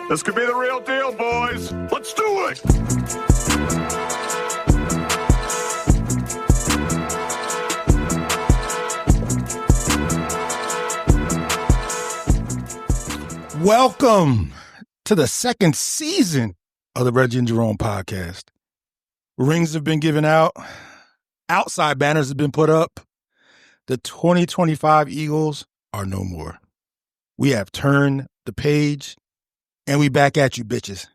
This could be the real deal, boys. Let's do it. Welcome to the second season of the Reggie and Jerome Podcast. Rings have been given out. Outside banners have been put up. The 2025 Eagles are no more. We have turned the page, and we back at you, bitches.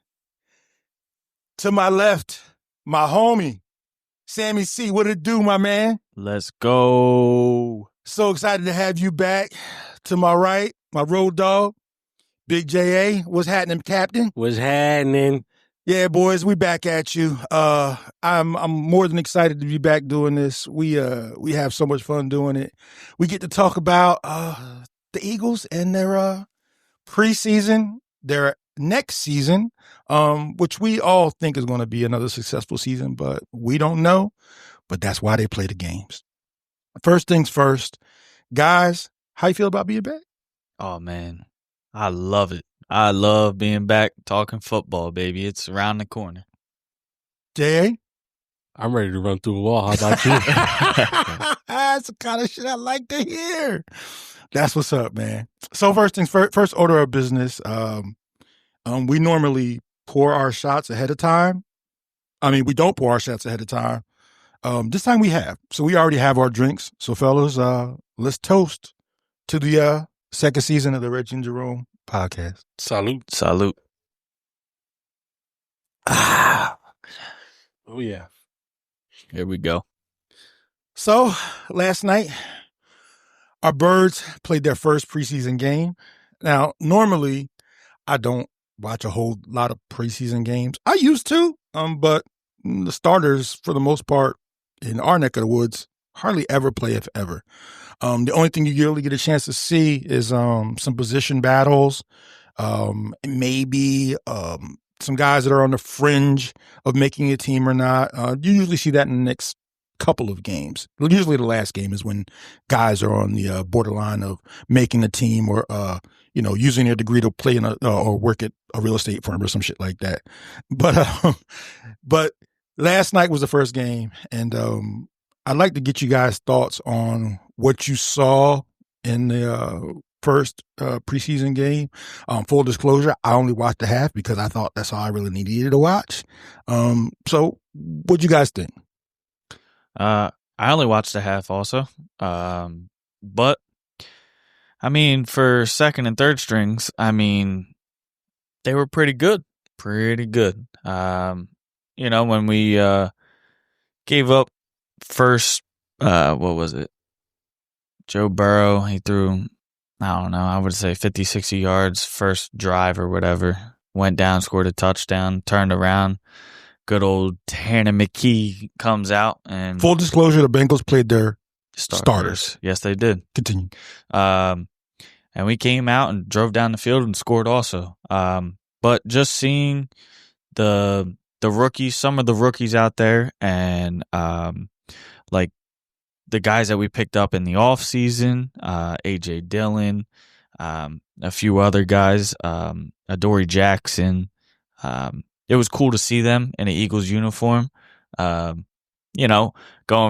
To my left, my homie, Sammy C. What it do, my man? Let's go. So excited to have you back. To my right, my road dog, Big J.A. What's happening, Captain? What's happening? Yeah, boys, we back at you. I'm more than excited to be back doing this. We have so much fun doing it. We get to talk about the Eagles and their preseason, their next season, which we all think is going to be another successful season, but we don't know. But that's why they play the games. First things first, guys, how you feel about being back? Oh, man, I love it. I love being back talking football, baby. It's around the corner. J.A.? I'm ready to run through a wall. How about you? That's the kind of shit I like to hear. That's what's up, man. So first things first order of business. We normally pour our shots ahead of time. I mean, we don't pour our shots ahead of time. This time we have. So we already have our drinks. So fellas, let's toast to the second season of the Reggie and Jerome Podcast. Salute. Salute. Ah. Oh, yeah. Here we go. So last night, our Birds played their first preseason game. Now, normally, I don't watch a whole lot of preseason games. I used to, but the starters, for the most part, in our neck of the woods, hardly ever play, if ever. The only thing you really get a chance to see is some position battles, maybe some guys that are on the fringe of making a team or not. You usually see that in the next couple of games. Usually the last game is when guys are on the borderline of making a team or, using their degree to play in or work at a real estate firm or some shit like that. But last night was the first game, and I'd like to get you guys' thoughts on what you saw in the first preseason game. Full disclosure, I only watched the half because I thought that's all I really needed to watch. So what'd you guys think? I only watched the half also. But, I mean, for second and third strings, I mean, they were pretty good. Pretty good. When we gave up first, what was it? Joe Burrow, he threw, I don't know, I would say 50, 60 yards, first drive or whatever. Went down, scored a touchdown, turned around. Good old Tanner McKee comes out. And full disclosure, the Bengals played their starters. Yes, they did. Continue. And we came out and drove down the field and scored also. But just seeing the rookies, some of the rookies out there, and like the guys that we picked up in the offseason, A.J. Dillon, a few other guys, Adoree Jackson. It was cool to see them in an Eagles uniform. Going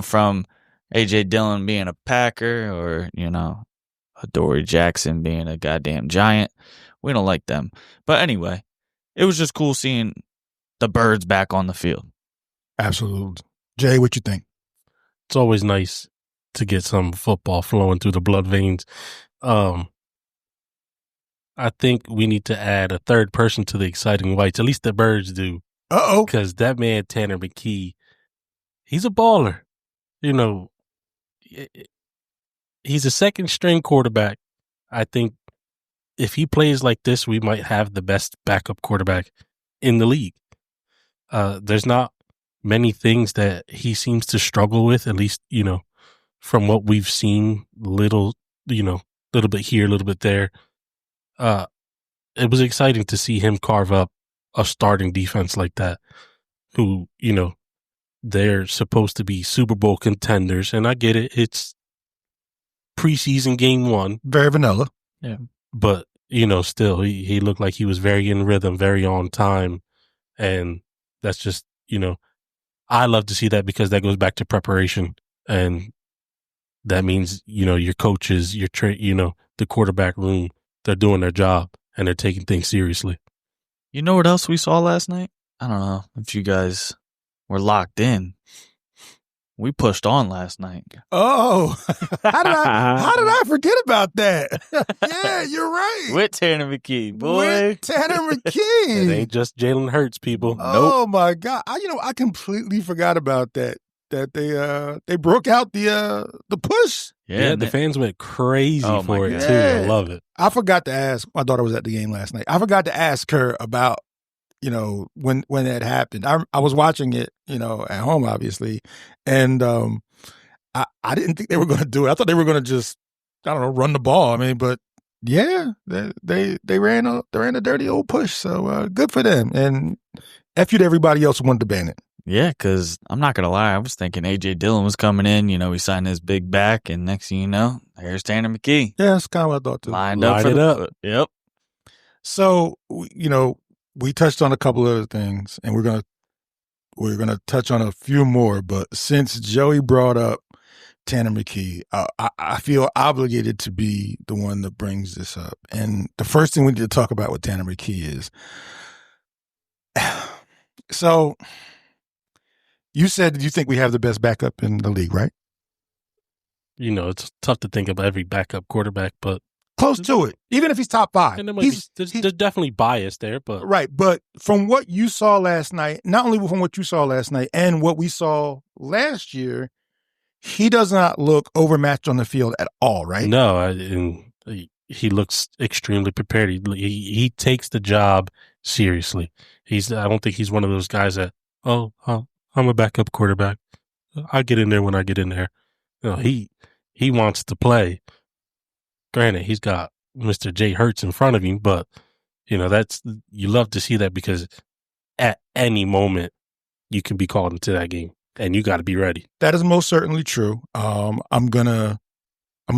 from A.J. Dillon being a Packer or, Adoree Jackson being a goddamn Giant. We don't like them. But anyway, it was just cool seeing the Birds back on the field. Absolutely. Jay, what you think? It's always nice to get some football flowing through the blood veins. I think we need to add a third person to the exciting whites. At least the Birds do. Uh-oh. Because that man, Tanner McKee, he's a baller. He's a second string quarterback. I think if he plays like this, we might have the best backup quarterback in the league. There's not many things that he seems to struggle with, at least, from what we've seen, little bit here, a little bit there. It was exciting to see him carve up a starting defense like that, who, they're supposed to be Super Bowl contenders. And I get it. It's preseason game one. Very vanilla. Yeah. But, still he looked like he was very in rhythm, very on time. And that's just, I love to see that because that goes back to preparation. And that means, your coaches, the quarterback room, they're doing their job and they're taking things seriously. You know what else we saw last night? I don't know if you guys were locked in. We pushed on last night. Oh, how did I forget about that? Yeah, you're right. With Tanner McKee, boy. With Tanner McKee. It ain't just Jalen Hurts, people. Oh my God. I completely forgot about that. That they broke out the push. Yeah, the fans went crazy for it too. Yeah. I love it. I forgot to ask. My daughter was at the game last night. I forgot to ask her about when that happened. I was watching it, at home, obviously, and I didn't think they were going to do it. I thought they were going to just, I don't know, run the ball. I mean, but yeah, they ran a dirty old push. So good for them, and F you to everybody else who wanted to ban it. Yeah, because I'm not going to lie. I was thinking A.J. Dillon was coming in. He signed his big back, and next thing you know, there's Tanner McKee. Yeah, that's kind of what I thought too. Lined up for the Yep. So, we touched on a couple of other things, and we're gonna touch on a few more. But since Joey brought up Tanner McKee, I feel obligated to be the one that brings this up. And the first thing we need to talk about with Tanner McKee is, so you said you think we have the best backup in the league, right? It's tough to think of every backup quarterback, but close to it. Even if he's top 5, and there's definitely bias there, but right. But from what you saw last night, not only from what you saw last night and what we saw last year, he does not look overmatched on the field at all, right? No, and he looks extremely prepared. He takes the job seriously. I don't think he's one of those guys that, I'm a backup quarterback. I get in there when I get in there. He wants to play. Granted, he's got Mr. Jay Hurts in front of him, but you love to see that because at any moment you can be called into that game, and you got to be ready. That is most certainly true. I'm gonna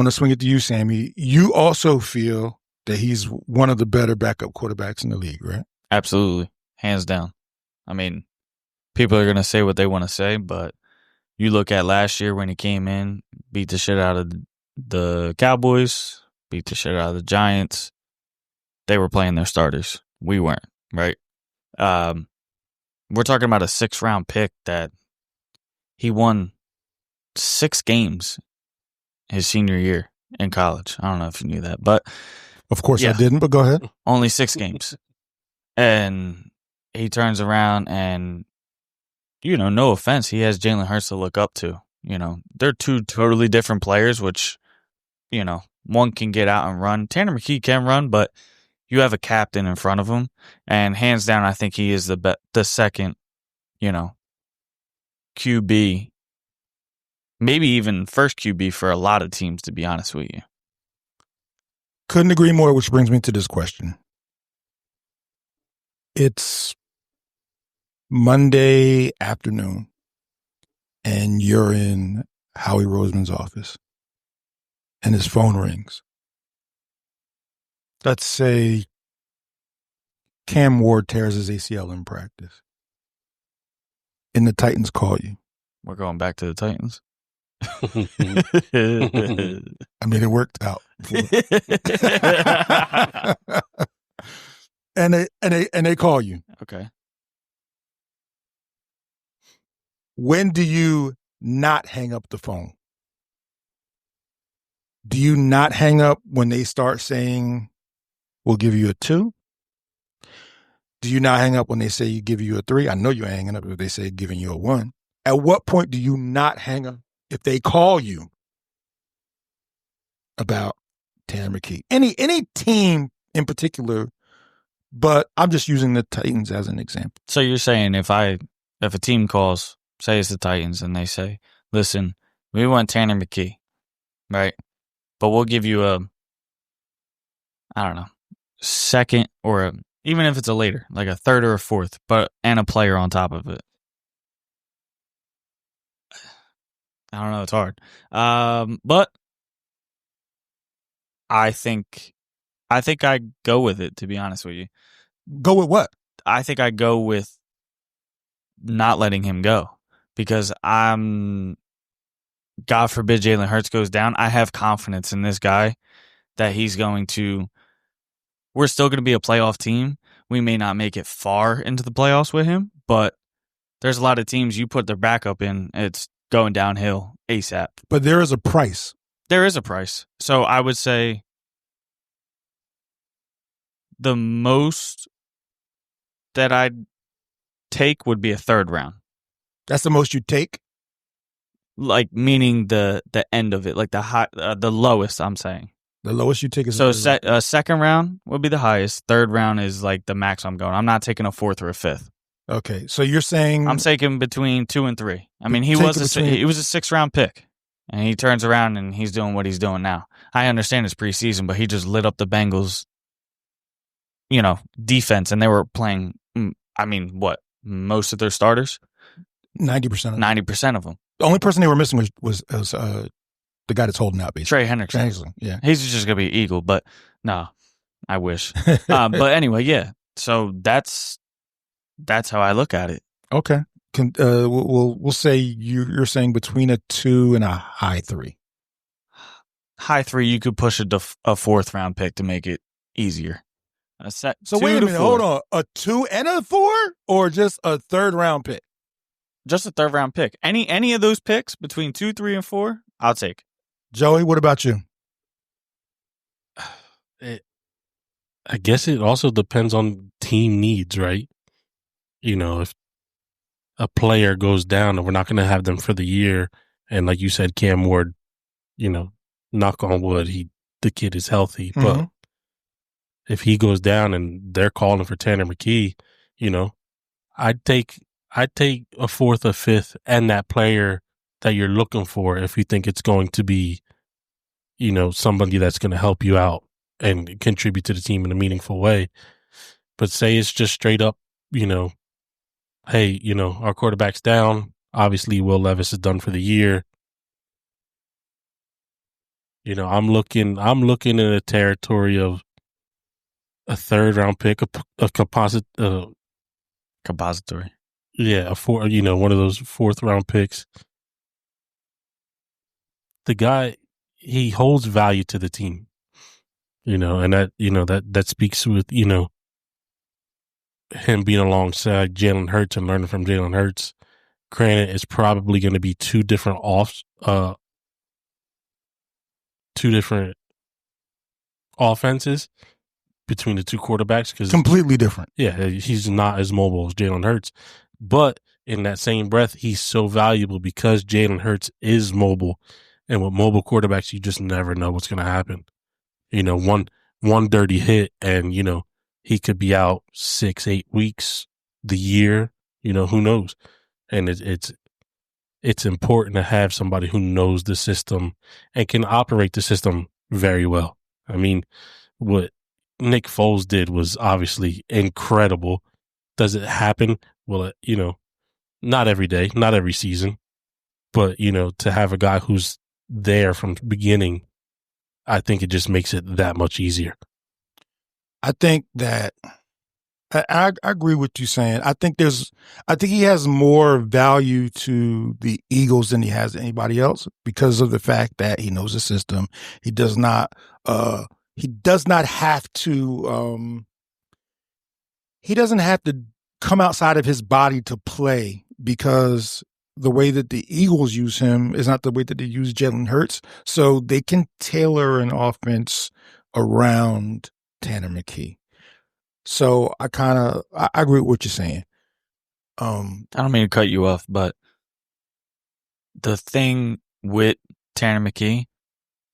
swing it to you, Sammy. You also feel that he's one of the better backup quarterbacks in the league, right? Absolutely, hands down. I mean, people are gonna say what they want to say, but you look at last year when he came in, beat the shit out of the Cowboys, beat the shit out of the Giants. They were playing their starters. We weren't, right? We're talking about a 6th-round pick that he won 6 games his senior year in college. I don't know if you knew that, but of course yeah, I didn't, but go ahead. Only 6 games. And he turns around and, no offense, he has Jalen Hurts to look up to. They're 2 totally different players, which, one can get out and run. Tanner McKee can run, but you have a captain in front of him. And hands down, I think he is the second, QB, maybe even first QB for a lot of teams, to be honest with you. Couldn't agree more, which brings me to this question. It's Monday afternoon, and you're in Howie Roseman's office, and his phone rings. Let's say Cam Ward tears his ACL in practice, and the Titans call you. We're going back to the Titans. I mean, it worked out. and they call you. Okay. When do you not hang up the phone? Do you not hang up when they start saying, we'll give you a 2? Do you not hang up when they say give you a 3? I know you're hanging up if they say giving you a 1. At what point do you not hang up if they call you about Tanner McKee? Any team in particular, but I'm just using the Titans as an example. So you're saying if a team calls, say it's the Titans, and they say, listen, we want Tanner McKee, right? But we'll give you a, I don't know, second or even if it's a later, like a 3rd or a 4th, and a player on top of it. I don't know. It's hard. But I think I think I go with it, to be honest with you. Go with what? I think I go with not letting him go because God forbid Jalen Hurts goes down. I have confidence in this guy that he's going to, we're still going to be a playoff team. We may not make it far into the playoffs with him, but there's a lot of teams you put their backup in, it's going downhill ASAP. But there is a price. There is a price. So I would say the most that I'd take would be a third round. That's the most you take? Like meaning the end of it, like the lowest, I'm saying. The lowest you take is so second round would be the highest. Third round is like the max I'm going. I'm not taking a fourth or a fifth. Okay, so you're saying I'm taking between 2 and 3. I mean, he was a 6th round pick, and he turns around and he's doing what he's doing now. I understand it's preseason, but he just lit up the Bengals, defense, and they were playing. I mean, what, most of their starters? 90%. 90% of them. The only person they were missing was the guy that's holding out, basically. Trey Hendrickson. Yeah. He's just going to be Eagle, but no, I wish. But anyway, yeah. So that's how I look at it. Okay. We'll say you're saying between a 2 and a high 3. High 3, you could push a fourth round pick to make it easier. So wait a minute, hold on. A 2 and a 4 or just a third round pick? Just a third round pick. Any of those picks between 2, 3, and 4, I'll take. Joey, what about you? I guess it also depends on team needs, right? If a player goes down and we're not going to have them for the year, and like you said, Cam Ward, knock on wood, the kid is healthy, but if he goes down and they're calling for Tanner McKee, I'd take a fourth or fifth and that player that you're looking for if you think it's going to be, somebody that's going to help you out and contribute to the team in a meaningful way. But say it's just straight up, hey, our quarterback's down. Obviously, Will Levis is done for the year. I'm looking in a territory of a third round pick, a compository. Yeah, one of those fourth round picks. The guy, he holds value to the team, and that speaks with, him being alongside Jalen Hurts and learning from Jalen Hurts. Granted, it's probably going to be two different offenses between the two quarterbacks. Cause, completely different. Yeah, he's not as mobile as Jalen Hurts. But in that same breath, he's so valuable because Jalen Hurts is mobile. And with mobile quarterbacks, you just never know what's going to happen. One dirty hit and, he could be out 6-8 weeks, the year, who knows? And it's important to have somebody who knows the system and can operate the system very well. I mean, what Nick Foles did was obviously incredible. Does it happen? Well, not every day, not every season, but, to have a guy who's there from the beginning, I think it just makes it that much easier. I think that I agree with you saying. I think he has more value to the Eagles than he has to anybody else because of the fact that he knows the system. He does not have to he doesn't have to come outside of his body to play because the way that the Eagles use him is not the way that they use Jalen Hurts. So they can tailor an offense around Tanner McKee. So I agree with what you're saying. I don't mean to cut you off, but the thing with Tanner McKee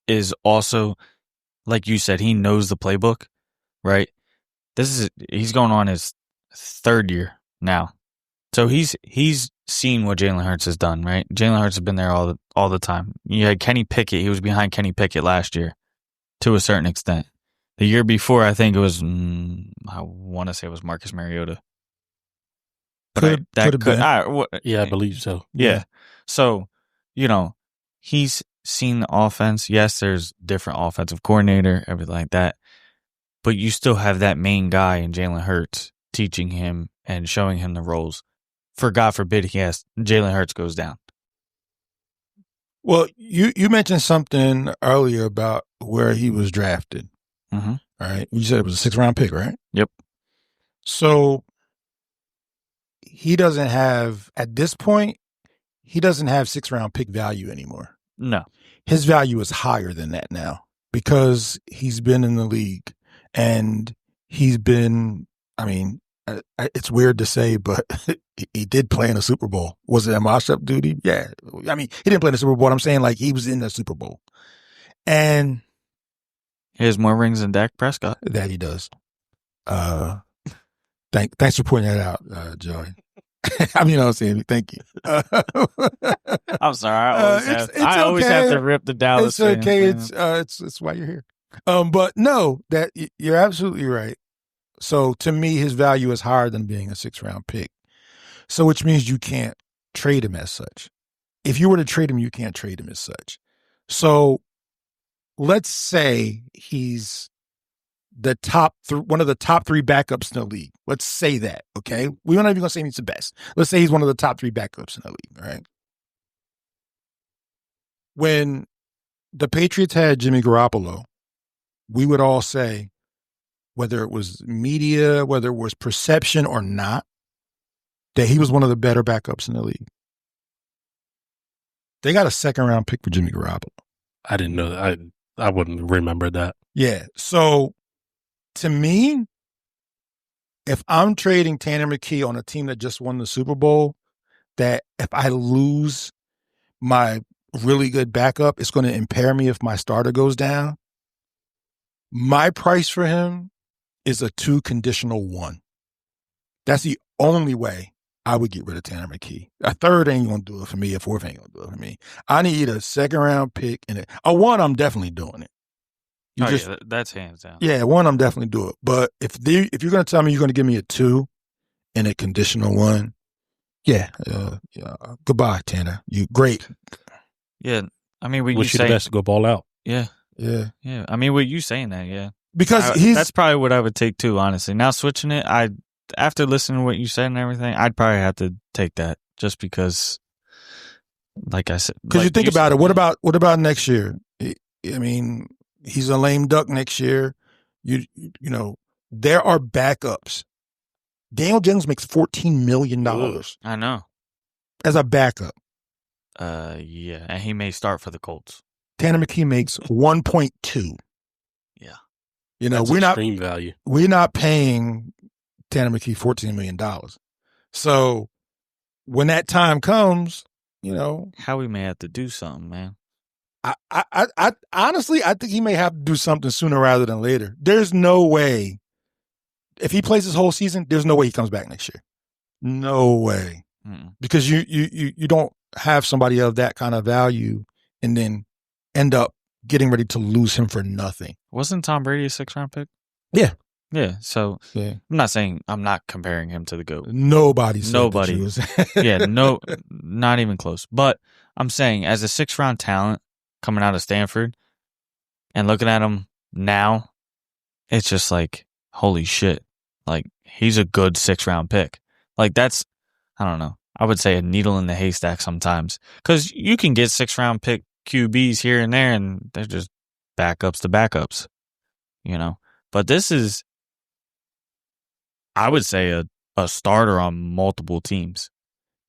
is also, like you said, he knows the playbook, right? He's going on his third year now. So he's seen what Jalen Hurts has done, right? Jalen Hurts has been there all the time. You had Kenny Pickett. He was behind Kenny Pickett last year to a certain extent. The year before, I think it was, I want to say it was Marcus Mariota. But could have been. I believe so. Yeah. So, he's seen the offense. Yes, there's different offensive coordinator, everything like that. but you still have that main guy in Jalen Hurts teaching him and showing him the roles. For God forbid Jalen Hurts goes down. Well, you mentioned something earlier about where he was drafted. Mm-hmm. All right. You said it was a 6th-round pick, right? Yep. So he doesn't have, at this point, he doesn't have 6th-round pick value anymore. No. His value is higher than that now because he's been in the league and he's been, I mean, it's weird to say, but he did play in a Super Bowl. Was it a matchup duty? Yeah. I mean, he didn't play in the Super Bowl. I'm saying like he was in the Super Bowl. And he has more rings than Dak Prescott. That he does. Thanks for pointing that out, Joey. I mean, I'm saying thank you. I'm sorry. I always have to rip the Dallas. It's okay. It's why you're here. But no, that you're absolutely right. So to me, his value is higher than being a 6th-round pick. So which means you can't trade him as such. If you were to trade him, you can't trade him as such. So let's say he's the one of the top 3 backups in the league. Let's say that, okay? We're not even going to say he's the best. Let's say he's one of the top 3 backups in the league, right? When the Patriots had Jimmy Garoppolo, we would all say, whether it was media, whether it was perception or not, that he was one of the better backups in the league. They got a 2nd-round pick for Jimmy Garoppolo. I didn't know that. I wouldn't remember that. Yeah. So to me, if I'm trading Tanner McKee on a team that just won the Super Bowl, that if I lose my really good backup, it's going to impair me if my starter goes down. My price for him is a 2 conditional 1. That's the only way I would get rid of Tanner McKee. A 3rd ain't going to do it for me. A 4th ain't going to do it for me. I need a 2nd-round pick and a 1. I'm definitely doing it. Yeah, that's hands down. Yeah, 1 I'm definitely doing it. But if you're going to tell me you're going to give me a 2 and a conditional 1, yeah, goodbye, Tanner. You great. Yeah, I mean, wish you the best to go ball out. Yeah. I mean, with you saying that, yeah, because that's probably what I would take too. Honestly, now switching it, after listening to what you said and everything, I'd probably have to take that just because, like I said, because you think about it. What about next year? I mean, he's a lame duck next year. You know, there are backups. Daniel Jones makes $14 million. I know. As a backup. Yeah, and he may start for the Colts. Tanner McKee makes 1.2. Yeah. You know, that's extreme value. We're not paying Tanner McKee $14 million. So when that time comes, you know, Howie may have to do something, man. I honestly, I think he may have to do something sooner rather than later. There's no way. If he plays his whole season, there's no way he comes back next year. No way. Because you don't have somebody of that kind of value and then end up getting ready to lose him for nothing. Wasn't Tom Brady a 6th-round pick? Yeah. Yeah. So yeah. I'm not saying I'm not comparing him to the GOAT. Nobody. Yeah. No, not even close. But I'm saying as a 6th-round talent coming out of Stanford and looking at him now, it's just like, holy shit. Like, he's a good 6th-round pick. Like, that's, I don't know. I would say a needle in the haystack sometimes. Because you can get 6th-round pick QBs here and there, and they're just backups to backups, you know? But this is, I would say, a starter on multiple teams.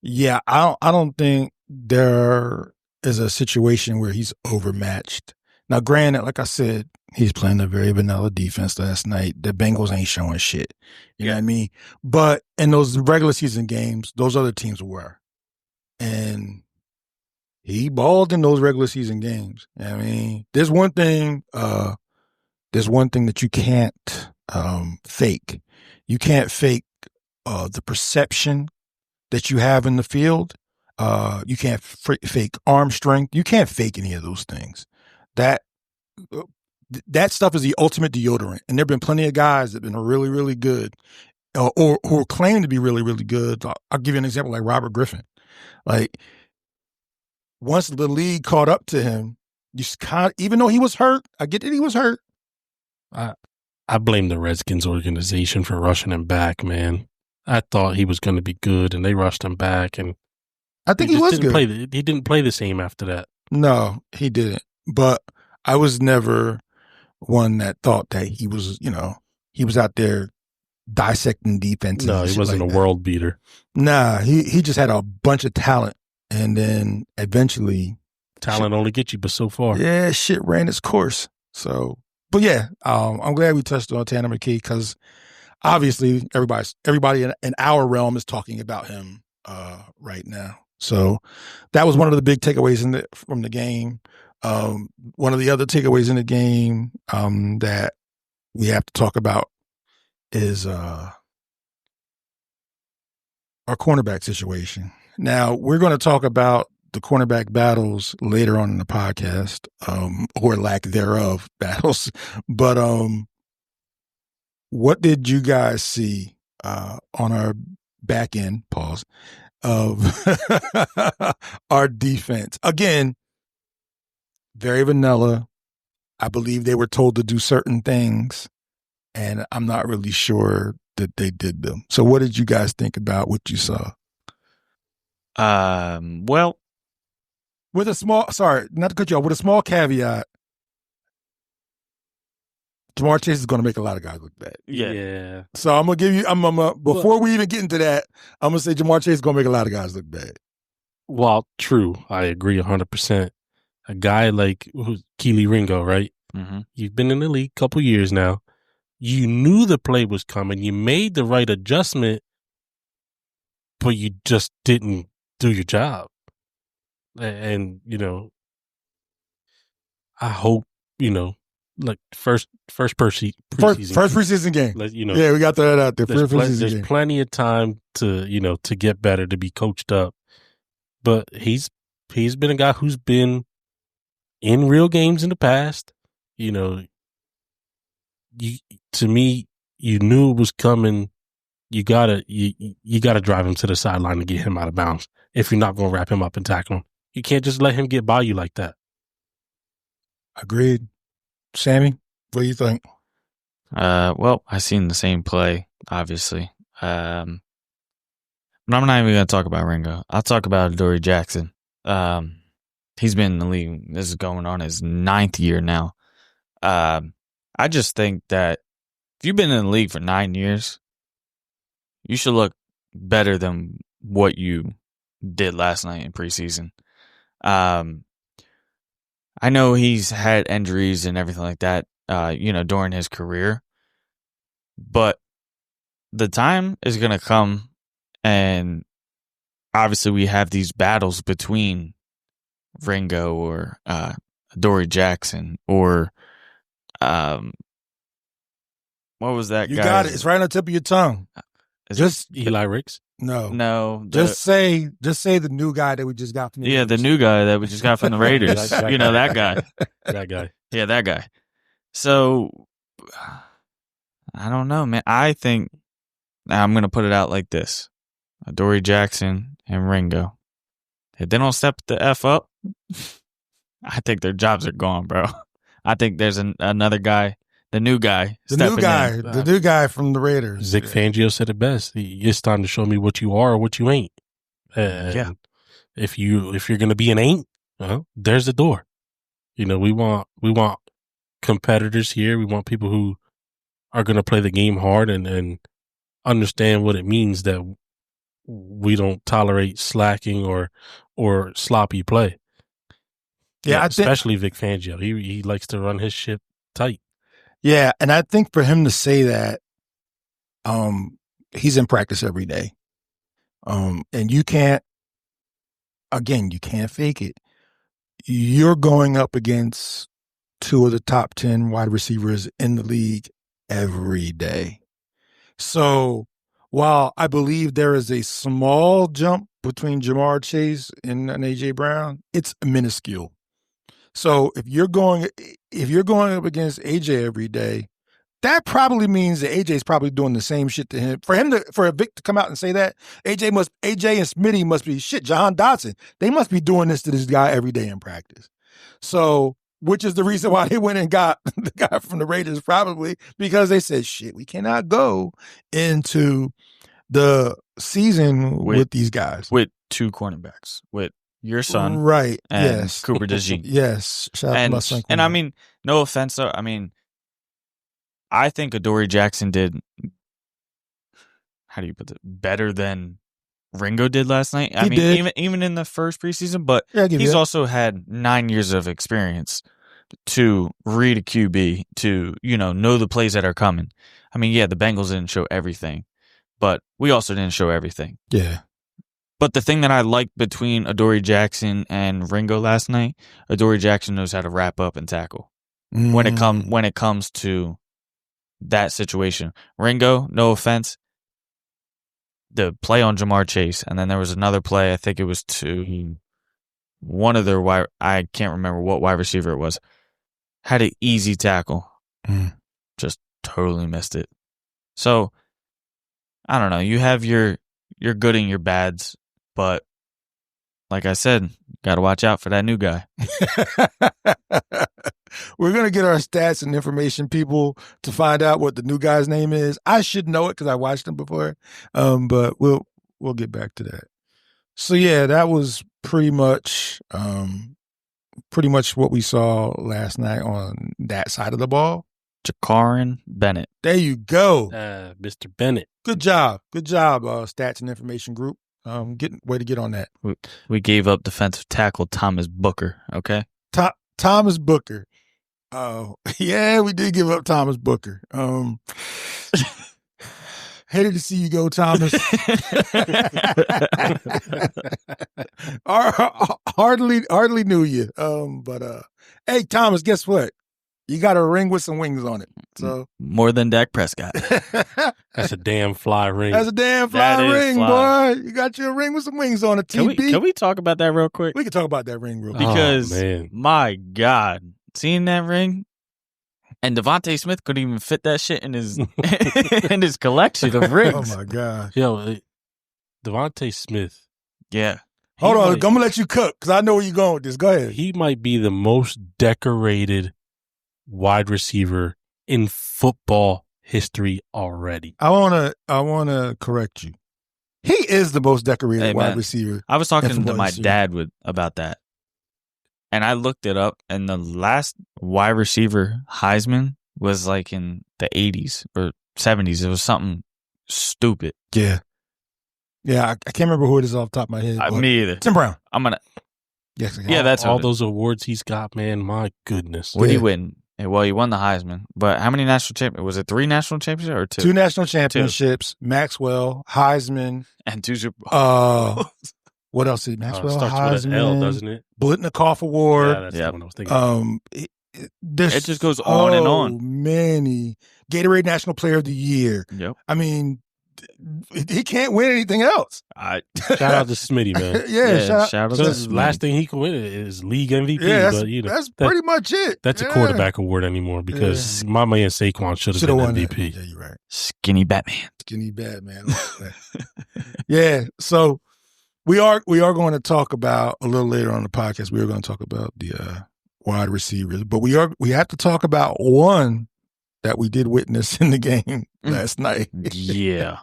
Yeah, I don't think there is a situation where he's overmatched. Now, granted, like I said, he's playing a very vanilla defense last night. The Bengals ain't showing shit. You know what I mean? But in those regular season games, those other teams were. And he balled in those regular season games. I mean, there's one thing that you can't fake. You can't fake the perception that you have in the field. You can't fake arm strength. You can't fake any of those things. That stuff is the ultimate deodorant. And there have been plenty of guys that have been really, really good or who claim to be really, really good. I'll give you an example like Robert Griffin. Like, once the league caught up to him, you kind of, even though he was hurt, I get that he was hurt. I I blame the Redskins organization for rushing him back, man. I thought he was going to be good, and they rushed him back, and I think he was good. He didn't play the same after that. No, he didn't. But I was never one that thought that he was, he was out there dissecting defenses. No, he wasn't like a world beater. Nah, he just had a bunch of talent, and then eventually talent only gets you but so far. Yeah, shit ran its course. So, but yeah, I'm glad we touched on Tanner McKee because obviously everybody in our realm is talking about him right now. So that was one of the big takeaways from the game. One of the other takeaways in the game that we have to talk about is our cornerback situation. Now, we're going to talk about the cornerback battles later on in the podcast, or lack thereof battles. But what did you guys see on our back end, pause, of our defense? Again, very vanilla. I believe they were told to do certain things, and I'm not really sure that they did them. So what did you guys think about what you saw? Well, with a small, sorry, not to cut you off, with a small caveat, Jamar Chase is going to make a lot of guys look bad. Yeah. So I'm going to give you, before we even get into that, I'm going to say Jamar Chase is going to make a lot of guys look bad. Well, true. I agree 100%. A guy like Keely Ringo, right? Mm-hmm. You've been in the league a couple years now. You knew the play was coming. You made the right adjustment, but you just didn't do your job. And, I hope, like first preseason. First preseason game. Yeah, we got that out there. There's plenty of time to get better, to be coached up. But he's been a guy who's been in real games in the past. To me, you knew it was coming. You gotta drive him to the sideline to get him out of bounds if you're not going to wrap him up and tackle him. You can't just let him get by you like that. Agreed. Sammy, what do you think? Well, I seen the same play, obviously. But I'm not even going to talk about Ringo. I'll talk about Adoree Jackson. He's been in the league. This is going on his 9th year now. I just think that if you've been in the league for 9 years, you should look better than what you did last night in preseason. I know he's had injuries and everything like that, during his career, but the time is going to come, and obviously we have these battles between Ringo or Adoree Jackson or what was that guy? You got it. It's right on the tip of your tongue. Just Eli Ricks? No. Just say the new guy that we just got from the Raiders. The new guy that we just got from the Raiders. that guy. That guy. Yeah, that guy. So, I don't know, man. I think I'm going to put it out like this. Adoree Jackson and Ringo. If they don't step the F up, I think their jobs are gone, bro. I think there's another guy. The new guy. The new guy from the Raiders. Vic Fangio said it best. It's time to show me what you are or what you ain't. Yeah. If you're going to be an ain't, well, there's the door. We want competitors here. We want people who are going to play the game hard and understand what it means that we don't tolerate slacking or sloppy play. Yeah, especially Vic Fangio. He likes to run his ship tight. Yeah, and I think for him to say that, he's in practice every day. And you can't fake it. You're going up against 2 of the top 10 wide receivers in the league every day. So while I believe there is a small jump between Jamar Chase and A.J. Brown, it's minuscule. So if you're going up against AJ every day, that probably means that AJ is probably doing the same shit to him. For Vic to come out and say that, AJ and Smitty must be shit. Jahan Dotson, they must be doing this to this guy every day in practice. So which is the reason why they went and got the guy from the Raiders, probably because they said, shit, we cannot go into the season with these guys. With 2 cornerbacks, with your son. Right. And Yes. Cooper DeJean. Yes. Shout out to my son. And I mean, no offense, though. I mean, I think Adoree Jackson did, how do you put it, better than Ringo did last night. I mean, even in the first preseason, but he's also had 9 years of experience to read a QB, to, know the plays that are coming. I mean, yeah, the Bengals didn't show everything, but we also didn't show everything. Yeah. But the thing that I liked between Adoree Jackson and Ringo last night, Adoree Jackson knows how to wrap up and tackle when it comes to that situation. Ringo, no offense, the play on Jamar Chase, and then there was another play, I think it was to one of their I can't remember what wide receiver it was, had an easy tackle. Just totally missed it. So, I don't know. You have your good and your bads, but like I said, got to watch out for that new guy. We're going to get our stats and information people to find out what the new guy's name is. I should know it because I watched him before, but we'll get back to that. So, yeah, that was pretty much what we saw last night on that side of the ball. Jakarin Bennett. There you go. Mr. Bennett. Good job. Good job, stats and information group. Way to get on that. We gave up defensive tackle Thomas Booker, okay? Thomas Booker. Oh, yeah, we did give up Thomas Booker. Hated to see you go, Thomas. Hardly knew you. But hey, Thomas, guess what? You got a ring with some wings on it. So more than Dak Prescott. That's a damn fly ring. That's a damn fly ring, boy. You got your ring with some wings on it, TP. Can we talk about that real quick? We can talk about that ring real quick. Because, my God, seeing that ring, and Devontae Smith couldn't even fit that shit in his in his collection of rings. Oh, my God. Yo, Devontae Smith. Yeah. Hold on. I'm going to let you cook because I know where you're going with this. Go ahead. He might be the most decorated wide receiver in football history already. I wanna correct you. He is the most decorated wide receiver. I was talking to my dad about that, and I looked it up. And the last wide receiver Heisman was like in the 80s or 70s. It was something stupid. Yeah, I can't remember who it is off the top of my head. Me either. Tim Brown. Yes, that's all those awards he's got, man. My goodness. What did he win? Well, he won the Heisman, but how many national championships? Was it 3 national championships or 2? 2 national championships. 2. Maxwell, Heisman, and 2 Super Bowls. What else did Maxwell? Starts Heisman, with an L, doesn't it? Blitnikoff Award. Yeah, that's the one I was thinking. It just goes on and on. Many Gatorade National Player of the Year. Yep. I mean, he can't win anything else. Shout out to Smitty, man. Shout out to Smitty. Last thing he can win is league MVP. Yeah, but that's pretty much it. That's a quarterback award anymore because my man Saquon should have been MVP. Yeah, you're right. Skinny Batman. Yeah. So we are going to talk about a little later on the podcast. We are going to talk about the wide receivers, but we have to talk about one that we did witness in the game last night. Yeah.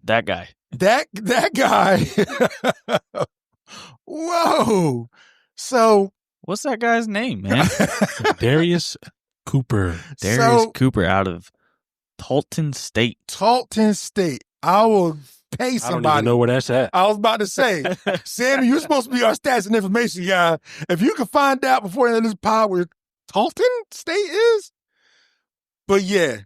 That guy. That guy. Whoa. So what's that guy's name, man? Darius Cooper. Cooper out of Talton State. I will pay somebody. I don't even know where that's at. I was about to say, Sammy, you're supposed to be our stats and information guy. If you can find out before the end of this pod where Talton State is. But yeah,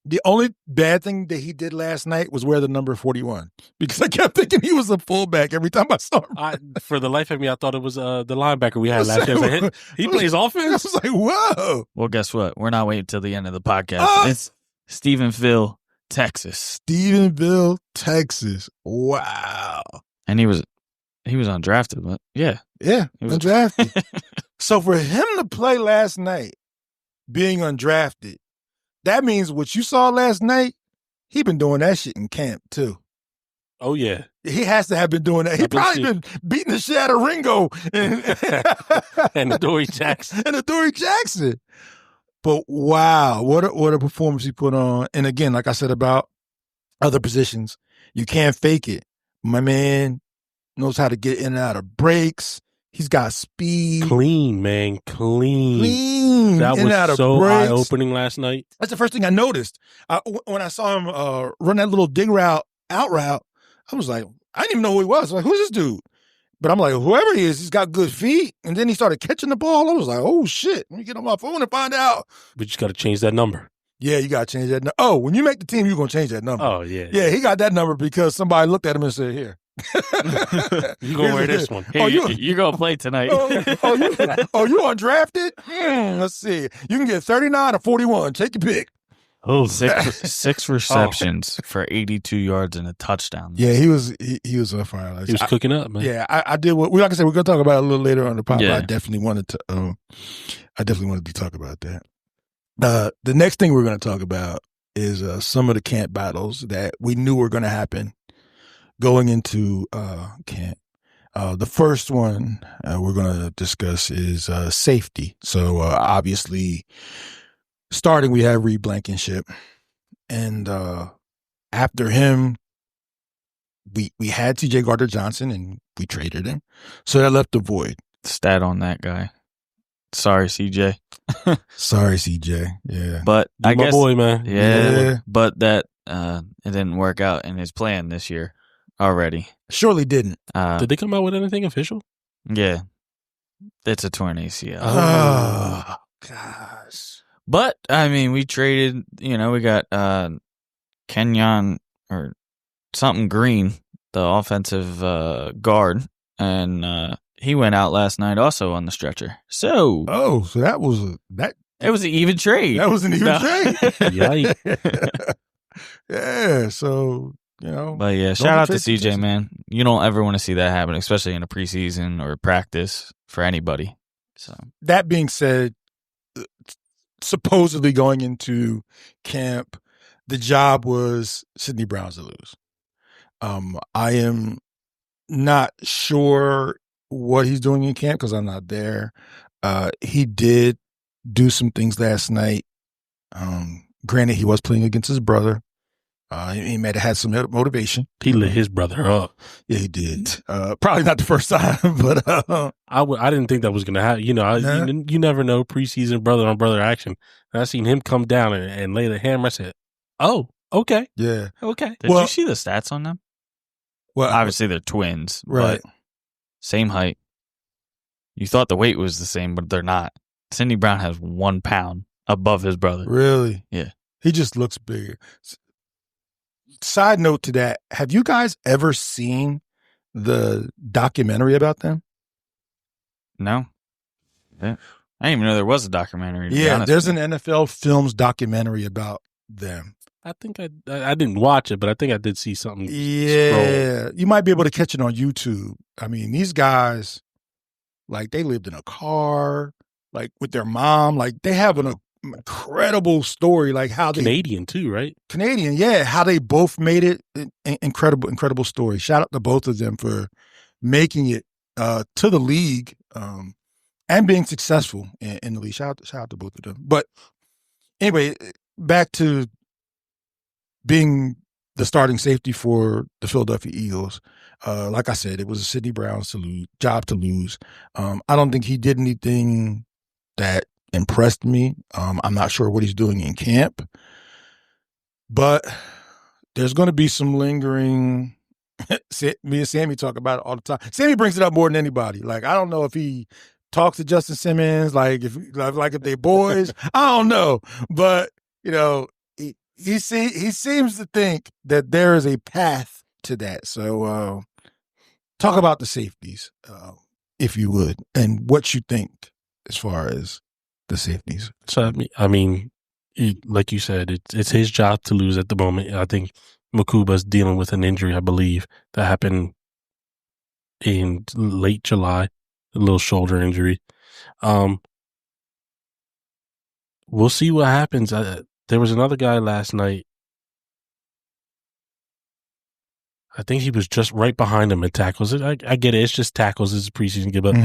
the only bad thing that he did last night was wear the number 41 because I kept thinking he was a fullback every time I saw him. For the life of me, I thought it was the linebacker we had last year. He plays offense? I was like, whoa. Well, guess what? We're not waiting till the end of the podcast. It's Stephenville, Texas. Stephenville, Texas. Wow. And he was undrafted, but yeah. Yeah, undrafted. So for him to play last night, being undrafted, that means what you saw last night, he been doing that shit in camp too. Oh, yeah. He has to have been doing that. He probably been beating the shit out of Ringo and Adoree Jackson. And Adoree Jackson. But wow, what a performance he put on. And again, like I said about other positions, you can't fake it. My man knows how to get in and out of breaks. He's got speed. Clean, man. Clean. That was so eye-opening last night. That's the first thing I noticed. When I saw him run that little dig route, out route, I was like, I didn't even know who he was. Like, who's this dude? But I'm like, whoever he is, he's got good feet. And then he started catching the ball. I was like, oh, shit. Let me get on my phone and find out. But you just got to change that number. Yeah, you got to change that number. Oh, when you make the team, you're going to change that number. Oh, yeah. Yeah, he got that number because somebody looked at him and said, here. You going to wear this one. Hey, you're going to play tonight. you undrafted? Let's see. You can get 39 or 41. Take your pick. Oh, six receptions for 82 yards and a touchdown. Yeah, he was on fire. He was cooking up, man. Yeah, I did. Like I said, we're gonna talk about it a little later on the podcast. Yeah. I definitely wanted to talk about that. The next thing we're going to talk about is some of the camp battles that we knew were going to happen going into camp. The first one we're going to discuss is safety. So obviously, starting we have Reed Blankenship, and after him, we had T.J. Gardner-Johnson, and we traded him. So that left a void. Stat on that guy. Sorry, CJ. Sorry, CJ. Yeah, but I guess, boy, man. Yeah, but that it didn't work out in his plan this year already. Surely didn't. Did they come out with anything official? Yeah, it's a torn ACL. Oh gosh. But I mean, we traded. We got Kenyon or something Green, the offensive guard, and he went out last night also on the stretcher. So that was that. It was an even trade. That was an even trade. Yikes. Yeah. So But yeah, shout out to CJ, man. You don't ever want to see that happen, especially in a preseason or practice for anybody. So that being said, supposedly going into camp, the job was Sidney Brown's to lose. I am not sure what he's doing in camp because I'm not there. He did do some things last night. Granted, he was playing against his brother. He might have had some motivation. He lit his brother up. Yeah, he did. Probably not the first time, but I didn't think that was going to happen. You never know preseason brother on brother action. And I seen him come down and lay the hammer. I said, "Oh, okay, yeah, okay." Did you see the stats on them? Well, obviously they're twins, right? But same height. You thought the weight was the same, but they're not. Sidney Brown has 1 pound above his brother. Really? Yeah. He just looks bigger. Side note to that, have you guys ever seen the documentary about them? No. Yeah. I didn't even know there was a documentary. Yeah, there's an NFL Films documentary about them. I think I didn't watch it, but I think I did see something. Yeah, scroll. You might be able to catch it on YouTube. I mean, these guys, like, they lived in a car, like, with their mom. Like, they have an incredible story, like how they Canadian too, right? Canadian, yeah. How they both made it. Incredible story. Shout out to both of them for making it to the league and being successful in the league. Shout out to both of them. But anyway, back to being the starting safety for the Philadelphia Eagles. Like I said, it was Sidney Brown's job to lose. I don't think he did anything that impressed me. I'm not sure what he's doing in camp, but there's going to be some lingering. Me and Sammy talk about it all the time. Sammy brings it up more than anybody. Like, I don't know if he talks to Justin Simmons, like if they boys. I don't know, but he seems to think that there is a path to that. So talk about the safeties, if you would, and what you think as far as the safeties. So I mean, like you said, it's his job to lose at the moment. I think Makuba's dealing with an injury, I believe, that happened in late July, a little shoulder injury. We'll see what happens. There was another guy last night. I think he was just right behind him in tackles. I get it. It's just tackles. It's a preseason game, but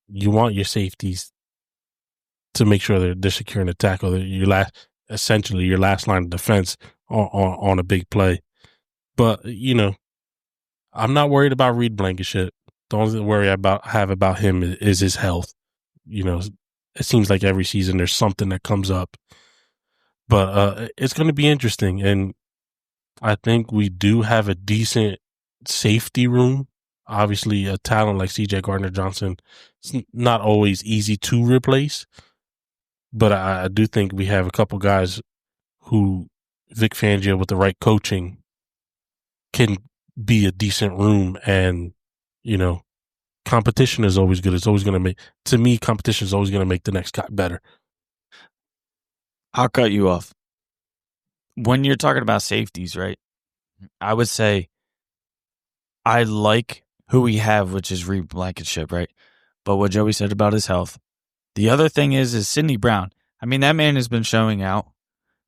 you want your safeties to make sure they're securing the tackle. Essentially your last line of defense on a big play. But, I'm not worried about Reed Blankenship. The only worry I have about him is his health. It seems like every season there's something that comes up. But it's going to be interesting. And I think we do have a decent safety room. Obviously, a talent like C.J. Gardner-Johnson is not always easy to replace. But I do think we have a couple guys who Vic Fangio, with the right coaching, can be a decent room. And, competition is always good. It's always going to competition is always going to make the next guy better. I'll cut you off. When you're talking about safeties, right, I would say I like who we have, which is Reed Blankenship, right? But what Joey said about his health. The other thing is Sidney Brown. I mean, that man has been showing out,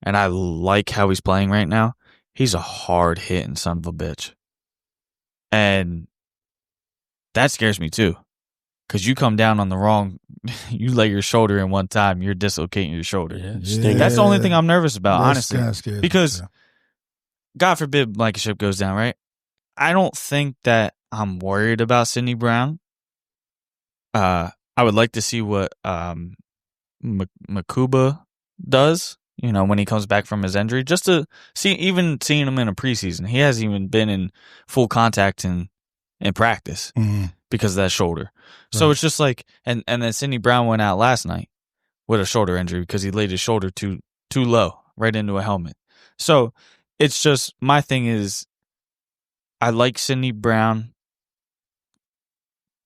and I like how he's playing right now. He's a hard-hitting son of a bitch. And that scares me too. Because you come down on the wrong, you lay your shoulder in one time, you're dislocating your shoulder. Yeah. That's the only thing I'm nervous about, That's honestly. scary. Because, God forbid, Blankenship goes down, right? I don't think that I'm worried about Sidney Brown. I would like to see what Makuba does, when he comes back from his injury, just to see, even seeing him in a preseason. He hasn't even been in full contact in practice because of that shoulder. So it's just like, and then Sidney Brown went out last night with a shoulder injury because he laid his shoulder too low, right into a helmet. So it's just, my thing is, I like Sidney Brown,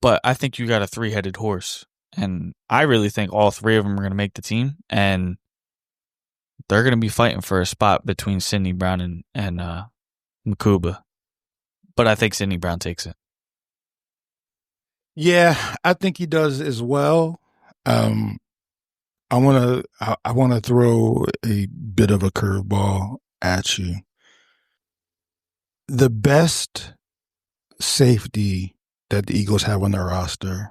but I think you got a three-headed horse. And I really think all three of them are going to make the team, and they're going to be fighting for a spot between Sidney Brown and Makuba. But I think Sidney Brown takes it. Yeah, I think he does as well. I want to throw a bit of a curveball at you. The best safety that the Eagles have on their roster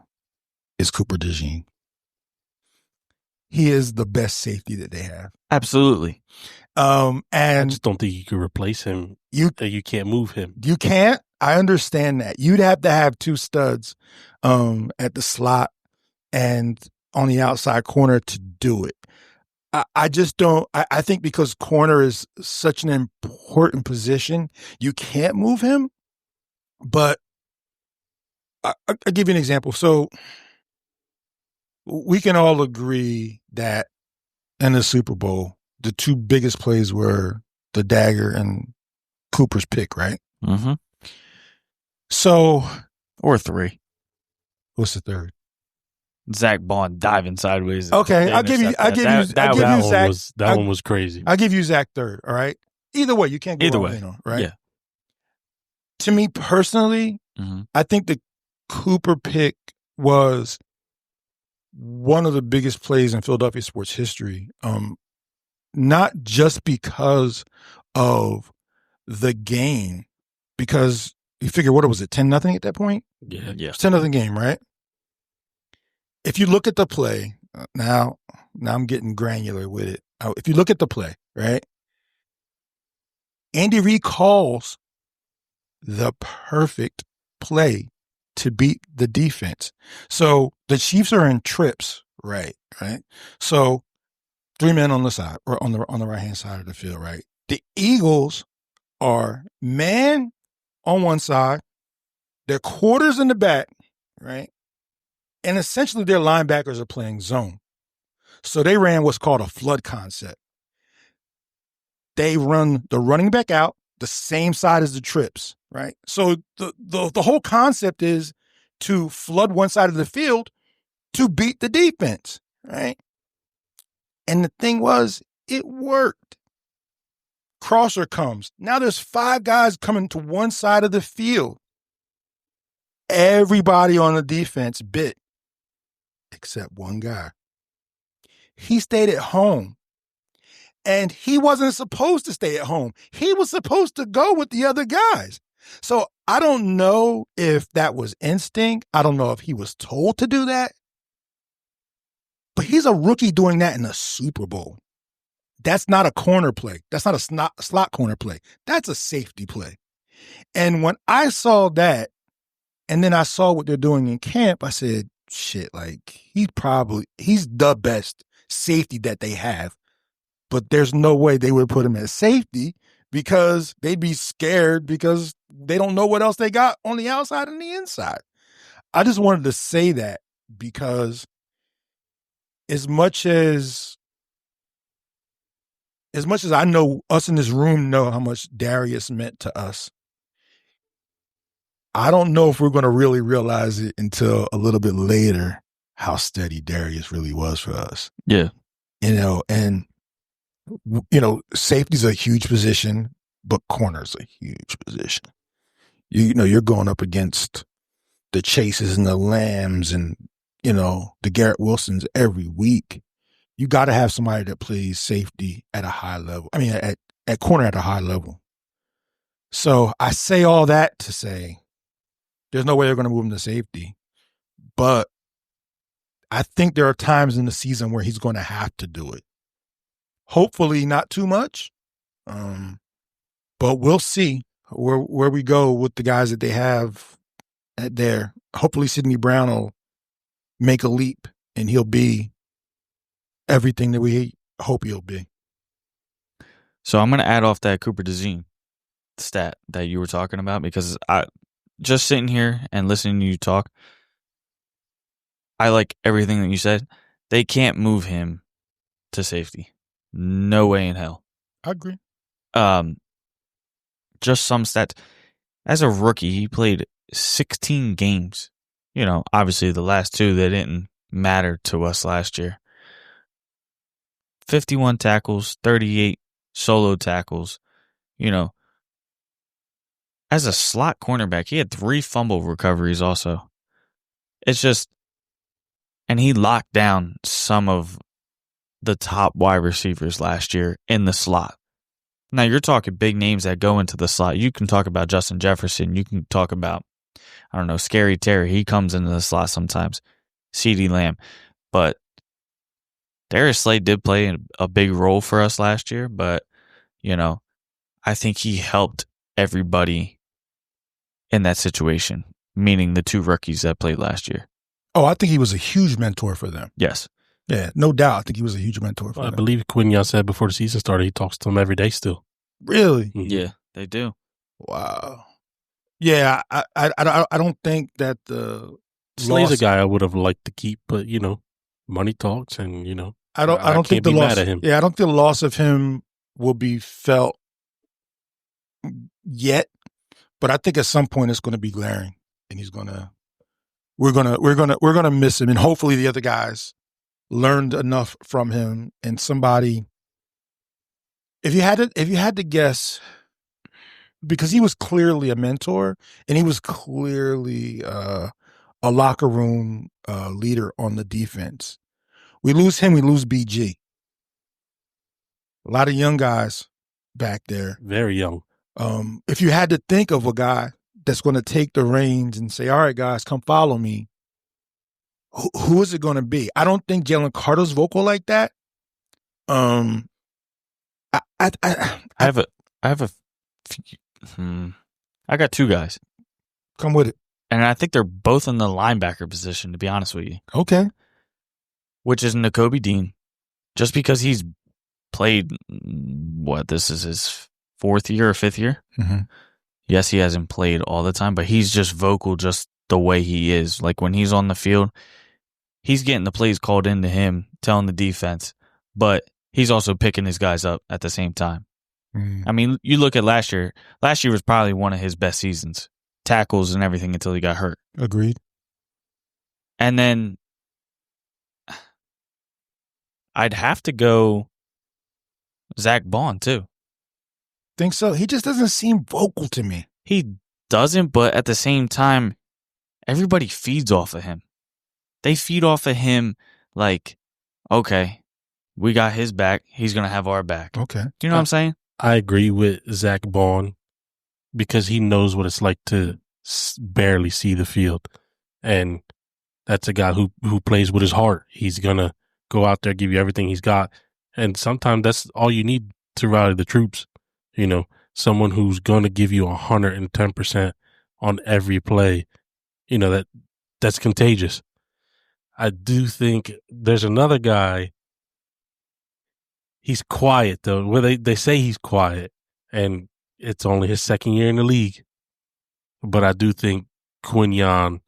is Cooper DeJean. He is the best safety that they have. Absolutely. And I just don't think you can replace him. You can't move him. You can't. I understand that. You'd have to have two studs at the slot and on the outside corner to do it. I just don't. I think because corner is such an important position, you can't move him. But I'll give you an example. So we can all agree that in the Super Bowl, the two biggest plays were the dagger and Cooper's pick, right? Mm-hmm. So, or three. What's the third? Zach Bond diving sideways. Okay, I'll give you Zach. That one was crazy. I'll give you Zach third. All right. Either way, you can't go wrong, right? Yeah. To me personally, I think the Cooper pick was one of the biggest plays in Philadelphia sports history. Not just because of the game, because you figure, what was it, 10-0 at that point? Yeah. It's 10-0 game, right? If you look at the play, now I'm getting granular with it. If you look at the play, right? Andy Reid calls the perfect play to beat the defense. So the Chiefs are in trips, right? So 3 men on the side or on the right-hand side of the field, right? The Eagles are man on one side, their quarters in the back, right? And essentially their linebackers are playing zone. So they ran what's called a flood concept. They run the running back out the same side as the trips, right? So the whole concept is to flood one side of the field to beat the defense, right? And the thing was, it worked. Crosser comes. Now there's 5 guys coming to one side of the field. Everybody on the defense bit, except one guy. He stayed at home. And he wasn't supposed to stay at home. He was supposed to go with the other guys. So I don't know if that was instinct. I don't know if he was told to do that. But he's a rookie doing that in a Super Bowl. That's not a corner play. That's not a slot corner play. That's a safety play. And when I saw that, and then I saw what they're doing in camp, I said, shit, like he's the best safety that they have. But there's no way they would put him at safety because they'd be scared because they don't know what else they got on the outside and the inside. I just wanted to say that because as much as I know, us in this room know how much Darius meant to us, I don't know if we're going to really realize it until a little bit later how steady Darius really was for us. Yeah. And safety's a huge position, but corner's a huge position. You're going up against the Chases and the Lambs and, the Garrett Wilsons every week. You got to have somebody that plays safety at a high level. I mean, at corner at a high level. So I say all that to say there's no way they're going to move him to safety. But I think there are times in the season where he's going to have to do it. Hopefully not too much. But we'll see where we go with the guys that they have at there. Hopefully Sidney Brown will make a leap and he'll be everything that we hope he'll be. So I'm going to add off that Cooper DeZean stat that you were talking about because I just sitting here and listening to you talk, I like everything that you said. They can't move him to safety. No way in hell. I agree. Just some stats. As a rookie, he played 16 games. Obviously the last two, they didn't matter to us last year. 51 tackles, 38 solo tackles. As a slot cornerback, he had 3 fumble recoveries also. It's just, and he locked down some of the top wide receivers last year in the slot. Now, you're talking big names that go into the slot. You can talk about Justin Jefferson. You can talk about, Scary Terry. He comes into the slot sometimes. CeeDee Lamb. But Darius Slay did play a big role for us last year. But, I think he helped everybody in that situation, meaning the 2 rookies that played last year. Oh, I think he was a huge mentor for them. Yes. Yeah, no doubt. I think he was a huge mentor for them. I believe Quinn said before the season started, he talks to them every day still. Really? Mm-hmm. Yeah, they do. Wow. Yeah, I don't think that the Slay's a guy I would have liked to keep, but money talks, and I don't think the be loss. mad at him. Yeah, I don't think the loss of him will be felt yet, but I think at some point it's going to be glaring, and we're gonna miss him, and hopefully the other guys learned enough from him, and somebody. If you had to guess, because he was clearly a mentor and he was clearly a locker room leader on the defense. We lose him, we lose BG. A lot of young guys back there. Very young. If you had to think of a guy that's going to take the reins and say, all right, guys, come follow me, who is it going to be? I don't think Jalen Carter's vocal like that. I got 2 guys. Come with it. And I think they're both in the linebacker position, to be honest with you. Okay. Which is Nakobe Dean. Just because he's played, this is his 4th year or 5th year? Mm-hmm. Yes, he hasn't played all the time, but he's just vocal just the way he is. Like when he's on the field, he's getting the plays called into him, telling the defense, but he's also picking his guys up at the same time. Mm. I mean, you look at last year. Last year was probably one of his best seasons. Tackles and everything until he got hurt. Agreed. And then I'd have to go Zach Bond, too. Think so? He just doesn't seem vocal to me. He doesn't, but at the same time, everybody feeds off of him. They feed off of him like, okay, we got his back. He's going to have our back. Okay. Do you know what I'm saying? I agree with Zach Bond. because he knows what it's like to barely see the field. And that's a guy who plays with his heart. He's going to go out there, give you everything he's got. And sometimes that's all you need to rally the troops. You know, someone who's going to give you 110% on every play. You know, that's contagious. I do think there's another guy. He's quiet, though. Well, they say he's quiet, and it's only his second year in the league. But I do think Quinyon,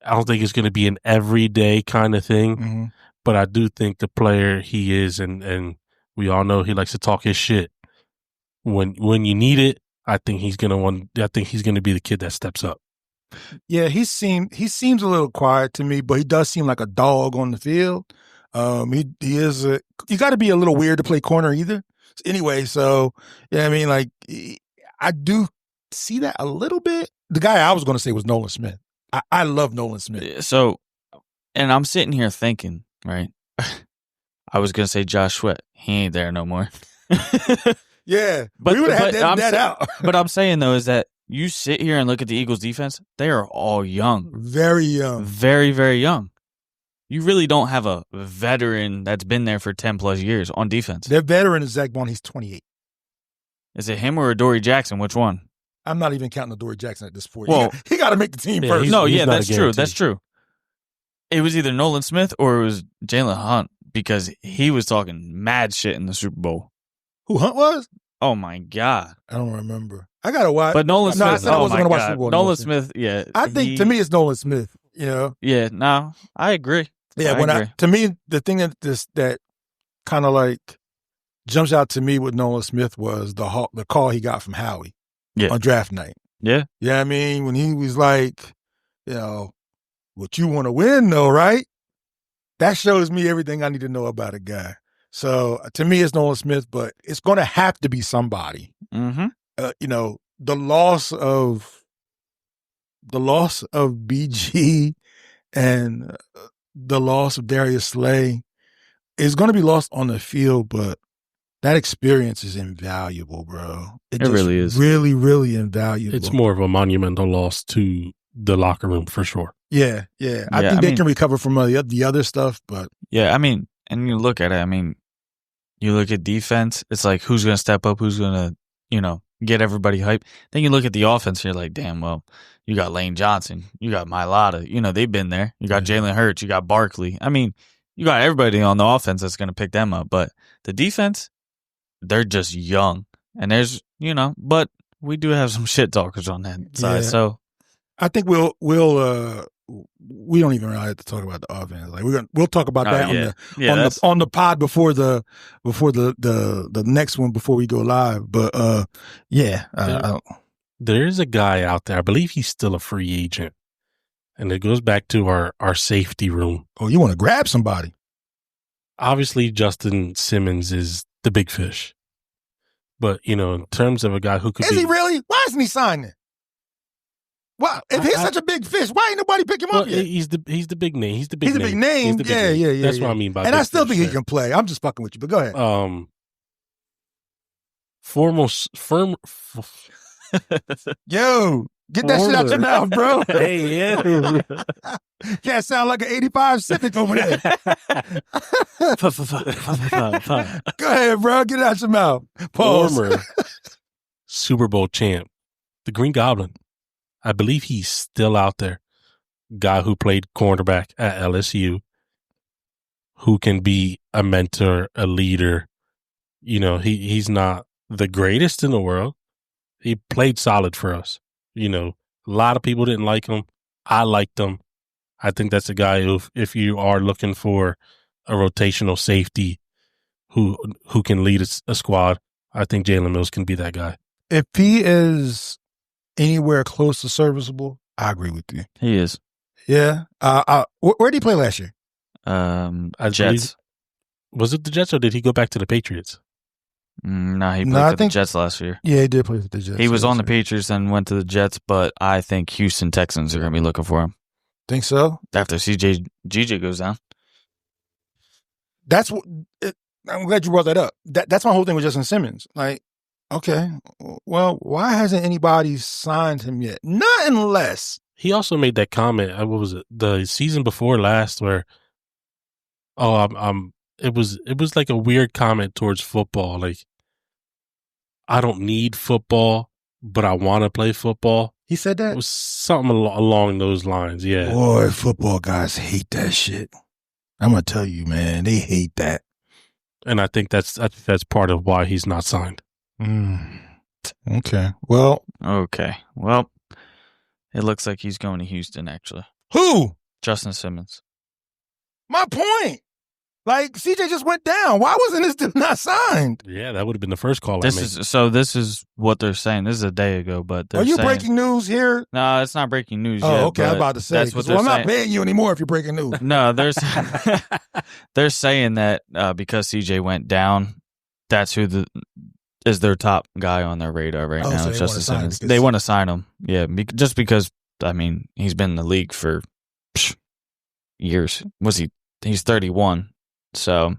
I don't think it's going to be an everyday kind of thing. Mm-hmm. But I do think the player he is, and we all know he likes to talk his shit. When you need it, I think he's gonna be the kid that steps up. Yeah, he seems a little quiet to me, but he does seem like a dog on the field. He is you got to be a little weird to play corner either. Anyway, so yeah, I mean, like I do see that a little bit. The guy I was going to say was Nolan Smith. I love Nolan Smith. So, and I'm sitting here thinking, right? I was going to say Josh Sweat. He ain't there no more. Yeah, but we would have had that out. But I'm saying, though, is that you sit here and look at the Eagles' defense, they are all young. Very young. Very, very young. You really don't have a veteran that's been there for 10-plus years on defense. Their veteran is Zach Bond. He's 28. Is it him or Adoree Jackson? Which one? I'm not even counting Adoree Jackson at this point. Well, he got to make the team first. That's true. That's true. It was either Nolan Smith or it was Jalen Hunt because he was talking mad shit in the Super Bowl. Who Hunt was? Oh, my God. I don't remember. I got to watch. But Nolan Smith. I said I wasn't going to watch Super Bowl. Nolan Smith, yeah. I think, to me, it's Nolan Smith, you know? Yeah, no, I agree. Yeah, to me, the thing that kind of like jumps out to me with Nolan Smith was the call he got from Howie on draft night. Yeah. Yeah, I mean, when he was like, you know, what you want to win, though, right? That shows me everything I need to know about a guy. So to me, it's Nolan Smith, but it's going to have to be somebody. Mm-hmm. You know, the loss of BG and the loss of Darius Slay is going to be lost on the field, but that experience is invaluable, bro. It really is. Really, really invaluable. It's more of a monumental loss to the locker room for sure. Yeah. I think they can recover from the other stuff, but yeah, I mean, and you look at it. I mean, you look at defense. It's like who's going to step up, who's going to, you know, get everybody hyped. Then you look at the offense. You're like, damn, well, you got Lane Johnson, you got Mailata. You know, they've been there. You got Jalen Hurts, you got Barkley. I mean, you got everybody on the offense that's going to pick them up. But the defense, they're just young, and there's, you know, but we do have some shit talkers on that side. So I think we don't even really have to talk about the offense. Like we'll talk about that on the pod before the next one before we go live. But there is a guy out there. I believe he's still a free agent, and it goes back to our safety room. Oh, you want to grab somebody? Obviously, Justin Simmons is the big fish, but you know, in terms of a guy who could is he really? Why isn't he signing? Wow, if he's such a big fish, why ain't nobody pick him up yet? He's the big name. He's the big name. Yeah. That's what I mean by. And I still think he can play. I'm just fucking with you, but go ahead. Yo, get that shit out your mouth, bro. Hey, yeah. Can't sound like an 85 Civic over there. Go ahead, bro. Get it out your mouth. Pause. Former Super Bowl champ, the Green Goblin. I believe he's still out there. Guy who played cornerback at LSU, who can be a mentor, a leader. You know, he's not the greatest in the world. He played solid for us. You know, a lot of people didn't like him. I liked him. I think that's a guy who, if you are looking for a rotational safety who can lead a squad, I think Jalen Mills can be that guy. If he is anywhere close to serviceable, I agree with you. He is. Yeah. Where did he play last year? Jets. Was it the Jets or did he go back to the Patriots? No, he played for the Jets last year. Yeah, he did play for the Jets. He was on the Patriots and went to the Jets, but I think Houston Texans are going to be looking for him. Think so? After GJ goes down. That's what. I'm glad you brought that up. That's my whole thing with Justin Simmons. Like, Okay. Well, why hasn't anybody signed him yet? Not unless He also made that comment. What was it? The season before last, where it was like a weird comment towards football. Like, I don't need football, but I want to play football. he said It that. was something along those lines. Yeah. Boy, football guys hate that shit. I'm gonna tell you, man, they hate that. And I think that's part of why he's not signed. Okay. Well, Okay. Well, it looks like he's going to Houston, actually. who? Justin Simmons. My point. Like, CJ just went down. Why wasn't this dude not signed? Yeah, that would have been the first call. This is what they're saying. This is a day ago, but they're Are you saying, breaking news here? No, it's not breaking news yet. Oh, okay. I was but about to say. that's what 'Cause, they're well, I'm saying. not paying you anymore if you're breaking news. No, they're saying that because CJ went down, that's who is their top guy on their radar right Oh, now. so they Justin wanna sign him Simmons. because- They want to sign him. Yeah, just because I mean he's been in the league for years. He's 31, so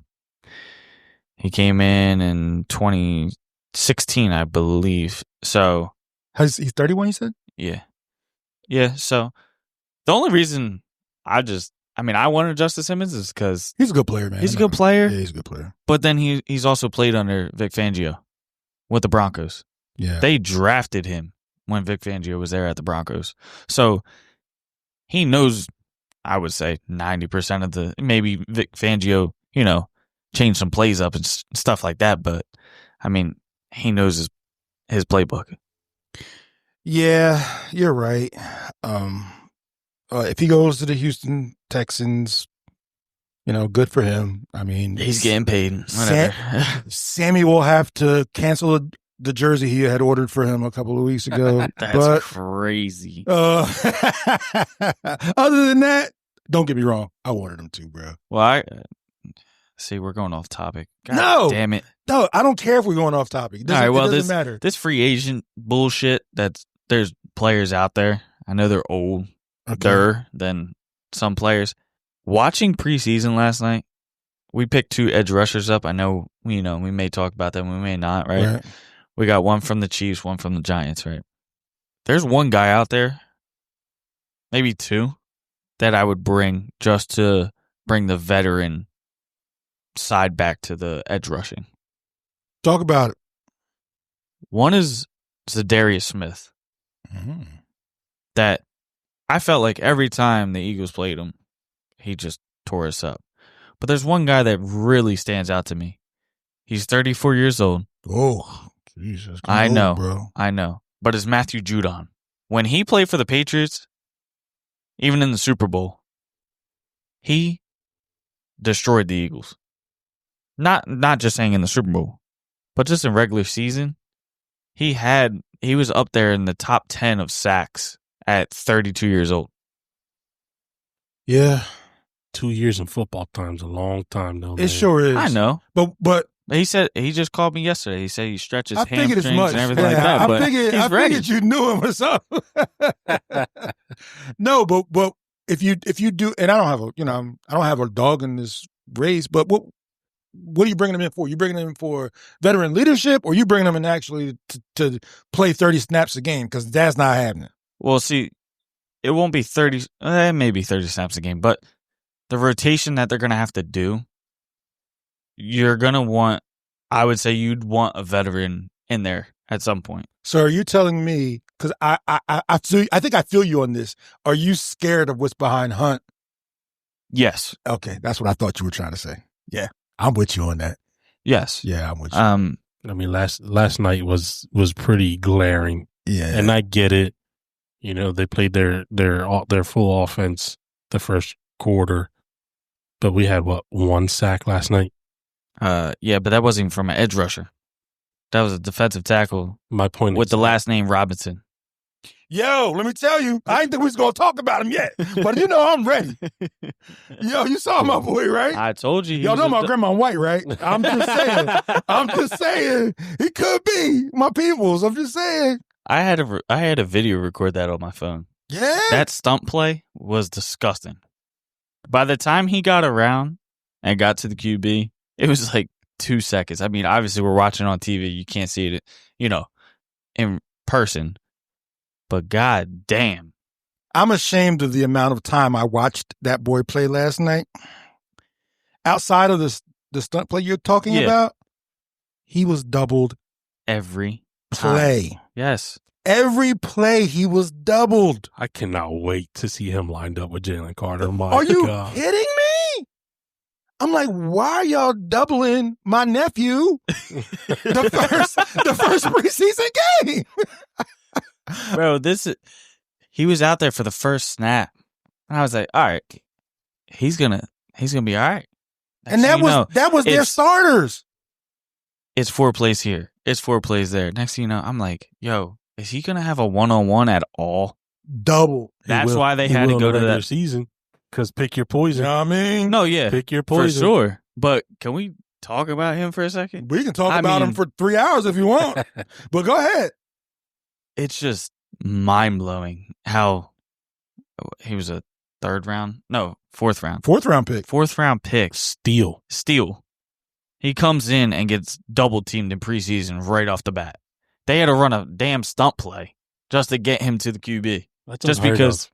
he came in 2016, I believe. So He's 31, you said? yeah. So the only reason I wanted Justin Simmons is because He's a good player, man. he's a good player. Yeah, he's a good player. But then he's also played under Vic Fangio with the Broncos. Yeah. They drafted him when Vic Fangio was there at the Broncos. So he knows, I would say, 90% of the, maybe Vic Fangio, changed some plays up and stuff like that. But, I mean, he knows his playbook. Yeah, you're right. If he goes to the Houston Texans, good for him. I mean, He's getting paid. Whatever. Sammy will have to cancel the jersey he had ordered for him a couple of weeks ago. That's crazy. Other than that, don't get me wrong. I wanted him to, bro. Well, see, we're going off topic. God No. damn it. No, I don't care if we're going off topic. It doesn't matter. This free agent bullshit, there's players out there. I know they're older than some players. Watching preseason last night, we picked 2 edge rushers up. I know, we may talk about them, we may not, right? We got one from the Chiefs, one from the Giants, right? There's one guy out there, maybe 2, that I would bring just to bring the veteran side back to the edge rushing. Talk about it. One is Zadarius Smith. Mm-hmm. That I felt like every time the Eagles played him, he just tore us up. But there's one guy that really stands out to me. He's 34 years old. Oh, Jesus. I know, bro. I know. But it's Matthew Judon. When he played for the Patriots, even in the Super Bowl, he destroyed the Eagles. Not just saying in the Super Bowl, but just in regular season, he was up there in the top 10 of sacks at 32 years old. Yeah. 2 years in football time's a long time, though. It sure is. I know. But He said he just called me yesterday. He said he stretches I figured hamstrings as much. and everything like that. But I he's ready. figured you knew him or something. No, but if you do, and I don't have a dog in this race. But what are you bringing him in for? You bringing him in for veteran leadership, or you bringing him in actually to play 30 snaps a game? Because that's not happening. Well, see, it won't be 30, maybe 30 snaps a game, but the rotation that they're going to have to do, you're going to want, I would say you'd want a veteran in there at some point. So are you telling me, because I think I feel you on this, are you scared of what's behind Hunt? Yes. Okay, that's what I thought you were trying to say. Yeah, I'm with you on that. Yes. Yeah, I'm with you. I mean, last night was pretty glaring. Yeah. And I get it. They played their full offense the first quarter, but we had one sack last night. Yeah, but that wasn't even from an edge rusher. That was a defensive tackle. My point with is the last name Robinson. Yo, let me tell you, I didn't think we was going to talk about him yet, but I'm ready. Yo, you saw my boy, right? I told you. Y'all know my grandma white, right? I'm just saying. He could be my peoples. I'm just saying. I had a video record that on my phone. Yeah. That stump play was disgusting. By the time he got around and got to the QB, it was like 2 seconds. I mean, obviously we're watching on TV. You can't see it, in person. But god damn. I'm ashamed of the amount of time I watched that boy play last night. Outside of the stunt play you're talking about, he was doubled Every play. time. Yes. Every play he was doubled. I cannot wait to see him lined up with Jalen Carter. My Are you God. kidding me? I'm like, why are y'all doubling my nephew the first preseason game? Bro, he was out there for the first snap. And I was like, all right, he's gonna be all right. And that was their starters. It's 4 plays here. It's 4 plays there. Next thing you know, I'm like, yo, is he gonna have a 1-on-1 at all? Double. That's why they had to go to that season. Because pick your poison. You know what I mean? No, yeah, Pick your for poison. sure. But can we talk about him for a second? We can talk about him for 3 hours if you want. But go ahead. It's just mind blowing how he was a 4th round. 4th round pick. 4th round pick. Steal. He comes in and gets double teamed in preseason right off the bat. They had to run a damn stunt play just to get him to the QB. That's just unheard because of.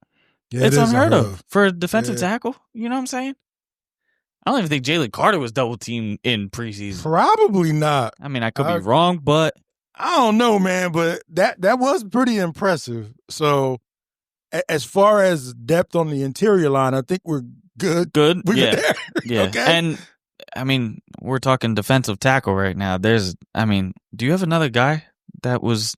Yeah, it's it is unheard of for a defensive Yeah. tackle. You know what I'm saying? I don't even think Jalen Carter was double teamed in preseason. Probably not. I mean, I could be wrong, but I don't know, man, but that was pretty impressive. So as far as depth on the interior line, I think we're good. good. We're Yeah. there. Yeah. Okay. And I mean, we're talking defensive tackle right now. Do you have another guy that was,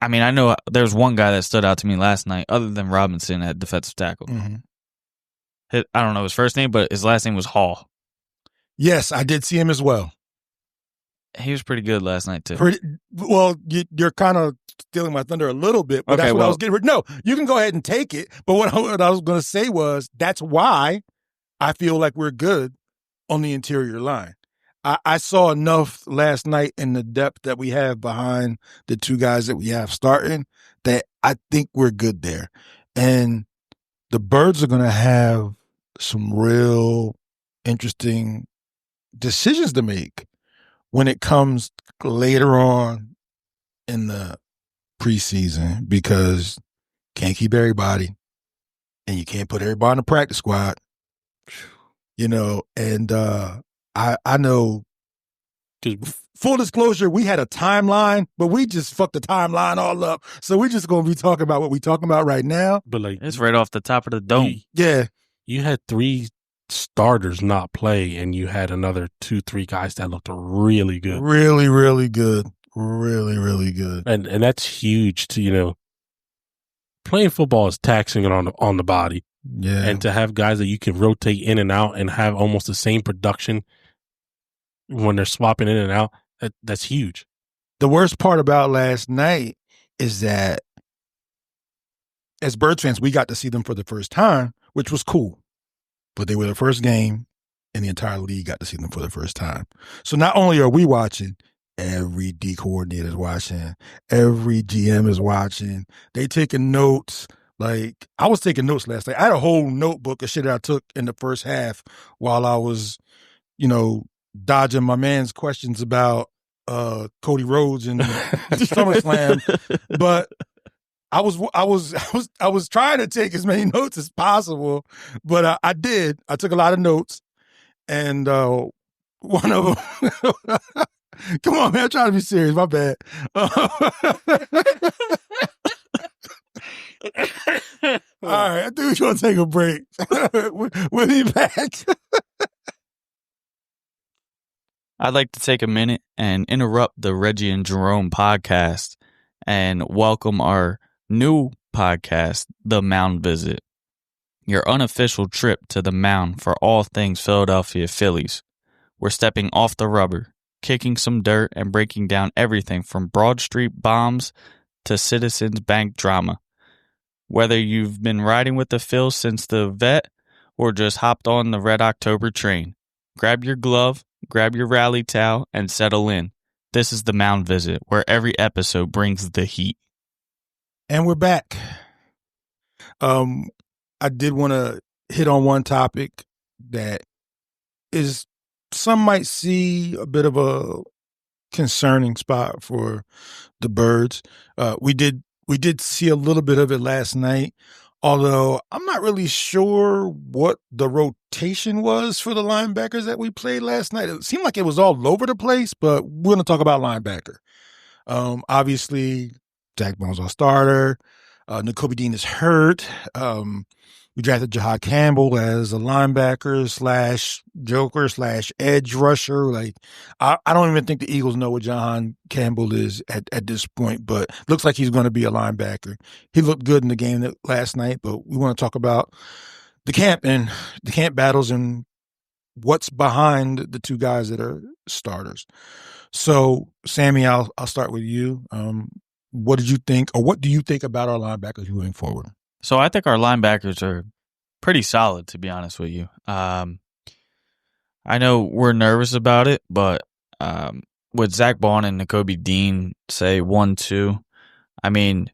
I mean, I know there's one guy that stood out to me last night other than Robinson at defensive tackle. Mm-hmm. I don't know his first name, but his last name was Hall. Yes, I did see him as well. He was pretty good last night, too. Well, you're kind of stealing my thunder a little bit, but that's what I was getting. No, you can go ahead and take it. But what I was going to say was that's why I feel like we're good on the interior line. I saw enough last night in the depth that we have behind the 2 guys that we have starting that I think we're good there. And the Birds are going to have some real interesting decisions to make when it comes later on in the preseason, because can't keep everybody and you can't put everybody in the practice squad, and I know, full disclosure, we had a timeline, but we just fucked the timeline all up. So we're just going to be talking about what we're talking about right now. But It's right off the top of the dome. You had 3 starters not play, and you had another 2-3 guys that looked really good. Really, really good. Really, really good. And that's huge to, playing football is taxing it on the body. Yeah. And to have guys that you can rotate in and out and have almost the same production when they're swapping in and out, that's huge. The worst part about last night is that as Birds fans, we got to see them for the first time, which was cool. But they were the first game, and the entire league got to see them for the first time. So not only are we watching, every D coordinator is watching, every GM is watching. They taking notes. Like, I was taking notes last night. I had a whole notebook of shit that I took in the first half while I was, dodging my man's questions about Cody Rhodes and SummerSlam. But I was trying to take as many notes as possible, but I did. I took a lot of notes, and one of them. Come on, man! I'm trying to be serious. My bad. All right, I think we're going to take a break. We'll be back. I'd like to take a minute and interrupt the Reggie and Jerome podcast and welcome our new podcast, The Mound Visit, your unofficial trip to the mound for all things Philadelphia Phillies. We're stepping off the rubber, kicking some dirt, and breaking down everything from Broad Street bombs to Citizens Bank drama. Whether you've been riding with the Phils since the vet or just hopped on the Red October train, grab your glove, grab your rally towel, and settle in. This is the Mound Visit, where every episode brings the heat. And we're back. I did want to hit on one topic that is some might see a bit of a concerning spot for the Birds. We did see a little bit of it last night, although I'm not really sure what the rotation was for the linebackers that we played last night. It seemed like it was all over the place, but we're going to talk about linebacker. Obviously, Zach Bone's our starter. N'Kobe Dean is hurt. We drafted Jahad Campbell as a linebacker / joker / edge rusher. Like, I don't even think the Eagles know what Jahad Campbell is at this point, but looks like he's going to be a linebacker. He looked good in the game last night, but we want to talk about the camp battles and what's behind the two guys that are starters. So, Sammy, I'll start with you. What did you think, or what do you think about our linebackers moving forward? So I think our linebackers are pretty solid, to be honest with you. I know we're nervous about it, but with Zach Bond and N'Kobe Dean, say 1-2, I mean,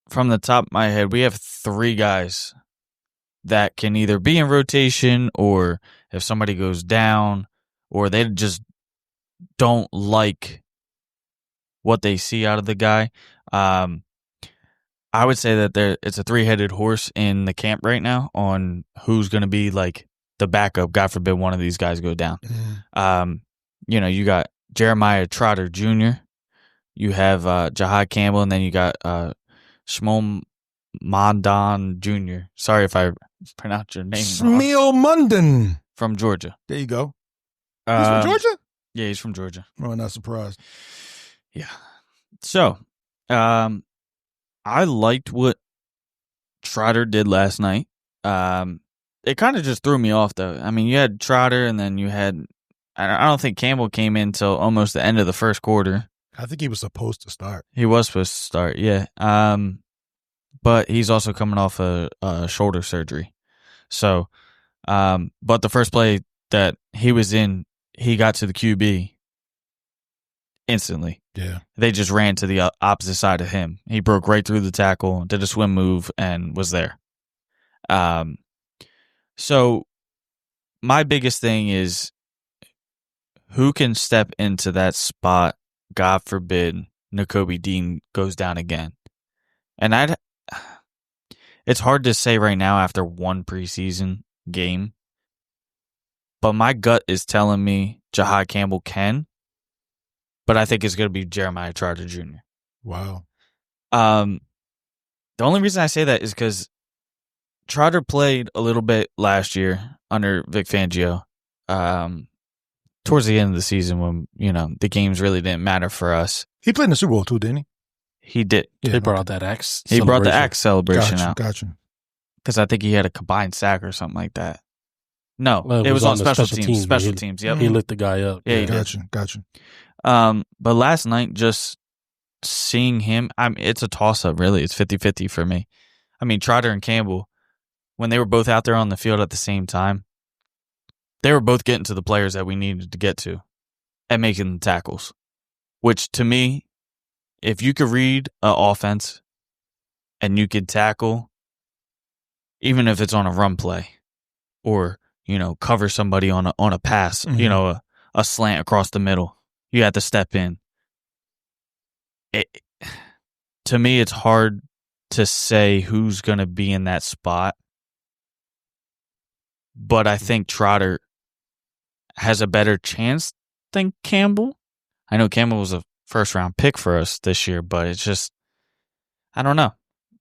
from the top of my head, we have 3 guys that can either be in rotation, or if somebody goes down, or they just don't like what they see out of the guy. I would say that it's a 3-headed horse in the camp right now on who's going to be like the backup. God forbid one of these guys go down. You got Jeremiah Trotter Jr., you have Jahad Campbell, and then you got Shmuel Mandan Jr. Sorry if I pronounced your name wrong. Shmuel Mundan. From Georgia. There you go. He's from Georgia? Yeah, he's from Georgia. Oh, not surprised. Yeah. So, I liked what Trotter did last night. It kind of just threw me off, though. I mean, you had Trotter, and then you had, I don't think Campbell came in until almost the end of the first quarter. I think he was supposed to start. He was supposed to start, yeah. But he's also coming off a shoulder surgery. So, but the first play that he was in, he got to the QB instantly. Yeah. They just ran to the opposite side of him. He broke right through the tackle, did a swim move, and was there. So my biggest thing is who can step into that spot, God forbid, N'Kobe Dean goes down again. And it's hard to say right now after one preseason game, but my gut is telling me Jahad Campbell can. But I think it's going to be Jeremiah Trotter Jr. Wow. The only reason I say that is because Trotter played a little bit last year under Vic Fangio. Towards the end of the season when, the games really didn't matter for us. He played in the Super Bowl too, didn't he? He did. Yeah, he brought out that axe. He brought the axe celebration out. Gotcha. Because I think he had a combined sack or something like that. No, Well, it was on special teams. teams. Special teams, yep. He lit the guy up. Yeah, he Gotcha. But last night, just seeing him, it's a toss-up, really. It's 50-50 for me. I mean, Trotter and Campbell, when they were both out there on the field at the same time, they were both getting to the players that we needed to get to and making the tackles. Which, to me, if you could read an offense and you could tackle, even if it's on a run play or, cover somebody on a pass, Mm-hmm. A slant across the middle, you have to step in. To me, it's hard to say who's going to be in that spot. But I think Trotter has a better chance than Campbell. I know Campbell was a first-round pick for us this year, but it's just, I don't know.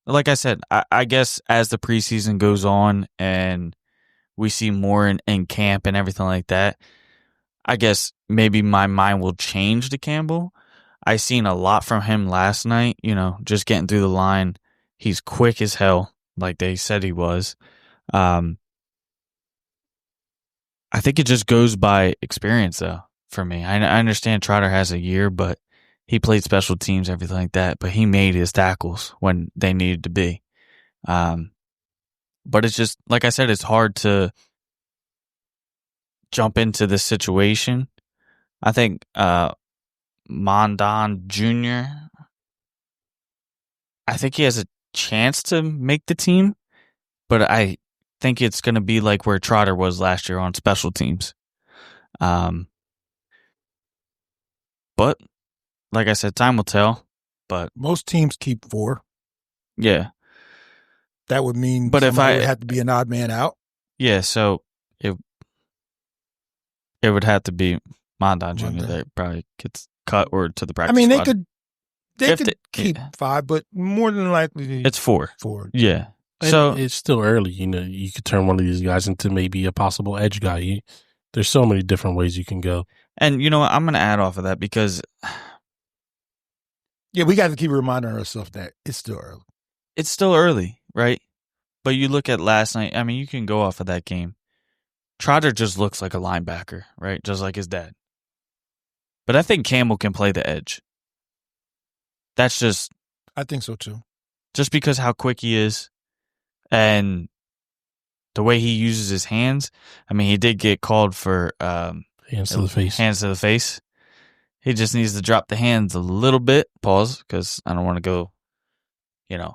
Like I said, I guess as the preseason goes on and we see more in camp and everything like that, I guess maybe my mind will change to Campbell. I seen a lot from him last night, just getting through the line. He's quick as hell, like they said he was. I think it just goes by experience, though, for me. I understand Trotter has a year, but he played special teams, everything like that, but he made his tackles when they needed to be. But it's just, like I said, it's hard to jump into this situation. I think Mandan Jr., I think he has a chance to make the team, but I think it's going to be like where Trotter was last year on special teams. But like I said, time will tell. But Most teams keep 4. yeah, That would mean But if somebody I- would have to be an odd man out. yeah. So it would have to be Mondon Jr. Mondon. that probably gets cut or to the I practice mean, squad. they If could they- keep yeah. 5, but more than likely It's 4. 4. Yeah. And So it's still early. You could turn one of these guys into maybe a possible edge guy. There's so many different ways you can go. and you know what? I'm going to add off of that because Yeah, we got to keep reminding ourselves that it's still early. it's still early, right? But you look at last night. I mean, you can go off of that game. Trotter just looks like a linebacker, right? Just like his dad. But I think Campbell can play the edge. That's just I think so too. because how quick he is and the way he uses his hands. I mean, he did get called for Hands to the face. Hands to the face. He just needs to drop the hands a little bit. Pause, because I don't want to go, But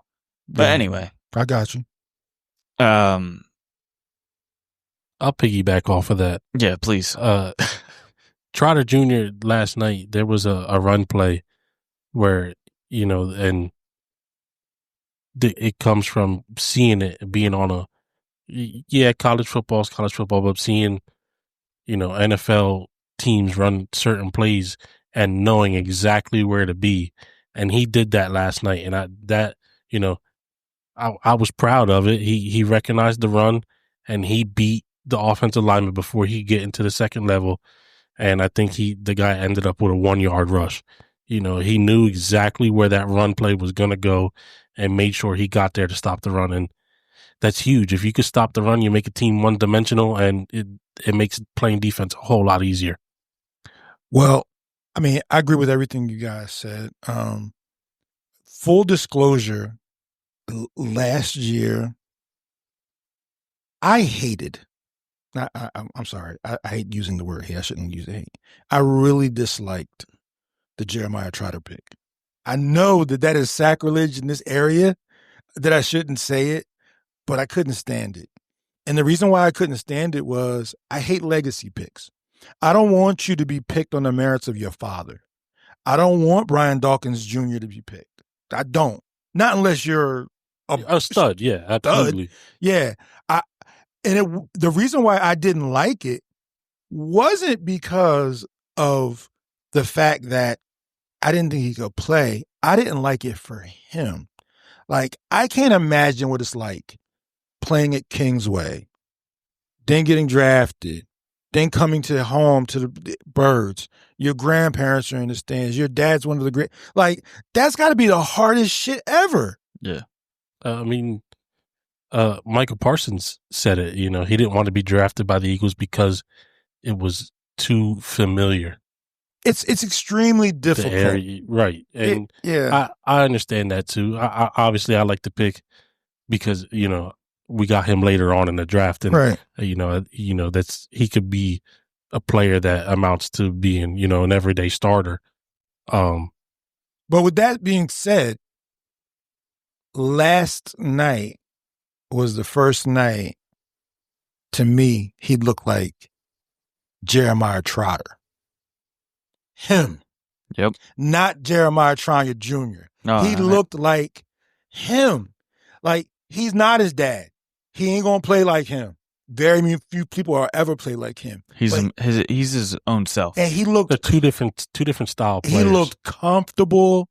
Yeah. anyway, I got you. I'll piggyback off of that. yeah, please. Trotter Jr. last night, there was a run play where, and it comes from seeing it, being on college football is college football, but seeing, NFL teams run certain plays and knowing exactly where to be. And he did that last night. And I was proud of it. He recognized the run and he beat the offensive lineman before he get into the second level. And I think the guy ended up with a 1-yard rush. He knew exactly where that run play was going to go and made sure he got there to stop the run. And that's huge. If you could stop the run, you make a team one-dimensional, and it makes playing defense a whole lot easier. Well, I mean, I agree with everything you guys said. Full disclosure, last year, I hated. I'm sorry. I hate using the word hate. I shouldn't use hate. I really disliked the Jeremiah Trotter pick. I know that is sacrilege in this area, that I shouldn't say it, but I couldn't stand it. And the reason why I couldn't stand it was I hate legacy picks. I don't want you to be picked on the merits of your father. I don't want Brian Dawkins Jr. to be picked. I don't. Not unless you're A stud, yeah, absolutely. Yeah. The reason why I didn't like it wasn't because of the fact that I didn't think he could play. I didn't like it for him. Like, I can't imagine what it's like playing at Kingsway, then getting drafted, then coming to home to the Birds. Your grandparents are in the stands. Your dad's one of the great. Like, that's got to be the hardest shit ever. Yeah. Michael Parsons said it. He didn't want to be drafted by the Eagles because it was too familiar. It's extremely difficult. The area, right? And yeah. I understand that too. I obviously I like the pick because we got him later on in the draft, and Right. That's he could be a player that amounts to being an everyday starter. But with that being said, last night was the first night, to me, he looked like Jeremiah Trotter. Him. Yep. Not Jeremiah Trotter Jr. No, He looked like him. Like, he's not his dad. He ain't going to play like him. Very few people will ever play like him. He's his own self. And he looked... They're two different style players. He looked comfortable.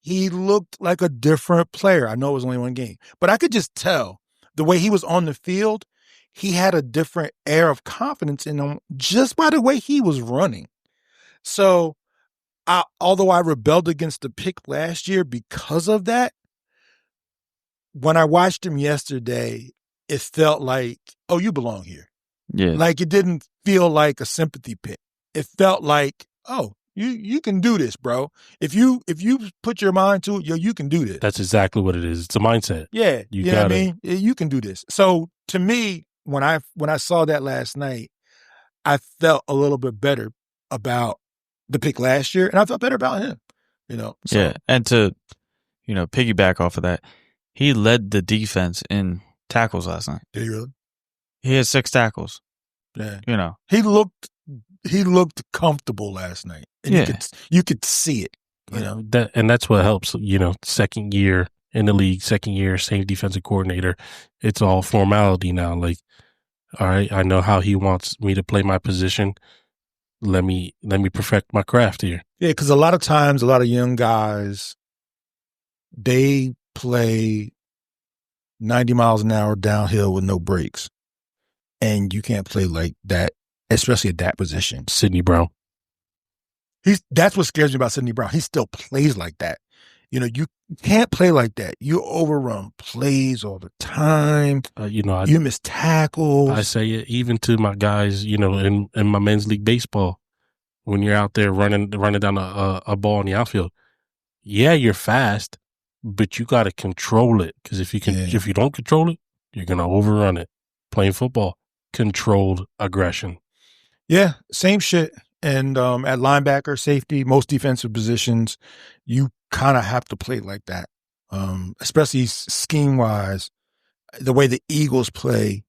He looked like a different player. I know it was only one game, but I could just tell the way he was on the field, he had a different air of confidence in him just by the way he was running. So, although I rebelled against the pick last year because of that, when I watched him yesterday, it felt like, oh, you belong here. Yeah. Like, it didn't feel like a sympathy pick. It felt like, oh, you can do this, bro. If you put your mind to it, you can do this. That's exactly what it is. It's a mindset. Yeah. You know got what I it. mean? You can do this. So to me, when I saw that last night, I felt a little bit better about the pick last year, and I felt better about him. So. Yeah. And to, piggyback off of that, he led the defense in tackles last night. Did he really? He had 6 tackles. Yeah. You know. He looked he looked comfortable last night, and you could see it. You know that's what helps. Second year in the league, second year same defensive coordinator. It's all formality now. Like, all right, I know how he wants me to play my position. Let me perfect my craft here. Yeah, because a lot of times, a lot of young guys, they play 90 miles an hour downhill with no brakes. And you can't play like that, especially at that position. Sidney Brown. That's what scares me about Sidney Brown. He still plays like that. You can't play like that. You overrun plays all the time. You miss tackles. I say it even to my guys, in my men's league baseball, when you're out there running down a ball in the outfield. Yeah, you're fast, but you got to control it. Because if you don't control it, you're going to overrun it. Playing football, controlled aggression. Yeah, same shit. And at linebacker, safety, most defensive positions, you kind of have to play like that, especially scheme-wise. The way the Eagles play,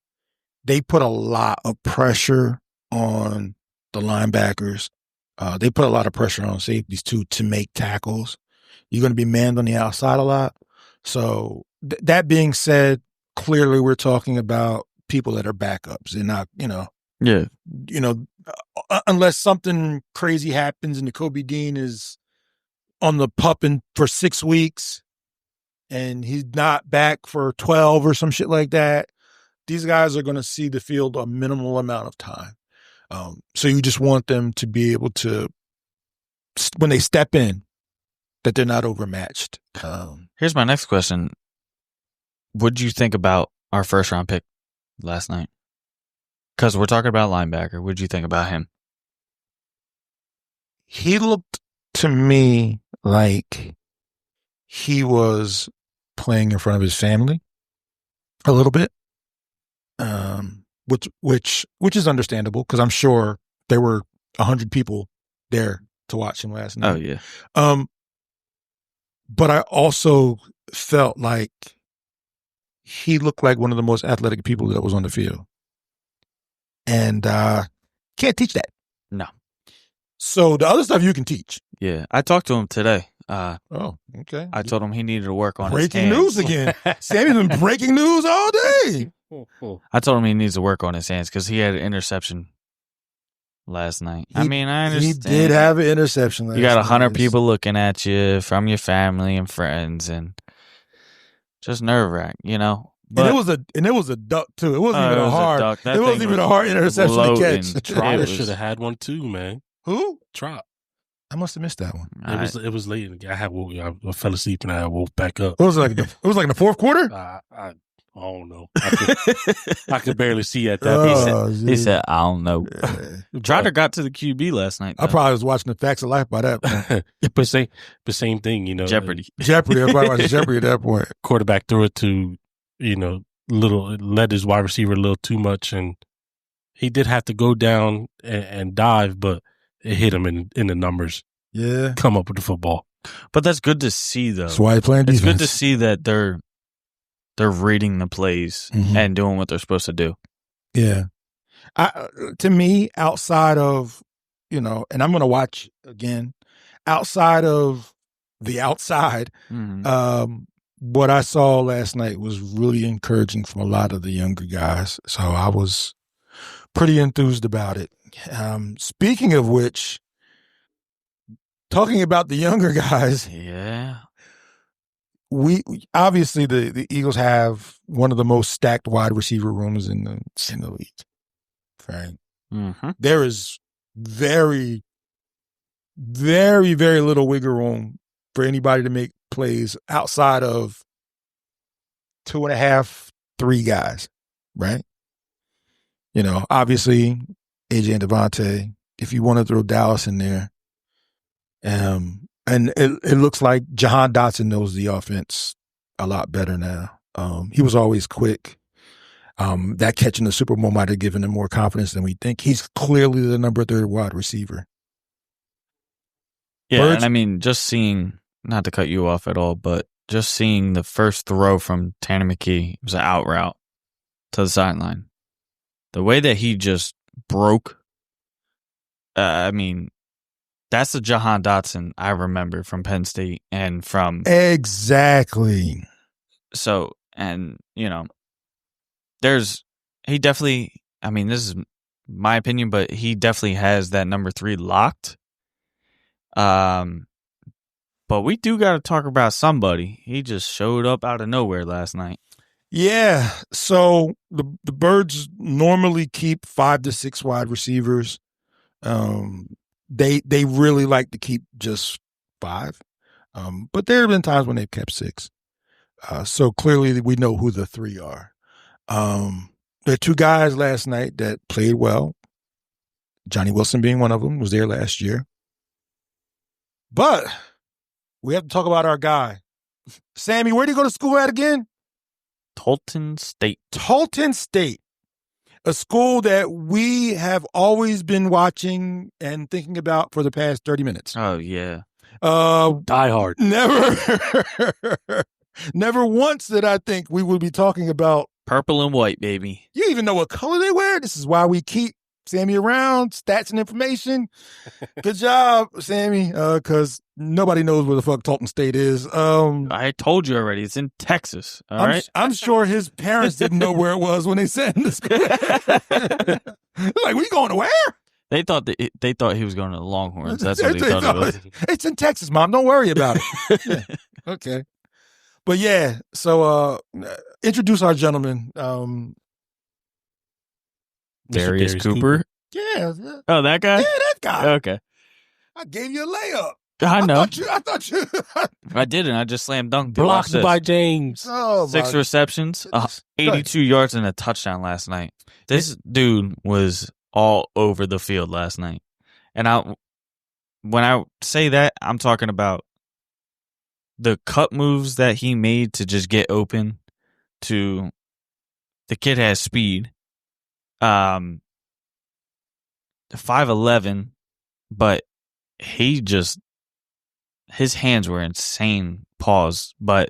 they put a lot of pressure on the linebackers. They put a lot of pressure on safeties, too, to make tackles. You're going to be manned on the outside a lot. So that being said, clearly we're talking about people that are backups and not, Yeah. Unless something crazy happens and Kobe Dean is on the pup for 6 weeks and he's not back for 12 or some shit like that, these guys are going to see the field a minimal amount of time. So you just want them to be able to, when they step in, that they're not overmatched. Here's my next question. What'd you think about our first round pick last night? Because we're talking about linebacker. What'd you think about him? He looked to me like he was playing in front of his family a little bit, which is understandable because I'm sure there were 100 people there to watch him last night. Oh yeah. But I also felt like he looked like one of the most athletic people that was on the field. And can't teach that. No. So the other stuff you can teach. Yeah. I talked to him today. Oh, okay. I told him he needed to work on breaking his hands. News again. Sammy's been breaking news all day. I told him he needs to work on his hands because he had an interception last night. I understand. He did have an interception last night. You got 100 people looking at you from your family and friends and just nerve-wrack, But, and it was a duck too. It wasn't even a hard. It wasn't even a hard interception to catch. Trotter should have had one too, man. Who? Trot. I must have missed that one. It was late. I fell asleep and I woke back up. It was like in the fourth quarter. I don't know. I could barely see at that. He said, "I don't know." Trotter got to the QB last night. Though. I probably was watching the Facts of Life by that point. but same thing, Jeopardy. Everybody watched Jeopardy at that point. Quarterback threw it to, led his wide receiver a little too much, and he did have to go down and dive, but it hit him in the numbers. Yeah, come up with the football. But that's good to see, though. That's why he's playing defense. It's good to see that they're reading the plays and doing what they're supposed to do. Yeah. To me, outside of, and I'm going to watch again, outside of the outside, what I saw last night was really encouraging from a lot of the younger guys. So I was pretty enthused about it. Speaking of which, talking about the younger guys. Yeah. We obviously the Eagles have one of the most stacked wide receiver rooms in the league. Right? Mm-hmm. There is very, very, very little wiggle room for anybody to make plays outside of 2.5, 3 guys, right? Obviously AJ and Devontae. If you want to throw Dallas in there, and it looks like Jahan Dotson knows the offense a lot better now. He was always quick. That catch in the Super Bowl might have given him more confidence than we think. He's clearly the number 3 wide receiver. Yeah, Birds, and just seeing, not to cut you off at all, but just seeing the first throw from Tanner McKee, it was an out route to the sideline. The way that he just broke I mean, that's the Jahan Dotson I remember from Penn State and from Exactly. so and he definitely. I mean, this is my opinion, but he definitely has that number 3 locked. But we do got to talk about somebody. He just showed up out of nowhere last night. Yeah. So the Birds normally keep 5 to 6 wide receivers. They really like to keep just 5. But there have been times when they've kept 6. So clearly we know who the 3 are. There are 2 guys last night that played well. Johnny Wilson being one of them, was there last year. But we have to talk about our guy. Sammy, where did he go to school at again? Tolton State. Tolton State. A school that we have always been watching and thinking about for the past 30 minutes. Oh, yeah. Die hard. Never once did I think we would be talking about Purple and white, baby. You even know what color they wear? This is why we keep Sammy around, stats and information. Good job, Sammy, because nobody knows where the fuck Tolton State is. I told you already. It's in Texas, all right? I'm sure his parents didn't know where it was when they sent him to school. Like, we going to where? They thought he was going to the Longhorns. That's what he thought it was. It's in Texas, Mom. Don't worry about it. Yeah. Okay. But yeah, so introduce our gentleman. Darius Cooper. Yeah. Oh, that guy? Yeah, that guy. Okay. I gave you a layup. I know. I thought you. I didn't. I just slam dunked it. Blocked by James. Oh, 6 receptions, 82 yards and a touchdown last night. This dude was all over the field last night. And when I say that, I'm talking about the cut moves that he made to just get open. The kid has speed. 5'11", but his hands were insane. Pause. But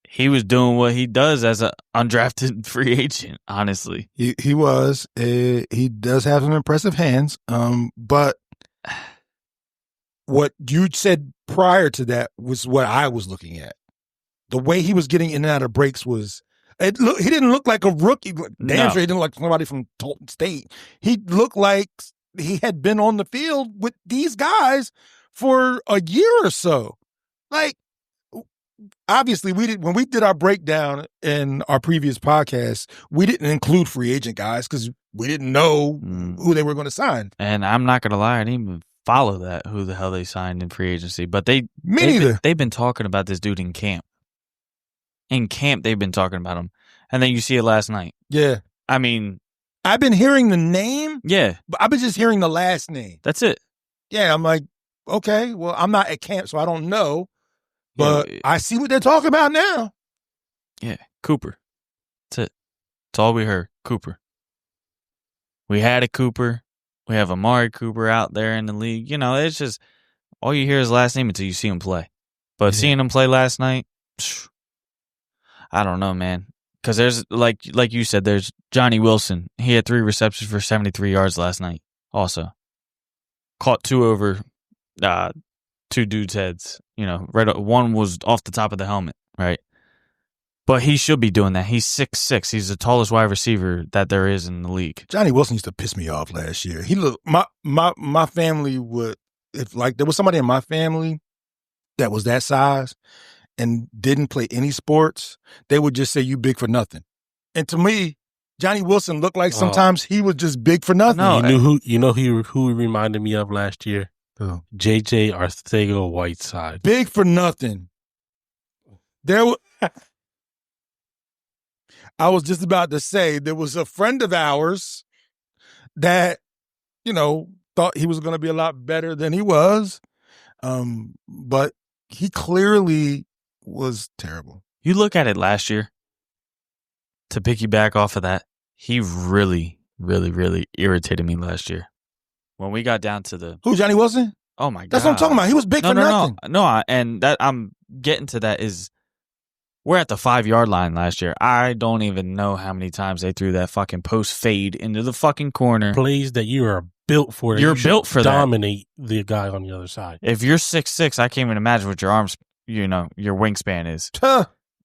he was doing what he does as an undrafted free agent, honestly. He was. He does have some impressive hands. But what you said prior to that was what I was looking at. The way he was getting in and out of breaks was. He didn't look like a rookie. Damn sure he didn't look like somebody from Tolton State. He looked like he had been on the field with these guys for a year or so. Like, obviously, when we did our breakdown in our previous podcast, we didn't include free agent guys because we didn't know who they were going to sign. And I'm not going to lie, I didn't even follow that, who the hell they signed in free agency. But they've been talking about this dude in camp. In camp, they've been talking about him. And then you see it last night. Yeah. I mean, I've been hearing the name. Yeah. But I've been just hearing the last name. That's it. Yeah. I'm like, okay, well, I'm not at camp, so I don't know. But yeah, I see what they're talking about now. Yeah. Cooper. That's it. That's all we heard. Cooper. We had a Cooper. We have Amari Cooper out there in the league. It's just all you hear is last name until you see him play. But seeing him play last night, I don't know, man. Because there's, like you said, there's Johnny Wilson. He had 3 receptions for 73 yards last night also. Caught 2 over 2 dudes' heads. Right. One was off the top of the helmet, right? But he should be doing that. He's 6'6". He's the tallest wide receiver that there is in the league. Johnny Wilson used to piss me off last year. He looked, my family would, if like there was somebody in my family that was that size and didn't play any sports, they would just say, you big for nothing. And to me, Johnny Wilson looked like sometimes he was just big for nothing. No, you know who he reminded me of last year? Who? JJ Arcega-Whiteside. Big for nothing. I was just about to say, there was a friend of ours that, thought he was going to be a lot better than he was. But he clearly was terrible. You look at it last year, to piggyback off of that, he really, really, really irritated me last year. When we got down to the... Who, Johnny Wilson? Oh, my God. That's what I'm talking about. He was big for nothing. No, and that I'm getting to that is we're at the 5-yard line last year. I don't even know how many times they threw that fucking post fade into the fucking corner. Plays that you are built for it. You're You should built for that. dominate the guy on the other side. If you're 6'6", I can't even imagine what your arms, your wingspan is.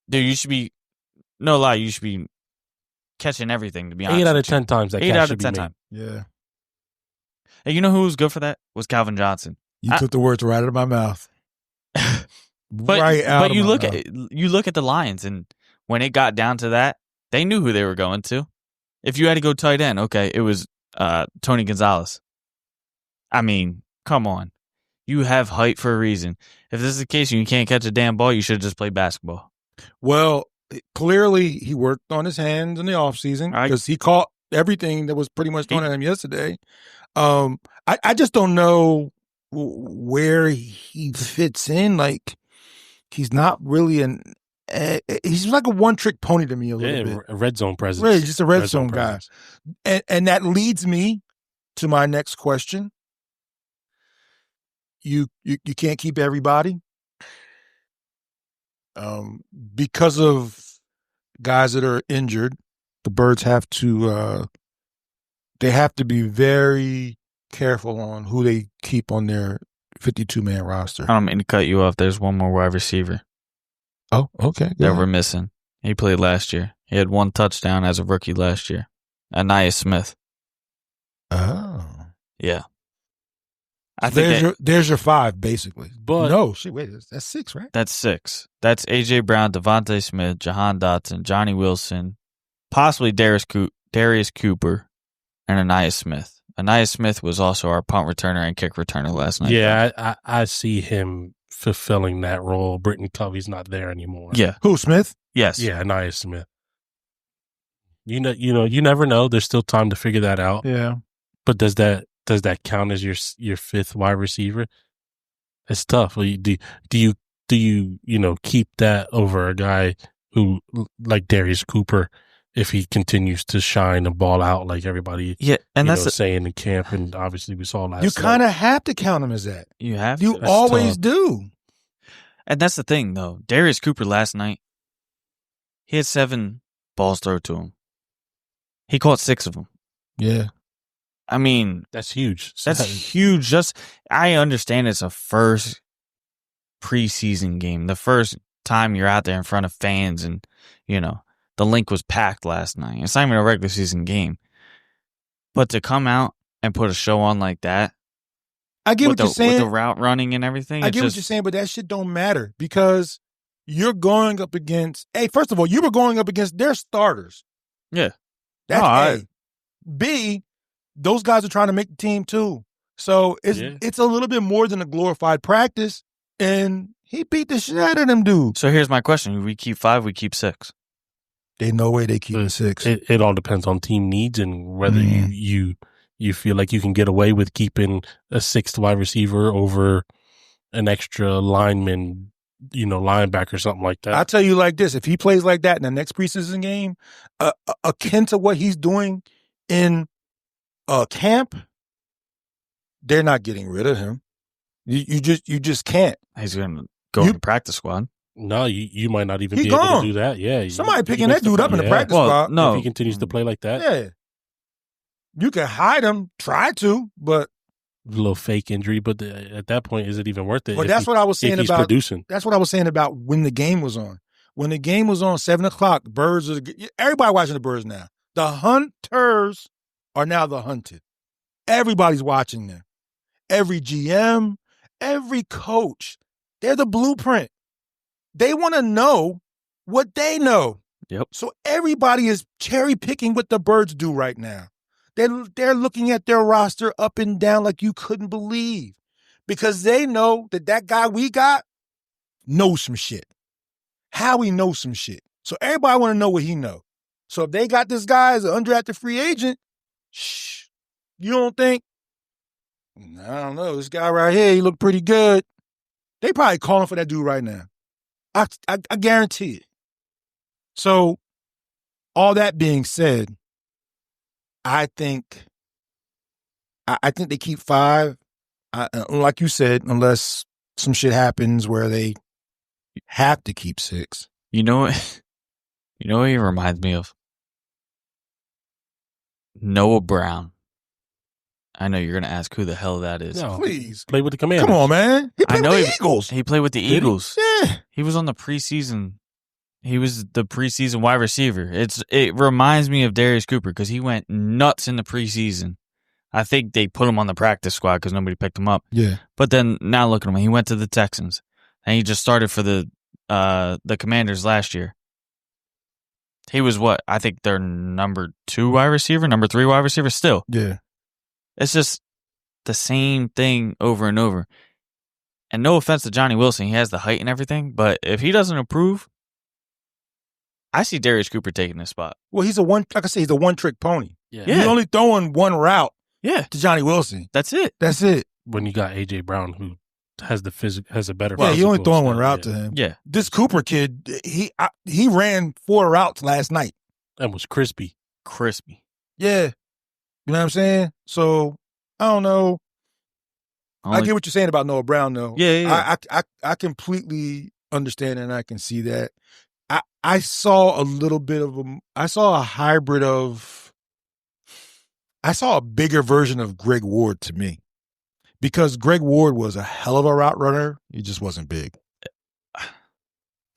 Dude, you should be, no lie, you should be catching everything, to be honest. 8 out of 10 times that 8 catch out should of be 10 made. times. Yeah. And you know who was good for that? Was Calvin Johnson. You took the words right out of my mouth. But you look at the Lions, and when it got down to that, they knew who they were going to. If you had to go tight end, okay, it was Tony Gonzalez. I mean, come on. You have height for a reason. If this is the case and you can't catch a damn ball, you should have just played basketball. Well, clearly he worked on his hands in the offseason because he caught everything that was pretty much thrown at him yesterday. I just don't know where he fits in. Like, he's not really he's like a one-trick pony to me a little bit. A red zone presence. Really, just a red zone guy. And that leads me to my next question. You can't keep everybody because of guys that are injured. The Birds have to be very careful on who they keep on their 52-man roster. I don't mean to cut you off. There's one more wide receiver. Oh, okay. That we're missing. He played last year. He had 1 touchdown as a rookie last year. Ainias Smith. Oh. Yeah. There's your 5, basically. But no, wait, that's 6, right? That's 6. That's A.J. Brown, Devontae Smith, Jahan Dotson, Johnny Wilson, possibly Darius Cooper, and Ainias Smith. Ainias Smith was also our punt returner and kick returner last night. Yeah, I see him fulfilling that role. Britton Covey's not there anymore. Yeah. Who, Smith? Yes. Yeah, Ainias Smith. You never know. There's still time to figure that out. Yeah. But does that count as your 5th wide receiver? It's tough. Do you keep that over a guy who like Darius Cooper if he continues to shine and ball out like everybody saying in camp, and obviously we saw last night. You kind of have to count him as that. You have You to. always do. And that's the thing, though. Darius Cooper last night, he had 7 balls thrown to him. He caught 6 of them. Yeah. I mean, that's huge. That's huge. I understand it's a first preseason game, the first time you're out there in front of fans, and the link was packed last night. It's not even a regular season game, but to come out and put a show on like that, I get what you're saying. With the route running and everything. I get what you're saying, but that shit don't matter because you're going up against. Hey, first of all, you were going up against their starters. Yeah, that's A. B. Those guys are trying to make the team too. So it's a little bit more than a glorified practice, and he beat the shit out of them dudes. So here's my question. We keep 5, we keep 6. There's no way they keep 6. It all depends on team needs and whether you feel like you can get away with keeping a 6th wide receiver over an extra lineman, linebacker, something like that. I'll tell you like this. If he plays like that in the next preseason game, akin to what he's doing in camp, they're not getting rid of him. You just can't. He's going to go in the practice squad. No, you might not even be able to do that. Yeah, somebody picking that dude up in the practice squad. No, if he continues to play like that. Yeah, you can hide him, try to, but a little fake injury. But at that point, is it even worth it? Well, that's what I was saying about producing. That's what I was saying about when the game was on. When the game was on 7:00, Birds are everybody watching the Birds now. The hunters are now the hunted. Everybody's watching them. Every GM, every coach, they're the blueprint. They want to know what they know. Yep. So everybody is cherry picking what the Birds do right now. They're looking at their roster up and down like you couldn't believe because they know that guy we got knows some shit. Howie knows some shit. So everybody want to know what he know. So if they got this guy as an undrafted free agent, you don't think, I don't know, this guy right here, he look pretty good. They probably calling for that dude right now. I guarantee it. So all that being said, I think they keep 5. Like you said, unless some shit happens where they have to keep 6. You know what he reminds me of? Noah Brown. I know you're going to ask who the hell that is. No, Please. play with the Commanders. Come on, man. He played know with the Eagles. He played with the he? Eagles. Yeah. He was on the preseason. He was the preseason wide receiver. It reminds me of Darius Cooper because he went nuts in the preseason. I think they put him on the practice squad because nobody picked him up. Yeah. But then now look at him. He went to the Texans, and he just started for the Commanders last year. He was what? I think their number 2 wide receiver, number 3 wide receiver still. Yeah. It's just the same thing over and over. And no offense to Johnny Wilson, he has the height and everything, but if he doesn't improve, I see Darius Cooper taking this spot. Well, he's a one-trick pony. Yeah. He's only throwing one route Yeah. to Johnny Wilson. That's it. That's it. When you got A.J. Brown, who has a better Yeah, he only physical throwing one style, route yeah. to him. Yeah. This Cooper kid, he ran 4 routes last night. That was crispy. Crispy. Yeah. You know what I'm saying? So, I don't know. I get what you're saying about Noah Brown, though. Yeah. I completely understand and I can see that. I saw a little bit of I saw a hybrid of, I saw a bigger version of Greg Ward to me. Because Greg Ward was a hell of a route runner. He just wasn't big.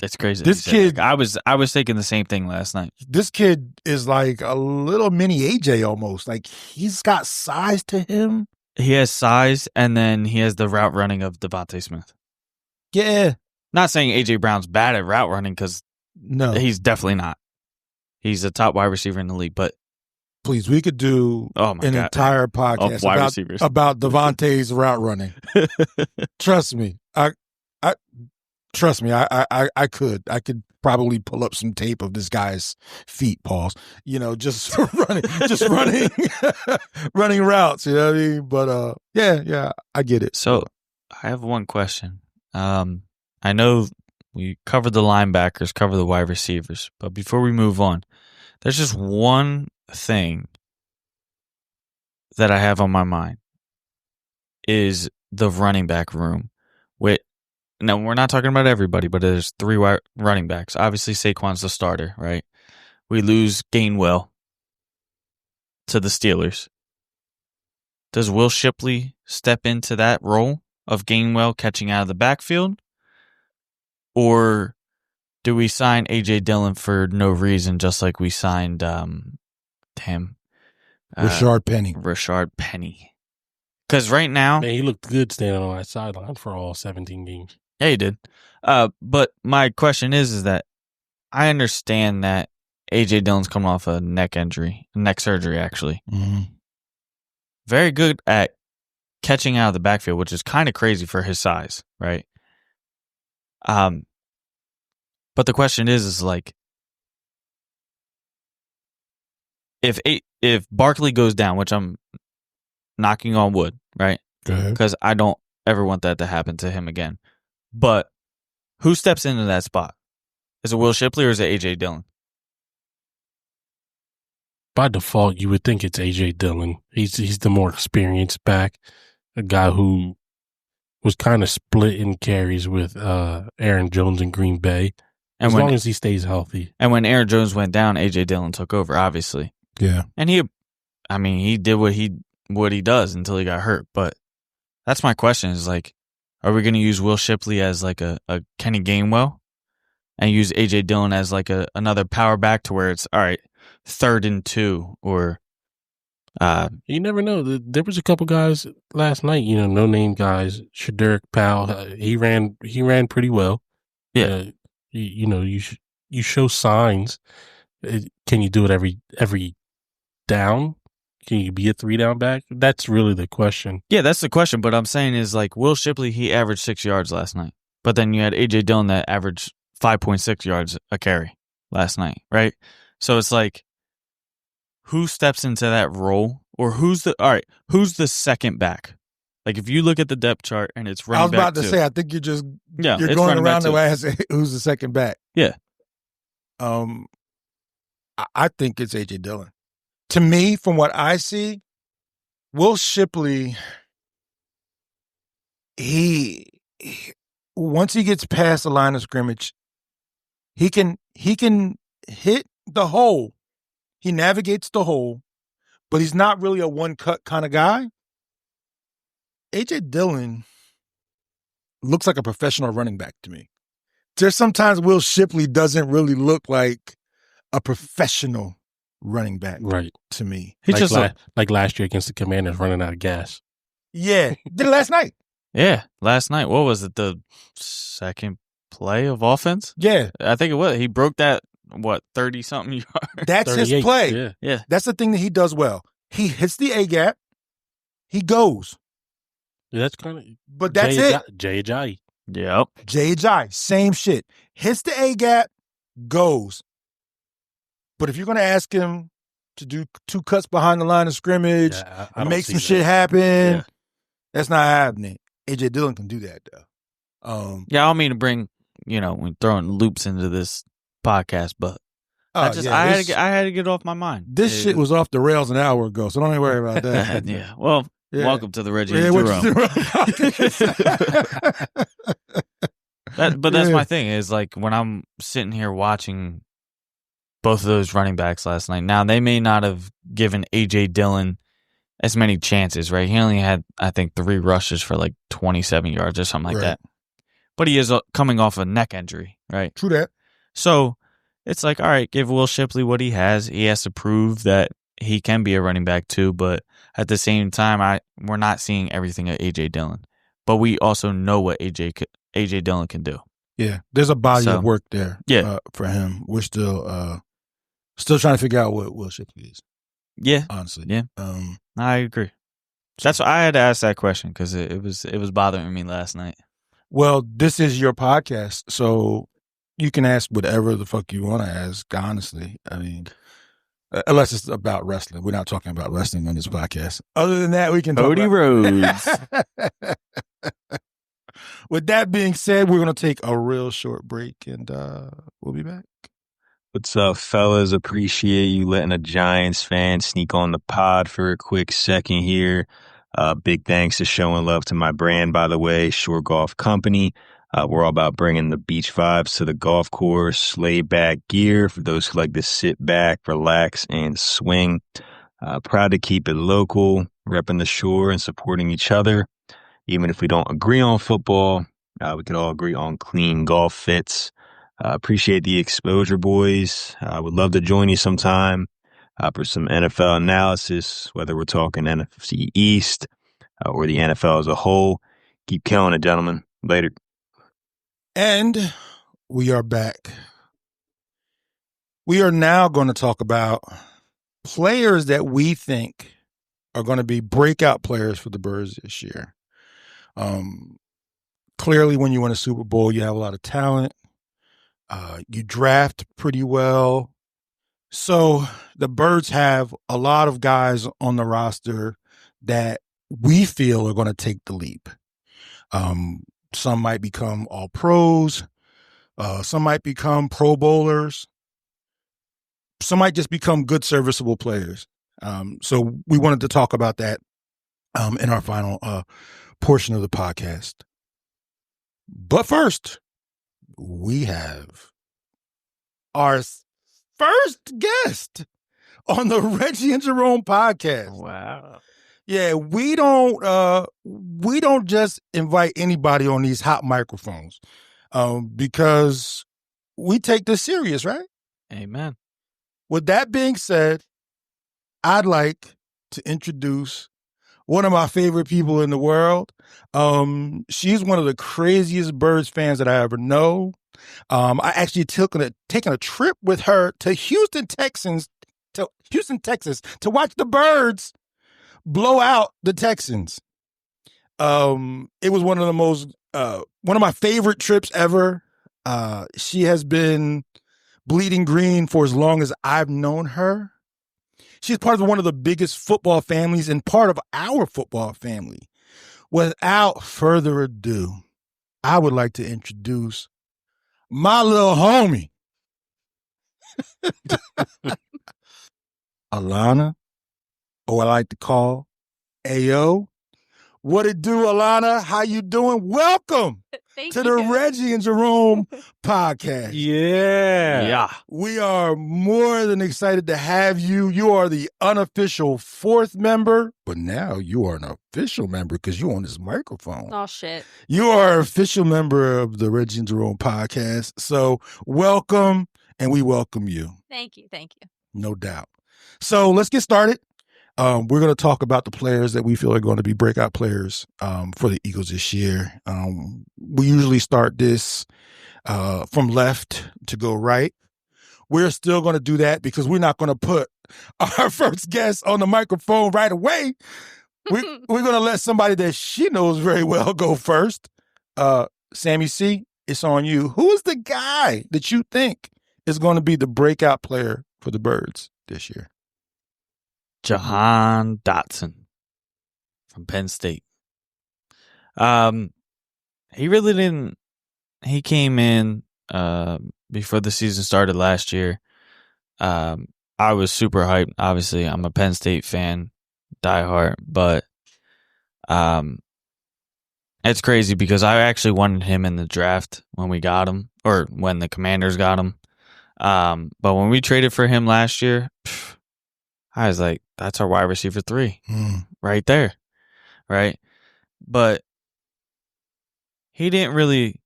That's crazy. This kid, I was thinking the same thing last night. This kid is like a little mini AJ almost. Like he's got size to him. He has size, and then he has the route running of Devontae Smith. Yeah. Not saying A.J. Brown's bad at route running, because No. he's definitely not. He's a top wide receiver in the league, but Please, we could do an entire podcast about Devontae's route running. Trust me. I could probably pull up some tape of this guy's feet, Pauls. You know, just running running routes, you know what I mean? But yeah, I get it. So I have one question. I know we covered the linebackers, covered the wide receivers, but before we move on, there's just one thing that I have on my mind is the running back room. Now, we're not talking about everybody, but there's 3 running backs. Obviously, Saquon's the starter, right? We lose Gainwell to the Steelers. Does Will Shipley step into that role of Gainwell catching out of the backfield? Or do we sign A.J. Dillon for no reason, just like we signed him? Rashard Penny. Rashard Penny. Because right now... Man, he looked good standing on that sideline for all 17 games. Yeah, he did. But my question is that I understand that A.J. Dillon's coming off a neck surgery, actually. Mm-hmm. Very good at catching out of the backfield, which is kind of crazy for his size, right? But the question is like, if Barkley goes down, which I'm knocking on wood, right? Because I don't ever want that to happen to him again. But who steps into that spot? Is it Will Shipley or is it A.J. Dillon? By default, you would think it's A.J. Dillon. He's the more experienced back, a guy who was kind of split in carries with Aaron Jones in Green Bay, as long as he stays healthy. And when Aaron Jones went down, A.J. Dillon took over, obviously. Yeah. And he did what he does until he got hurt. But that's my question is like, are we going to use Will Shipley as like a Kenny Gainwell and use A.J. Dillon as like another power back to where it's, all right, 3rd and 2 or... You never know. There was a couple guys last night, no-name guys. Shaderick Powell, he ran pretty well. Yeah. You show signs. Can you do it every down? Can you be a 3-down back? That's really the question. Yeah, that's the question. But I'm saying is like Will Shipley, he averaged 6 yards last night. But then you had A.J. Dillon that averaged 5.6 yards a carry last night, right? So it's like, who steps into that role? Or who's the second back? Like if you look at the depth chart and it's running back. I was about to say, I think you're it's going around the way I say who's the second back. Yeah. I think it's A.J. Dillon. To me, from what I see, Will Shipley, he once he gets past the line of scrimmage, he can hit the hole. He navigates the hole, but he's not really a one-cut kind of guy. A.J. Dillon looks like a professional running back to me. There's sometimes Will Shipley doesn't really look like a professional running back to me. He just like last year against the Commanders running out of gas. Yeah. Did it last night. Yeah, last night. What was it? The second play of offense? Yeah. I think it was. He broke that, 30-something yards? That's his play. Yeah. That's the thing that he does well. He hits the A-gap. He goes. Yeah, that's kind of. But that's it. Jay Ajayi. Yep. Jay Ajayi, same shit. Hits the A-gap, goes. But if you're going to ask him to do 2 cuts behind the line of scrimmage and make some shit happen, that's not happening. A.J. Dillon can do that, though. I don't mean to bring, when throwing loops into this podcast, but I had to get it off my mind. This shit was off the rails an hour ago, so don't even worry about that. Yeah. Well, welcome to the Reggie and Jerome. But that's my thing is like when I'm sitting here watching both of those running backs last night. Now, they may not have given A.J. Dillon as many chances, right? He only had, I think, 3 rushes for like 27 yards or something like that. But he is coming off a neck injury, right? True that. So it's like, all right, give Will Shipley what he has. He has to prove that he can be a running back too. But at the same time, we're not seeing everything of A.J. Dillon. But we also know what A.J. Dillon can do. Yeah, there's a body of work there for him. We're still trying to figure out what Will Shipley is. Yeah. Honestly. Yeah. I agree. That's why I had to ask that question because it was bothering me last night. Well, this is your podcast, so you can ask whatever the fuck you want to ask, honestly. I mean, unless it's about wrestling. We're not talking about wrestling on this podcast. Other than that, we can talk Cody Rhodes. With that being said, we're going to take a real short break, and we'll be back. What's up, fellas? Appreciate you letting a Giants fan sneak on the pod for a quick second here. Big thanks to showing love to my brand, by the way, Shore Golf Company. We're all about bringing the beach vibes to the golf course, laid back gear for those who like to sit back, relax, and swing. Proud to keep it local, repping the shore and supporting each other. Even if we don't agree on football, we could all agree on clean golf fits. Appreciate the exposure, boys. Would love to join you sometime for some NFL analysis, whether we're talking NFC East or the NFL as a whole. Keep killing it, gentlemen. Later. And we are back. We are now going to talk about players that we think are going to be breakout players for the Birds this year. Clearly, when you win a Super Bowl, you have a lot of talent. You draft pretty well. So the Birds have a lot of guys on the roster that we feel are going to take the leap. Some might become all pros. Some might become pro bowlers. Some might just become good, serviceable players. So we wanted to talk about that in our final portion of the podcast. But first, we have our first guest on the Reggie and Jerome podcast. Wow. Yeah, we don't just invite anybody on these hot microphones because we take this serious, right? Amen. With that being said, I'd like to introduce one of my favorite people in the world. She's one of the craziest Birds fans that I ever know. I actually taken a trip with her to Houston, Texas, to watch the Birds blow out the Texans. It was one of my favorite trips ever. She has been bleeding green for as long as I've known her. She's part of one of the biggest football families and part of our football family. Without further ado, I would like to introduce my little homie, Alana, or I like to call Ayo. What it do, Alana? How you doing? Welcome to the Reggie and Jerome Podcast. Yeah. We are more than excited to have you. You are the unofficial fourth member, but now you are an official member because you're on this microphone. Oh, shit. You are an official member of the Reggie and Jerome Podcast. So welcome, and we welcome you. Thank you. No doubt. So let's get started. We're going to talk about the players that we feel are going to be breakout players for the Eagles this year. We usually start this from left to go right. We're still going to do that because we're not going to put our first guest on the microphone right away. We're going to let somebody that she knows very well go first. Sammy C, it's on you. Who is the guy that you think is going to be the breakout player for the Birds this year? Jahan Dotson from Penn State. He really didn't. He came in before the season started last year. I was super hyped. Obviously, I'm a Penn State fan, diehard, but it's crazy because I actually wanted him in the draft when we got him, or when the Commanders got him. But when we traded for him last year, I was like, that's our wide receiver 3 right there, right? But he didn't really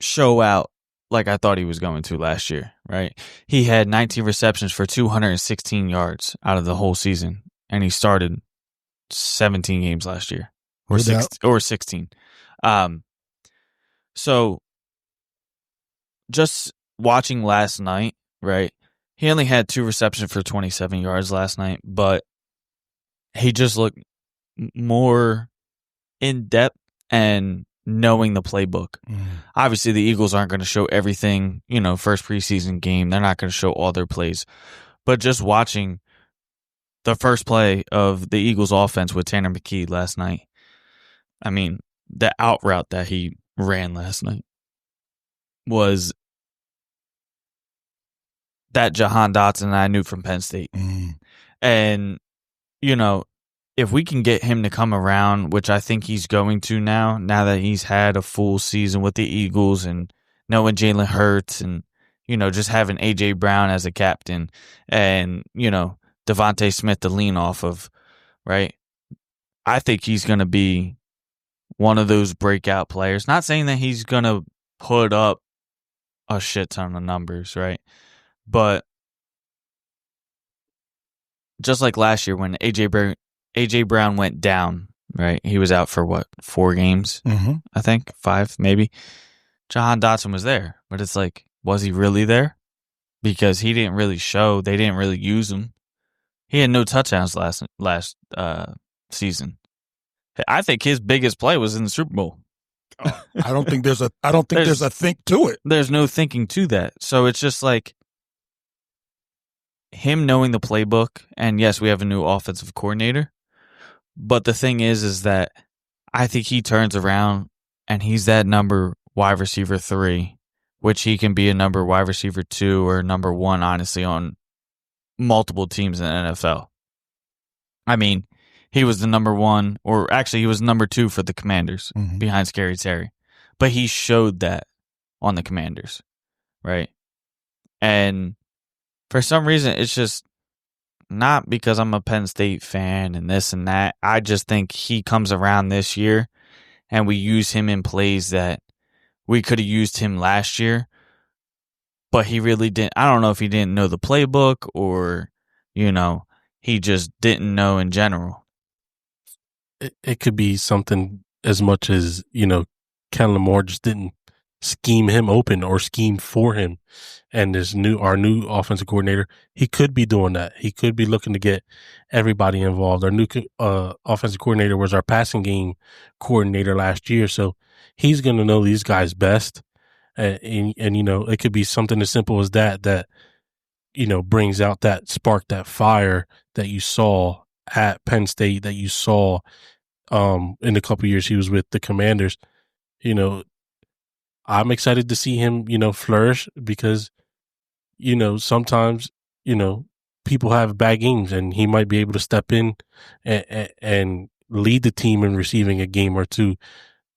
show out like I thought he was going to last year, right? He had 19 receptions for 216 yards out of the whole season, and he started 17 games last year, or 16. So just watching last night, right? He only had 2 receptions for 27 yards last night, but he just looked more in depth and knowing the playbook. Obviously, the Eagles aren't going to show everything, first preseason game. They're not going to show all their plays. But just watching the first play of the Eagles offense with Tanner McKee last night, I mean, the out route that he ran last night was that Jahan Dotson I knew from Penn State. And, if we can get him to come around, which I think he's going to now that he's had a full season with the Eagles and knowing Jalen Hurts and, just having A.J. Brown as a captain and, Devontae Smith to lean off of, right? I think he's going to be one of those breakout players. Not saying that he's going to put up a shit ton of numbers, right? But just like last year when A.J. Brown went down, right? He was out for 4 games, I think, 5 maybe. Jahan Dotson was there, but it's like, was he really there? Because he didn't really show. They didn't really use him. He had no touchdowns last season. I think his biggest play was in the Super Bowl. I don't think there's a think to it. There's no thinking to that. So it's just like him knowing the playbook, and yes, we have a new offensive coordinator. But the thing is that I think he turns around and he's that number wide receiver 3, which he can be a number wide receiver 2 or number 1, honestly, on multiple teams in the NFL. I mean, he was the number 1, or actually he was number 2 for the Commanders behind Scary Terry. But he showed that on the Commanders, right? And for some reason, it's just not because I'm a Penn State fan and this and that. I just think he comes around this year and we use him in plays that we could have used him last year, but he really didn't. I don't know if he didn't know the playbook or, he just didn't know in general. It could be something as much as, Kellen Moore just didn't scheme him open or scheme for him. And our new offensive coordinator, he could be doing that. He could be looking to get everybody involved. Our new offensive coordinator was our passing game coordinator last year, so he's going to know these guys best. And it could be something as simple as that brings out that spark, that fire that you saw at Penn State, that you saw in the couple years he was with the Commanders. I'm excited to see him, flourish because, sometimes, people have bad games and he might be able to step in and lead the team in receiving a game or two.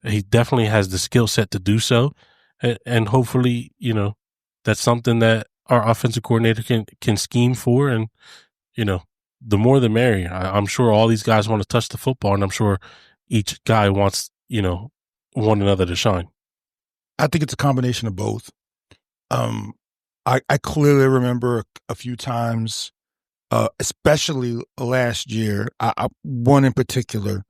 He definitely has the skill set to do so. And hopefully, that's something that our offensive coordinator can scheme for. And, the more the merrier. I'm sure all these guys want to touch the football, and I'm sure each guy wants, one another to shine. I think it's a combination of both. I clearly remember a few times, especially last year, one in particular,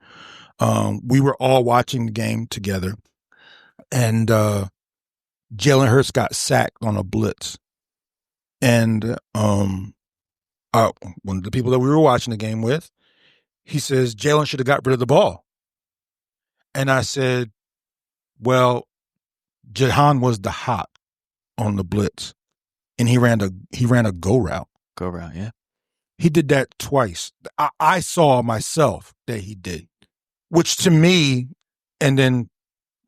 we were all watching the game together, and Jalen Hurts got sacked on a blitz. And one of the people that we were watching the game with, he says, Jalen should have got rid of the ball. And I said, well, Jahan was the hot on the blitz, and he ran a go route. Go route, yeah. He did that twice. I saw myself that he did, which to me, and then,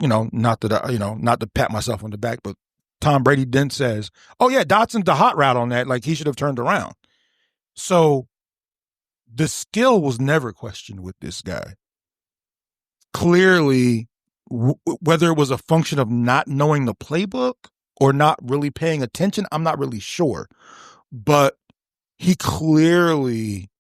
not to pat myself on the back, but Tom Brady then says, oh yeah, Dotson's the hot route on that. Like, he should have turned around. So the skill was never questioned with this guy. Clearly, whether it was a function of not knowing the playbook or not really paying attention, I'm not really sure. But he clearly,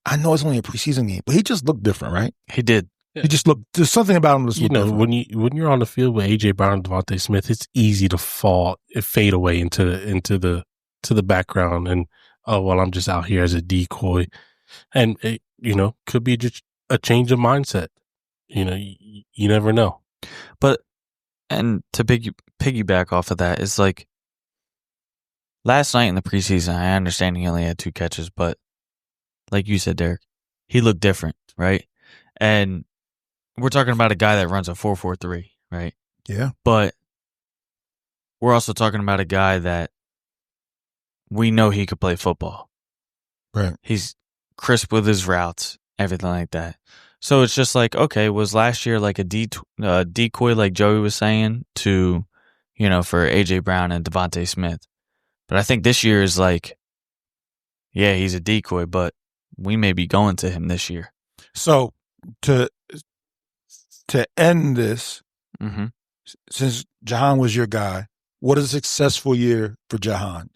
I know it's only a preseason game, but he just looked different, right? He did. He just looked, there's something about him that's different. when you're on the field with AJ Brown and Devontae Smith, it's easy to fade away into the background, and I'm just out here as a decoy, and it, could be just a change of mindset. You never know. But and to piggyback off of that is like last night in the preseason, I understand he only had 2 catches, but like you said, Derek, he looked different, right? And we're talking about a guy that runs a 4.43, right? Yeah. But we're also talking about a guy that we know he could play football. Right. He's crisp with his routes, everything like that. So it's just like, okay, was last year like a decoy, like Joey was saying, to, for AJ Brown and Devontae Smith? But I think this year is like, yeah, he's a decoy, but we may be going to him this year. So to end this, Mm-hmm. since Jahan was your guy, what is a successful year for Jahan?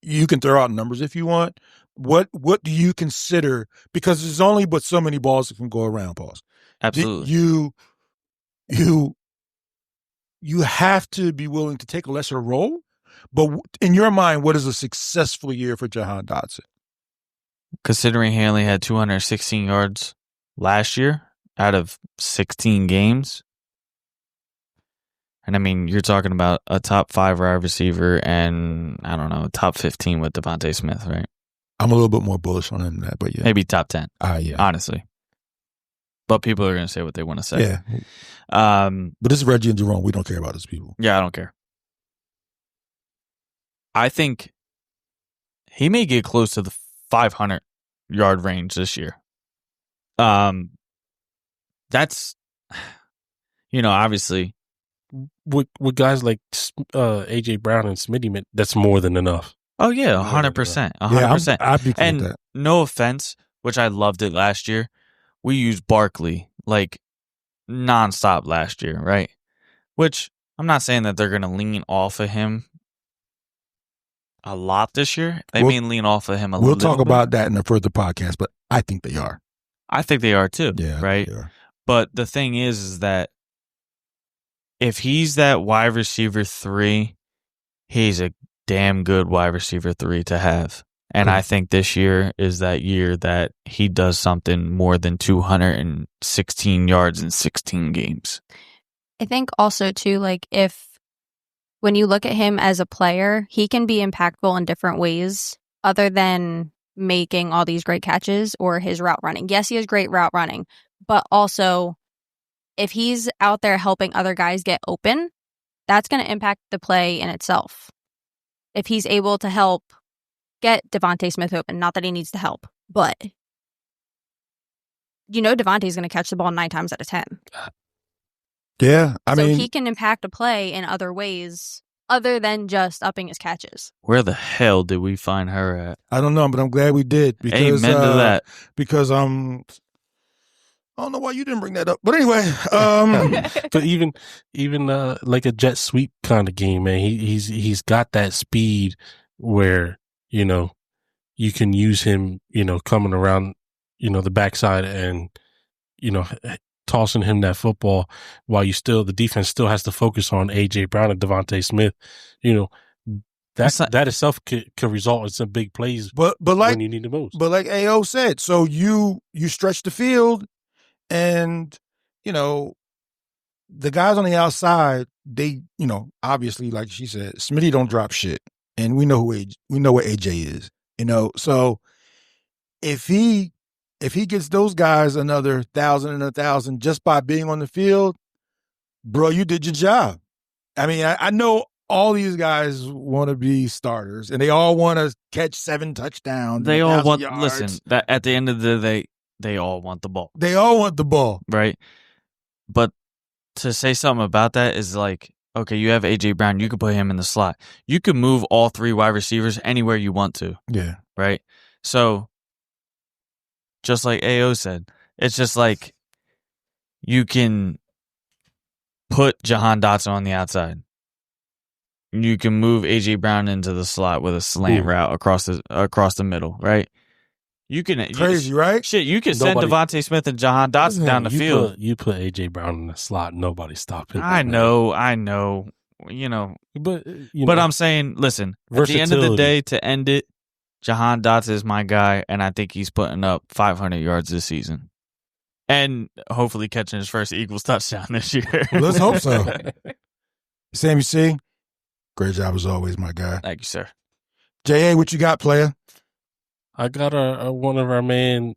You can throw out numbers if you want. What do you consider? Because there's only but so many balls that can go around, Pauls. Absolutely. You have to be willing to take a lesser role. But in your mind, what is a successful year for Jahan Dotson? Considering he only had 216 yards last year out of 16 games. And I mean, you're talking about a top 5 wide receiver and, I don't know, top 15 with Devontae Smith, right? I'm a little bit more bullish on him than that, but yeah. Maybe top 10. Yeah. Honestly. But people are going to say what they want to say. Yeah. But this is Reggie and Jerome. We don't care about those people. Yeah, I don't care. I think he may get close to the 500-yard range this year. That's, obviously. With guys like AJ Brown and Smitty, that's more than enough. Oh yeah, 100%, 100%. I'd be cool and with that. No offense, which I loved it last year. We used Barkley like nonstop last year, right? Which I'm not saying that they're going to lean off of him a lot this year. They may lean off of him a little bit. We'll talk about that in a further podcast, but I think they are. I think they are too. Yeah, right. They are. But the thing is that if he's that wide receiver 3, he's a damn good wide receiver 3 to have. And I think this year is that year that he does something more than 216 yards in 16 games. I think also too, like when you look at him as a player, he can be impactful in different ways other than making all these great catches or his route running. Yes, he has great route running, but also if he's out there helping other guys get open, that's going to impact the play in itself. If he's able to help get Devontae Smith open, not that he needs to help, but Devontae's going to catch the ball 9 times out of 10. Yeah, I mean, he can impact a play in other ways other than just upping his catches. Where the hell did we find her at? I don't know, but I'm glad we did. Because, Amen to that. Because I don't know why you didn't bring that up. But anyway, But even like a jet sweep kind of game, man, he's got that speed where, you know, you can use him, you know, coming around, you know, the backside and, you know, tossing him that football while the defense still has to focus on A.J. Brown and Devontae Smith. You know, that itself could result in some big plays but like, when you need the most. But like AO said, so you stretch the field and, you know, the guys on the outside, they, you know, obviously, like she said, Smitty don't drop shit. And we know what AJ is, you know. So if he gets those guys another 1,000 and 1,000 just by being on the field, bro, you did your job. I mean, I know all these guys want to be starters and they all want to catch 7 touchdowns. They all want, yards. listen, that at the end of the day, they all want the ball. They all want the ball. Right? But to say something about that is like, okay, you have A.J. Brown. You could put him in the slot. You could move all 3 wide receivers anywhere you want to. Yeah. Right? So, just like AO said, it's just like you can put Jahan Dotson on the outside. You can move A.J. Brown into the slot with a slant route across the middle, right? You can crazy, right? Shit, you can send Devontae Smith and Jahan Dotson down the field. You put A.J. Brown in the slot, nobody stopping. I know. You know, but I'm saying, listen, at the end of the day, to end it, Jahan Dotson is my guy, and I think he's putting up 500 yards this season. And hopefully catching his first Eagles touchdown this year. Let's hope so. Sammy C, great job as always, my guy. Thank you, sir. J.A., what you got, player? I got one of our man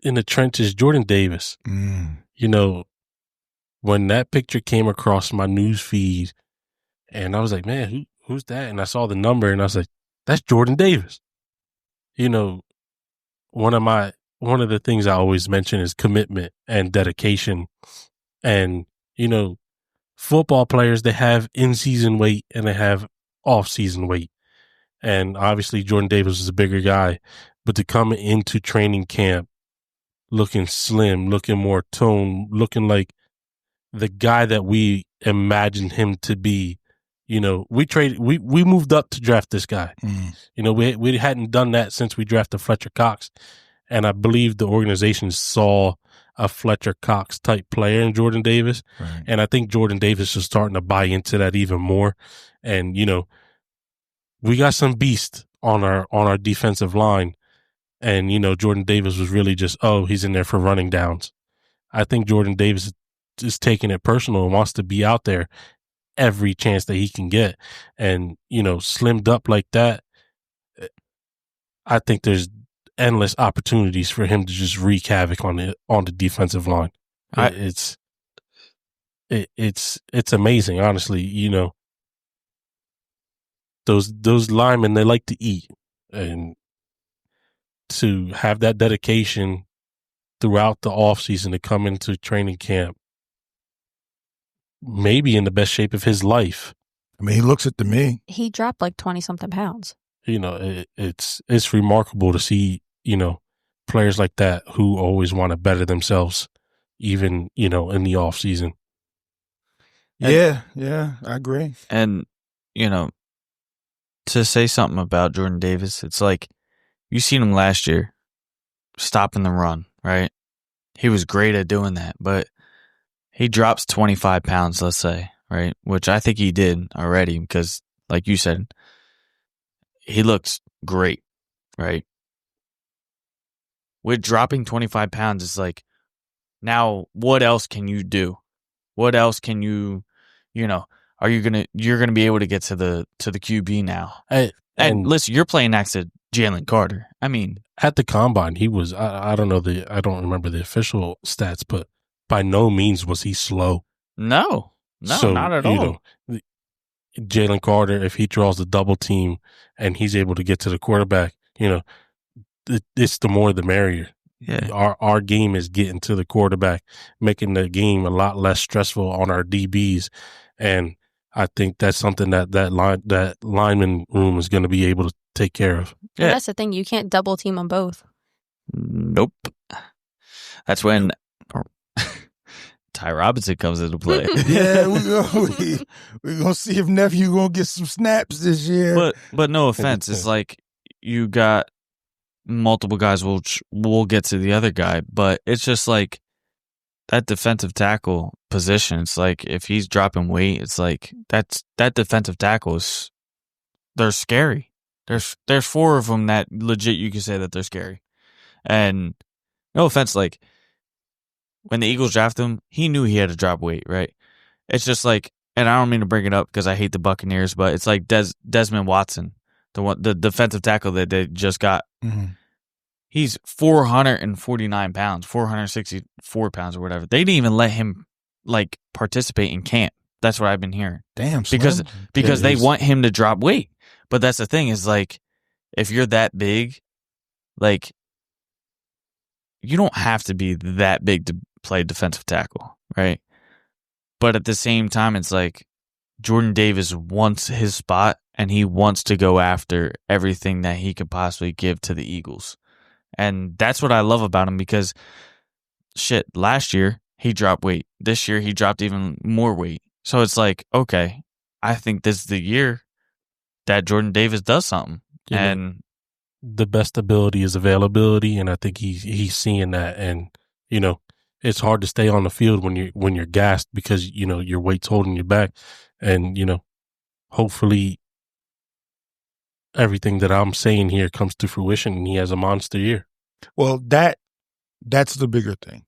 in the trenches, Jordan Davis. You know, when that picture came across my news feed, and I was like, man, who's that? And I saw the number, and I was like, that's Jordan Davis. You know, one of the things I always mention is commitment and dedication. And, you know, football players, they have in-season weight and they have off-season weight. And obviously Jordan Davis is a bigger guy, but to come into training camp looking slim, looking more toned, looking like the guy that we imagined him to be. You know, we moved up to draft this guy. You know, we hadn't done that since we drafted Fletcher Cox. And I believe the organization saw a Fletcher Cox type player in Jordan Davis. Right. And I think Jordan Davis is starting to buy into that even more. And, you know, we got some beast on our defensive line. And, you know, Jordan Davis was really just, he's in there for running downs. I think Jordan Davis is taking it personal and wants to be out there every chance that he can get. And, you know, slimmed up like that, I think there's endless opportunities for him to just wreak havoc on the defensive line. It's amazing, honestly. You know, those linemen, they like to eat, and to have that dedication throughout the offseason to come into training camp, maybe in the best shape of his life. I mean, he looks it to me. He dropped like 20-something pounds. You know, it's remarkable to see, you know, players like that who always want to better themselves, even, you know, in the off season. Yeah, I agree. And, you know, to say something about Jordan Davis, it's like, you seen him last year stopping the run, right? He was great at doing that, but he drops 25 pounds, let's say, right? Which I think he did already because, like you said, he looks great, right? With dropping 25 pounds, it's like, now what else can you do? What else can you know, you're gonna be able to get to the QB now. And listen, you're playing next to Jalen Carter. I mean, at the combine, he was, I don't remember the official stats, but by no means was he slow. No, not at all. Know, Jalen Carter, if he draws the double team and he's able to get to the quarterback, you know, it's the more the merrier. Yeah. Our game is getting to the quarterback, making the game a lot less stressful on our DBs. And I think that's something that lineman room is going to be able to take care of. Yeah. That's the thing. You can't double team them both. Nope. That's when Ty Robinson comes into play. Yeah, we're gonna see if nephew gonna get some snaps this year. But no offense, it's like you got multiple guys. We'll get to the other guy, but it's just like that defensive tackle position. It's like if he's dropping weight, it's like that defensive tackle is they're scary. There's 4 of them that legit you can say that they're scary. And no offense, like when the Eagles drafted him, he knew he had to drop weight, right? It's just like, and I don't mean to bring it up because I hate the Buccaneers, but it's like Desmond Watson, the defensive tackle that they just got. Mm-hmm. He's 449 pounds, 464 pounds or whatever. They didn't even let him like participate in camp. That's what I've been hearing. Damn, because they want him to drop weight. But that's the thing is like, if you're that big, like you don't have to be that big to play defensive tackle, right? But at the same time, it's like Jordan Davis wants his spot and he wants to go after everything that he could possibly give to the Eagles. And that's what I love about him because shit, last year he dropped weight. This year he dropped even more weight. So it's like, okay, I think this is the year that Jordan Davis does something. Yeah. And the best ability is availability, and I think he's seeing that. And you know, it's hard to stay on the field when you're gassed because you know your weight's holding you back. And you know, hopefully, everything that I'm saying here comes to fruition, and he has a monster year. Well, that's the bigger thing.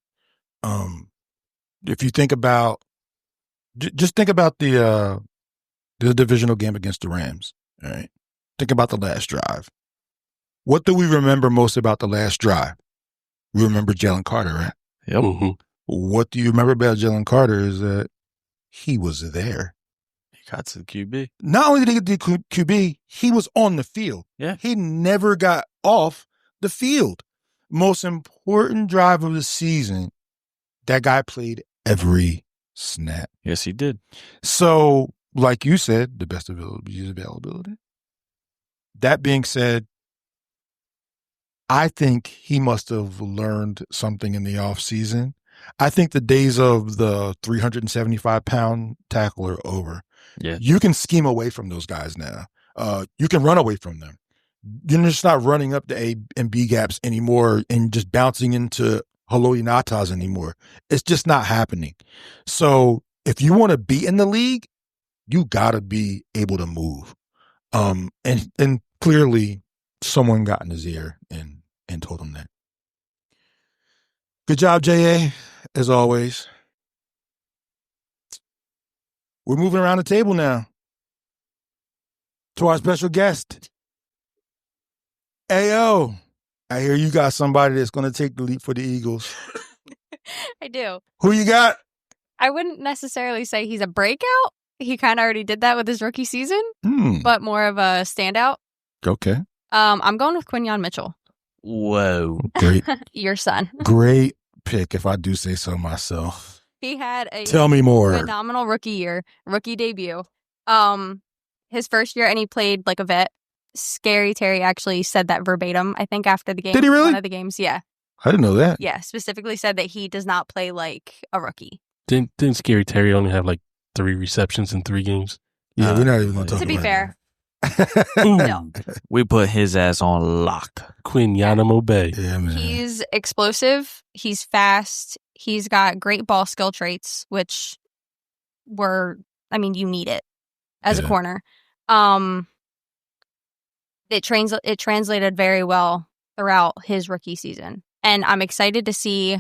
If you think about, just think about the divisional game against the Rams. All right, think about the last drive. What do we remember most about the last drive? We remember Jalen Carter, right? Yep. Mm-hmm. What do you remember about Jalen Carter is that he was there. he got to the QB. Not only did he get the QB, he was on the field. Yeah. He never got off the field. Most important drive of the season, that guy played every snap. Yes, he did. So, like you said, the best availability is availability. That being said, I think he must have learned something in the offseason. I think the days of the 375-pound tackle are over. Yeah. You can scheme away from those guys now. You can run away from them. You're just not running up the A and B gaps anymore and just bouncing into Haloi Natas anymore. It's just not happening. So if you want to be in the league, you got to be able to move. And clearly someone got in his ear and told him that. Good job, J.A., as always. We're moving around the table now to our special guest. Ayo, I hear you got somebody that's going to take the leap for the Eagles. I do. Who you got? I wouldn't necessarily say he's a breakout. He kind of already did that with his rookie season, but more of a standout. Okay. I'm going with Quinyon Mitchell, Whoa. Great. your son. Great pick, if I do say so myself. He had a Tell me more. phenomenal rookie debut. His first year, and he played like a vet. Scary Terry actually said that verbatim, I think, after the game. Did he really? One of the games, yeah. I didn't know that. Yeah, specifically said that he does not play like a rookie. Didn't Scary Terry only have like 3 receptions in 3 games? Yeah, we're not even going to talk To about be fair, that. no. We put his ass on lock. Quinyanamo Bay. Yeah, man. He's explosive. He's fast. He's got great ball skill traits, which you need it as a corner. It translated very well throughout his rookie season. And I'm excited to see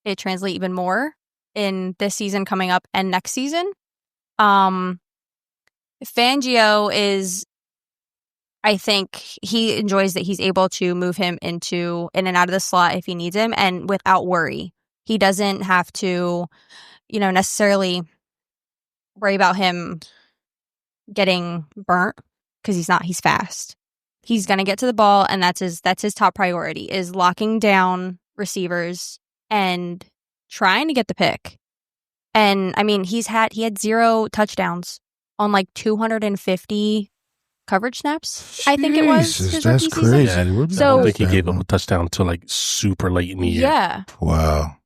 it translate even more in this season coming up and next season. Fangio is, I think he enjoys that he's able to move him in and out of the slot if he needs him and without worry. He doesn't have to, necessarily worry about him getting burnt because he's fast. He's going to get to the ball, and that's his top priority, is locking down receivers and trying to get the pick. And he had 0 touchdowns on like 250 coverage snaps. I think it was Jesus, his that's rookie crazy. season. I So- don't think he gave up a touchdown until like super late in the year. Yeah. Wow.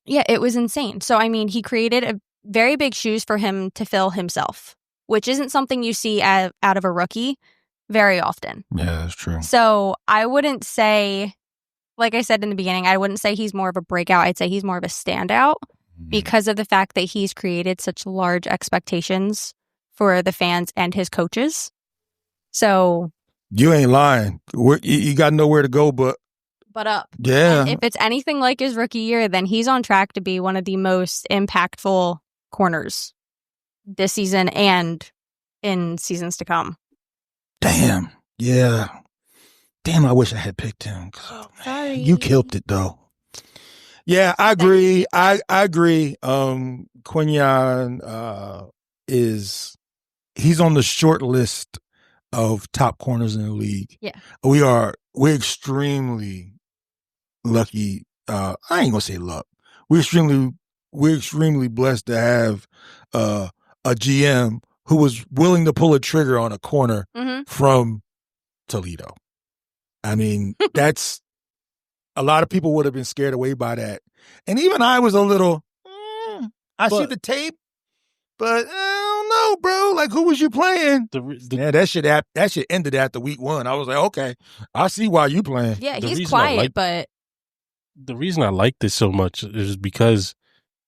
Yeah, it was insane. So, I mean, he created a very big shoes for him to fill himself, which isn't something you see out of a rookie very often. Yeah, that's true. So I wouldn't say, like I said in the beginning, I wouldn't say he's more of a breakout. I'd say he's more of a standout because of the fact that he's created such large expectations for the fans and his coaches. So You ain't lying. You got nowhere to go but up. Yeah. And if it's anything like his rookie year, then he's on track to be one of the most impactful corners this season and in seasons to come. Damn. Yeah. Damn, I wish I had picked him. Sorry. You killed it, though. Yeah, I agree. I agree. Quinyon he's on the short list of top corners in the league. Yeah. We're extremely lucky. I ain't gonna say luck. We're extremely blessed to have a GM who was willing to pull a trigger on a corner from Toledo. I mean, that's a lot of people would have been scared away by that. And even I was a little, see the tape, but I don't know, bro. Like, who was you playing? That shit ended after week 1. I was like, okay, I see why you playing. Yeah, he's quiet, but the reason I like this so much is because,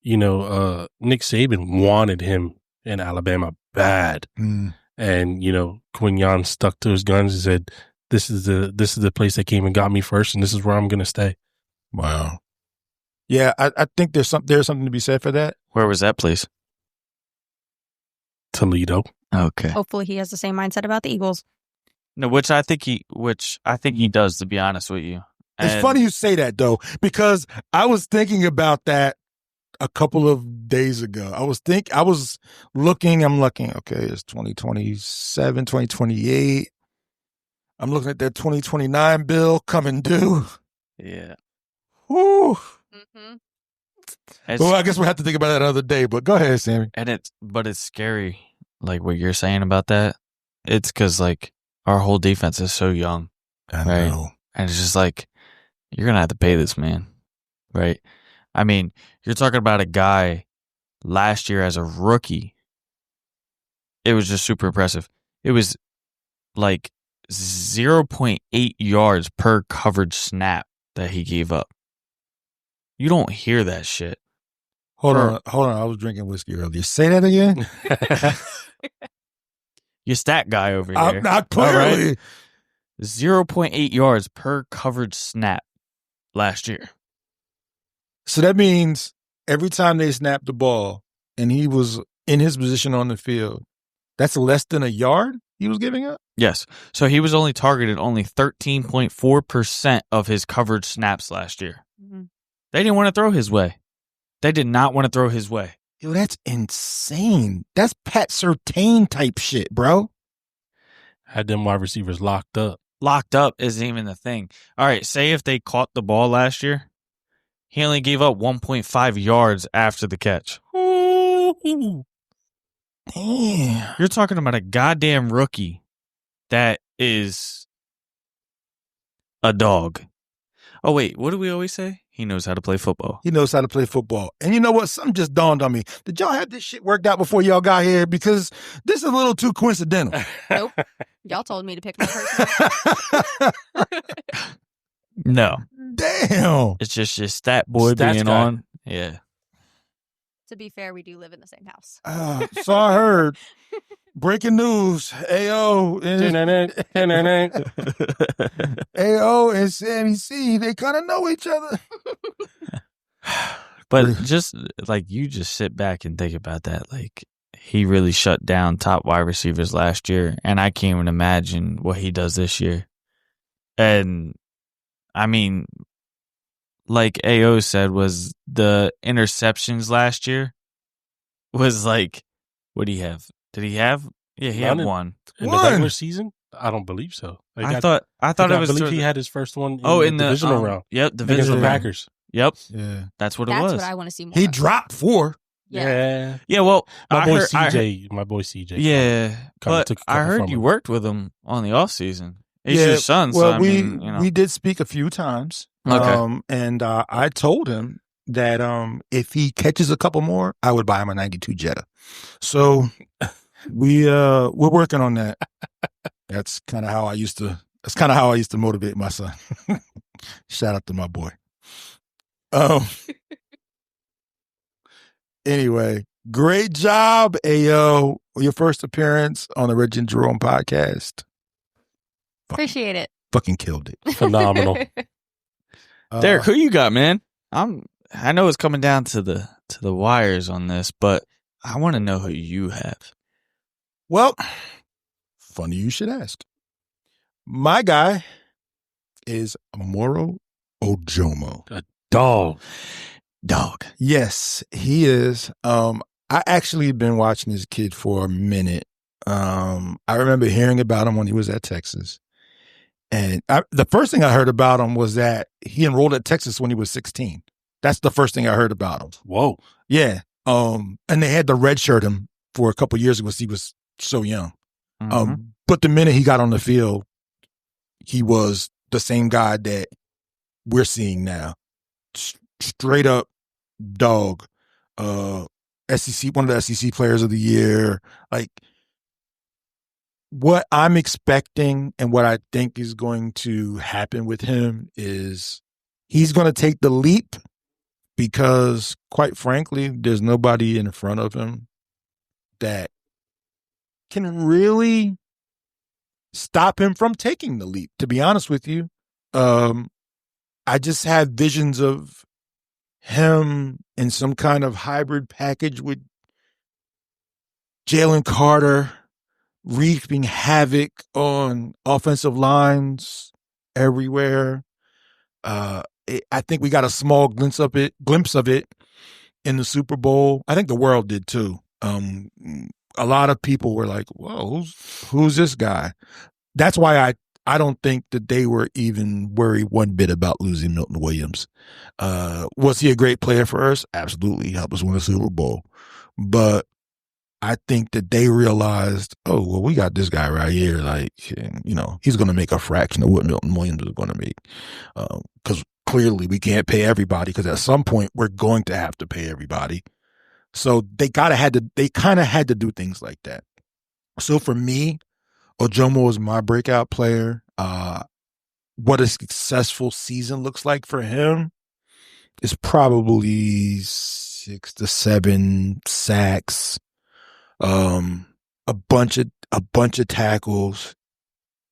Nick Saban wanted him in Alabama bad. And, Quinyon stuck to his guns and said, this is the place that came and got me first, and this is where I'm going to stay. Wow. Yeah, I think there's something to be said for that. Where was that place? Toledo. Okay. Hopefully he has the same mindset about the Eagles. No, which I think he does, to be honest with you. It's funny you say that, though, because I was thinking about that a couple of days ago. I'm looking, okay, it's 2027, 2028. I'm looking at that 2029 bill coming due. Yeah. Woo. Mm-hmm. Well, I guess we'll have to think about that another day, but go ahead, Sammy. But it's scary, like what you're saying about that. It's because, like, our whole defense is so young. I right? know. And it's just like, you're going to have to pay this man, right? I mean, you're talking about a guy last year as a rookie. It was just super impressive. It was like 0.8 yards per coverage snap that he gave up. You don't hear that shit. Hold on. I was drinking whiskey earlier. Say that again. You stat guy over here. Not clearly. Right? 0.8 yards per coverage snap last year. So that means every time they snapped the ball and he was in his position on the field, that's less than a yard he was giving up? Yes. So he was only targeted 13.4% of his coverage snaps last year. Mm-hmm. They didn't want to throw his way. They did not want to throw his way. Yo, that's insane. That's Pat Surtain type shit, bro. Had them wide receivers locked up. Locked up isn't even the thing. All right, say if they caught the ball last year, he only gave up 1.5 yards after the catch. Damn. You're talking about a goddamn rookie that is a dog. Oh, wait, what do we always say? He knows how to play football. He knows how to play football. And you know what? Something just dawned on me. Did y'all have this shit worked out before y'all got here? Because this is a little too coincidental. Nope. Y'all told me to pick my person. No. Damn. It's just your stat boy Stats being guy. on. Yeah. To be fair, we do live in the same house. So I heard. Breaking news. AO and Sammy C, they kind of know each other. But just like you just sit back and think about that. Like he really shut down top wide receivers last year. And I can't even imagine what he does this year. And I mean, like AO said, was the interceptions last year was like, what do you have? Did he have? Yeah, he had one. In the regular season? I don't believe so. I thought it was. I believe he had his first one in the divisional round. Yep, against divisional the round. Packers. Yep. Yeah. That's what That's it was. what I want to see more. He of. dropped 4. Yeah. Yeah, well, My boy CJ. Yeah, but took a I couple heard from you him. worked with him on the off season. He's your son, well, so I mean, you know. we did speak a few times. Okay. And I told him that if he catches a couple more, I would buy him a 92 Jetta. So we're working on that. That's kind of how I used to motivate my son. Shout out to my boy. Anyway, great job, Ayo. Your first appearance on the Reggie and Jerome podcast. Appreciate it. Fucking killed it. Phenomenal. Derek, who you got, man? I know it's coming down to the wires on this, but I want to know who you have. Well, funny you should ask. My guy is Moro Ojomo. A dog. Yes, he is. I actually been watching this kid for a minute. I remember hearing about him when he was at Texas. And the first thing I heard about him was that he enrolled at Texas when he was 16. That's the first thing I heard about him. Whoa. Yeah. And they had to redshirt him for a couple years because he was so young. Mm-hmm. But the minute he got on the field, he was the same guy that we're seeing now. Straight up dog. SEC, one of the SEC players of the year. Like, what I'm expecting and what I think is going to happen with him is he's going to take the leap because, quite frankly, there's nobody in front of him that can really stop him from taking the leap, to be honest with you. I just have visions of him in some kind of hybrid package with Jalen Carter wreaking havoc on offensive lines everywhere. I think we got a small glimpse of it in the Super Bowl. I think the world did too. A lot of people were like, "Whoa, who's this guy?" That's why I don't think that they were even worried one bit about losing Milton Williams. Was he a great player for us? Absolutely. He helped us win a Super Bowl. But I think that they realized, oh, well, we got this guy right here. Like, you know, he's going to make a fraction of what Milton Williams is going to make. Because clearly we can't pay everybody because at some point we're going to have to pay everybody. So they kind of had to do things like that. So for me, Ojomo is my breakout player. What a successful season looks like for him is probably 6 to 7 sacks, a bunch of tackles,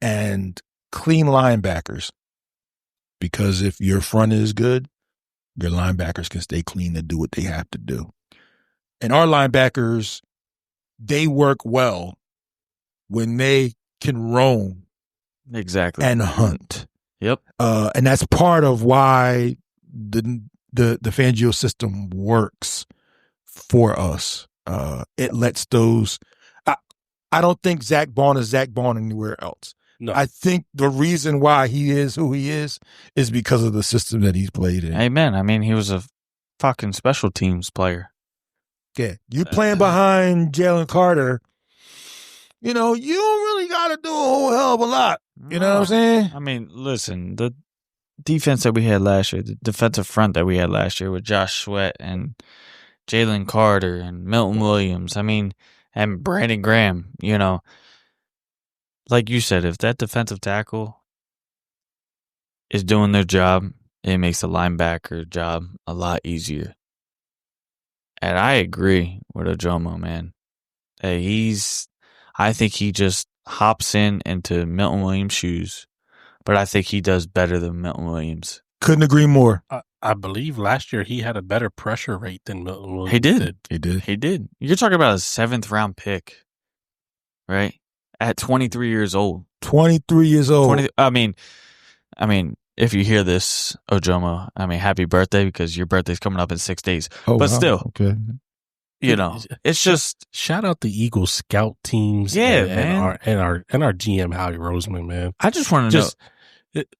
and clean linebackers. Because if your front is good, your linebackers can stay clean and do what they have to do. And our linebackers, they work well when they can roam Exactly. and hunt. Yep. And that's part of why the Fangio system works for us. It lets those. I don't think Zach Bond is Zach Bond anywhere else. No. I think the reason why he is who he is because of the system that he's played in. Amen. I mean, he was a fucking special teams player. Yeah, you playing behind Jalen Carter. You know, you don't really got to do a whole hell of a lot. You know what I'm saying? I mean, listen, the defense that we had last year, the defensive front that we had last year with Josh Sweat and Jalen Carter and Milton Williams, I mean, and Brandon Graham, you know, like you said, if that defensive tackle is doing their job, it makes the linebacker job a lot easier. And I agree with Ojomo, man. I think he just hops into Milton Williams' shoes, but I think he does better than Milton Williams. Couldn't agree more. I believe last year he had a better pressure rate than Milton Williams He did. You're talking about a 7th round pick, right? At 23 years old. 23 years old. I mean, if you hear this, Ojomo, I mean, happy birthday because your birthday's coming up in 6 days. Oh, but wow. still, Okay. you know, it's just shout out the Eagles scout teams. Yeah, and our GM Howie Roseman, man. I just want to know.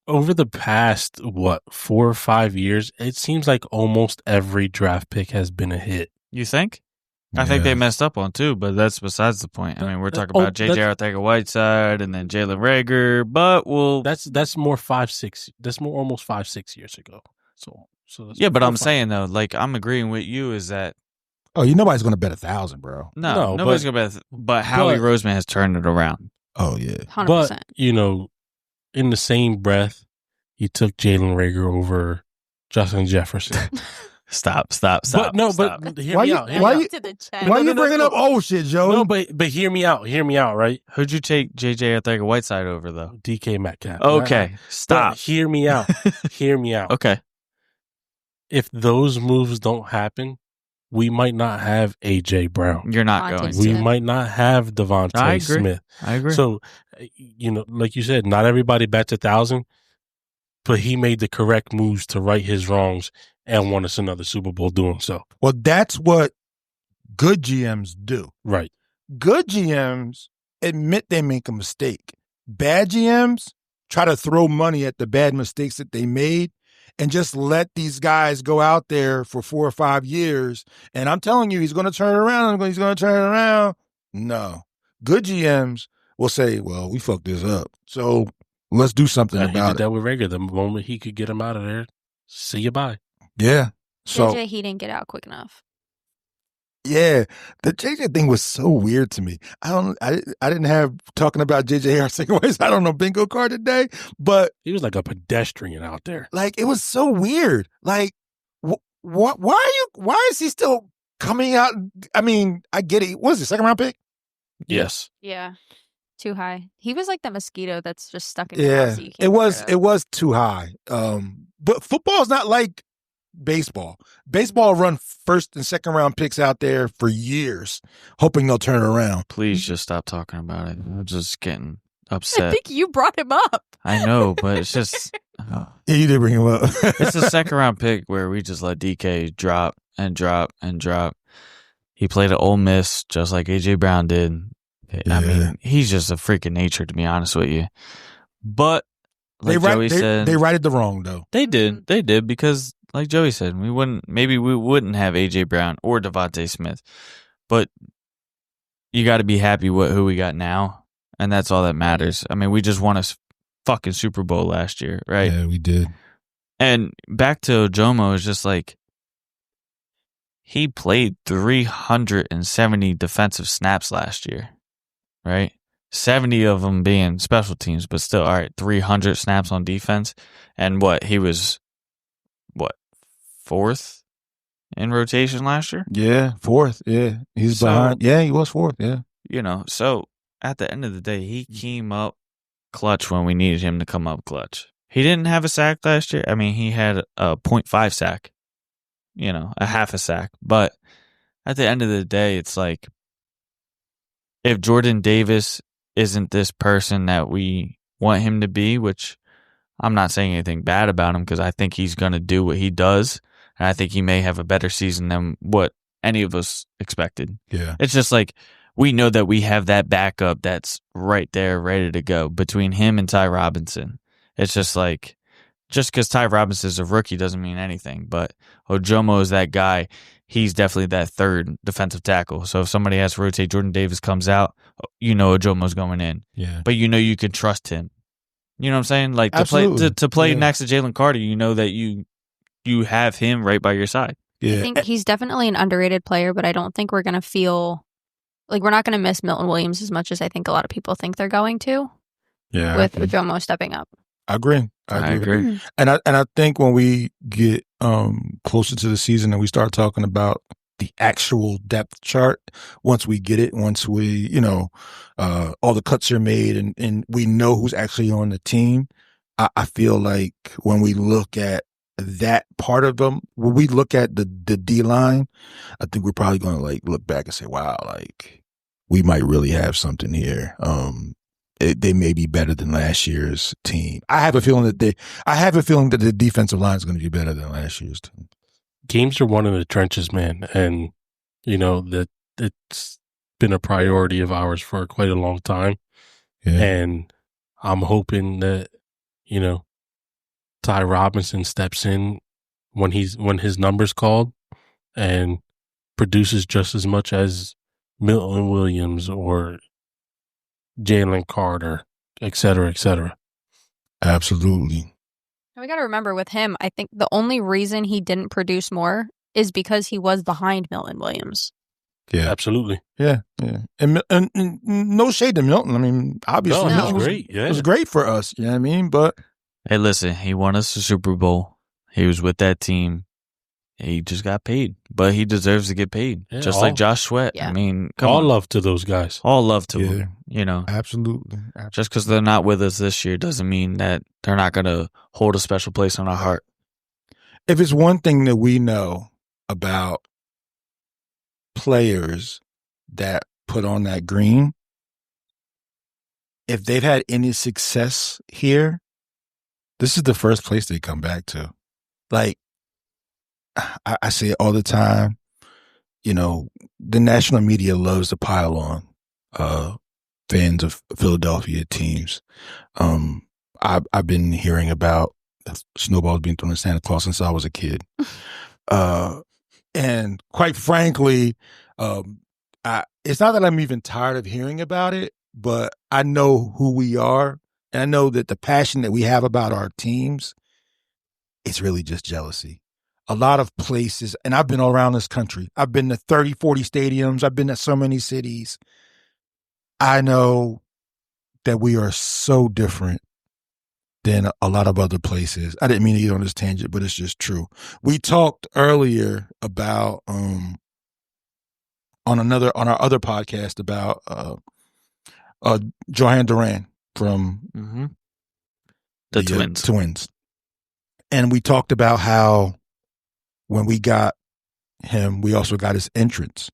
Over the past 4 or 5 years, it seems like almost every draft pick has been a hit. You think? I think they messed up on 2, but that's besides the point. I mean, we're talking about J.J. Arcega-Whiteside and then Jalen Reagor, but that's more 5-6. That's more almost 5-6 years ago. So So that's Yeah, but I'm 4-5. saying though, like I'm agreeing with you is that Oh, nobody's going to bet 1,000, bro. no, nobody's gonna bet. But Howie Roseman has turned it around. Oh yeah, 100%. But in the same breath, he took Jalen Reagor over Justin Jefferson. Stop. But no, stop. but hear Why me you- out. why you- to the chest. why you no, bringing no. up old shit, Joey? No, but hear me out. Hear me out, right? Who'd you take JJ Arthur-Whiteside over though? DK Metcalf. Okay, But stop. hear me out. Hear me out. Okay, If those moves don't happen, we might not have AJ Brown. you're not Devontae going. Smith. We to. might not have Devontae I agree. Smith. I agree. So, like you said, not everybody bets 1,000, but he made the correct moves to right his wrongs and won us another Super Bowl doing so. Well, that's what good GMs do. Right. Good GMs admit they make a mistake. Bad GMs try to throw money at the bad mistakes that they made and just let these guys go out there for 4 or 5 years. And I'm telling you, he's going to turn it around. He's going to turn it around. No. Good GMs will say, well, we fucked this up. So let's do something He about did it. that with Reagor. The moment he could get him out of there, see you bye. Yeah. So, JJ, he didn't get out quick enough. yeah, the JJ thing was so weird to me. I didn't have talking about JJ Arthur-Whiteside, I don't know, bingo card today, but He was like a pedestrian out there. like it was so weird. Like, why is he still coming out? I mean, I get it. What was it, second round pick? Yes. Yeah. Too high. He was like the mosquito that's just stuck in your Yeah, house. So you can't it was. get rid It of. was too high. But football's not like baseball. Baseball run first and second round picks out there for years, hoping they'll turn it around. Please just stop talking about it. I'm just getting I upset. think you brought him up. I know, but it's just Yeah, you did bring him up. it's a second round pick where we just let DK drop and drop and drop. He played at Ole Miss just like AJ Brown did. I Yeah. mean, he's just a freaking nature, to be honest with you. But like Joey said, they righted the wrong though. they did because, like Joey said, we wouldn't have AJ Brown or Devontae Smith, but you got to be happy with who we got now, and that's all that matters. I mean, we just won a fucking Super Bowl last year, right? Yeah, we did. And back to Jomo is just like he played 370 defensive snaps last year, right? 70 of them being special teams, but still, all right, 300 snaps on defense. And he was, fourth in rotation last year? Yeah, fourth. Yeah, he's So- behind. Yeah, he was fourth. Yeah, So at the end of the day, he came up clutch when we needed him to come up clutch. He didn't have a sack last year. I mean, he had a 0.5 sack, a half a sack. But at the end of the day, it's like if Jordan Davis isn't this person that we want him to be, which I'm not saying anything bad about him because I think he's going to do what he does. And I think he may have a better season than what any of us expected. yeah. It's just like we know that we have that backup that's right there, ready to go between him and Ty Robinson. It's just like, just because Ty Robinson's a rookie doesn't mean anything. But Ojomo is that guy. He's definitely that third defensive tackle. So if somebody has to rotate, Jordan Davis comes out, Ojomo's going in. Yeah. But you can trust him. You know what I'm saying? Like Absolutely. to play Yeah. next to Jalen Carter, you know that you have him right by your side. I Yeah. think he's definitely an underrated player, but I don't think we're going to feel like we're not going to miss Milton Williams as much as I think a lot of people think they're going to Yeah. with Jomo stepping up. I agree. I agree. And I think when we get closer to the season and we start talking about the actual depth chart, once we get it, once we, all the cuts are made and we know who's actually on the team, I feel like when we look at that part of them, when we look at the D line, I think we're probably going to look back and say, wow, we might really have something here. They may be better than last year's team. I have a feeling that the defensive line is going to be better than last year's team. Games are won in the trenches, man. And, that it's been a priority of ours for quite a long time. Yeah. And I'm hoping that, Ty Robinson steps in when his number's called and produces just as much as Milton Williams or Jalen Carter, et cetera, et cetera. Absolutely. And we got to remember with him, I think the only reason he didn't produce more is because he was behind Milton Williams. Yeah, Absolutely. yeah. And no shade to Milton. I mean, obviously, No, Milton he's great. Yeah. was great for us. You know what I mean? But Hey, listen, he won us the Super Bowl. He was with that team. He just got paid, but he deserves to get paid, Yeah, just like Josh Sweat. Yeah. I mean, come all on. love to those guys. All love to Yeah. them, you know. absolutely. Just because they're not with us this year doesn't mean that they're not going to hold a special place in our heart. If it's one thing that we know about players that put on that green, if they've had any success here, this is the first place they come back to. Like, I say it all the time, you know, the national media loves to pile on fans of Philadelphia teams. I've been hearing about snowballs being thrown at Santa Claus since I was a kid. And quite frankly, it's not that I'm even tired of hearing about it, but I know who we are. And I know that the passion that we have about our teams, it's really just jealousy. A lot of places, and I've been all around this country. I've been to 30, 40 stadiums. I've been to so many cities. I know that we are so different than a lot of other places. I didn't mean to get on this tangent, but it's just true. We talked earlier about on our other podcast about Johan Duran from The Twins. Twins. And we talked about how when we got him, we also got his entrance.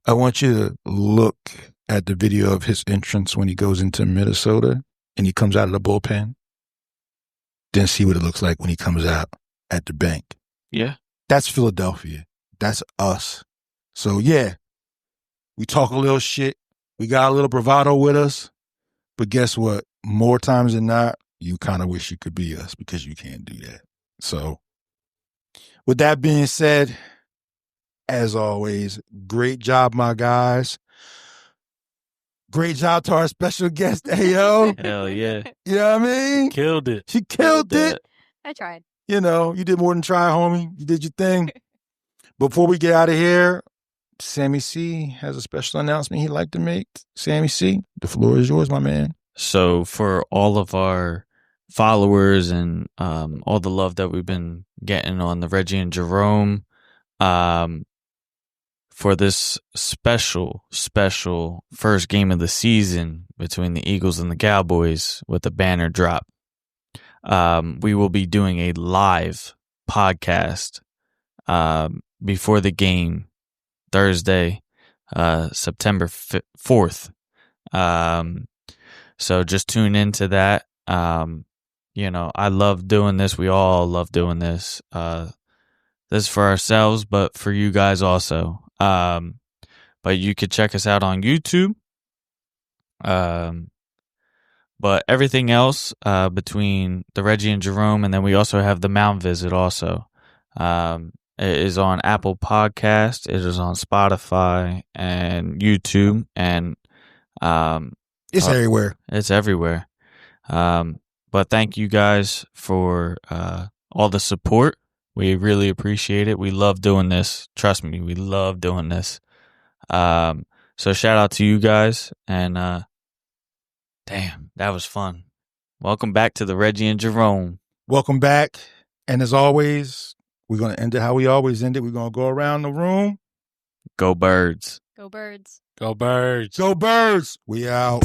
I want you to look at the video of his entrance when he goes into Minnesota and he comes out of the bullpen. Then see what it looks like when he comes out at the bank. Yeah. That's Philadelphia. That's us. So, yeah, we talk a little shit. We got a little bravado with us. But guess what? More times than not, you kind of wish you could be us because you can't do that. So, with that being said, as always, great job, my guys. Great job to our special guest, Ayo. Hell yeah. You know what I mean? Killed it. She killed it. I tried. You know, you did more than try, homie. You did your thing. Before we get out of here, Sammy C has a special announcement he'd like to make. Sammy C, the floor is yours, my man. So for all of our followers and all the love that we've been getting on the Reggie and Jerome, for this special first game of the season between the Eagles and the Cowboys with the banner drop, we will be doing a live podcast before the game Thursday, September 4th. So just tune into that. You know, I love doing this. We all love doing this. This is for ourselves, but for you guys also. But you could check us out on YouTube. But everything else between the Reggie and Jerome, and then we also have the Mound Visit also. It is on Apple Podcast. It is on Spotify and YouTube, and It's everywhere. It's everywhere. But thank you guys for all the support. We really appreciate it. We love doing this. Trust me, we love doing this. So shout out to you guys. And damn, that was fun. Welcome back to the Reggie and Jerome. Welcome back. And as always, we're going to end it how we always end it. We're going to go around the room. Go Birds. Go Birds. Go Birds. Go Birds. We out.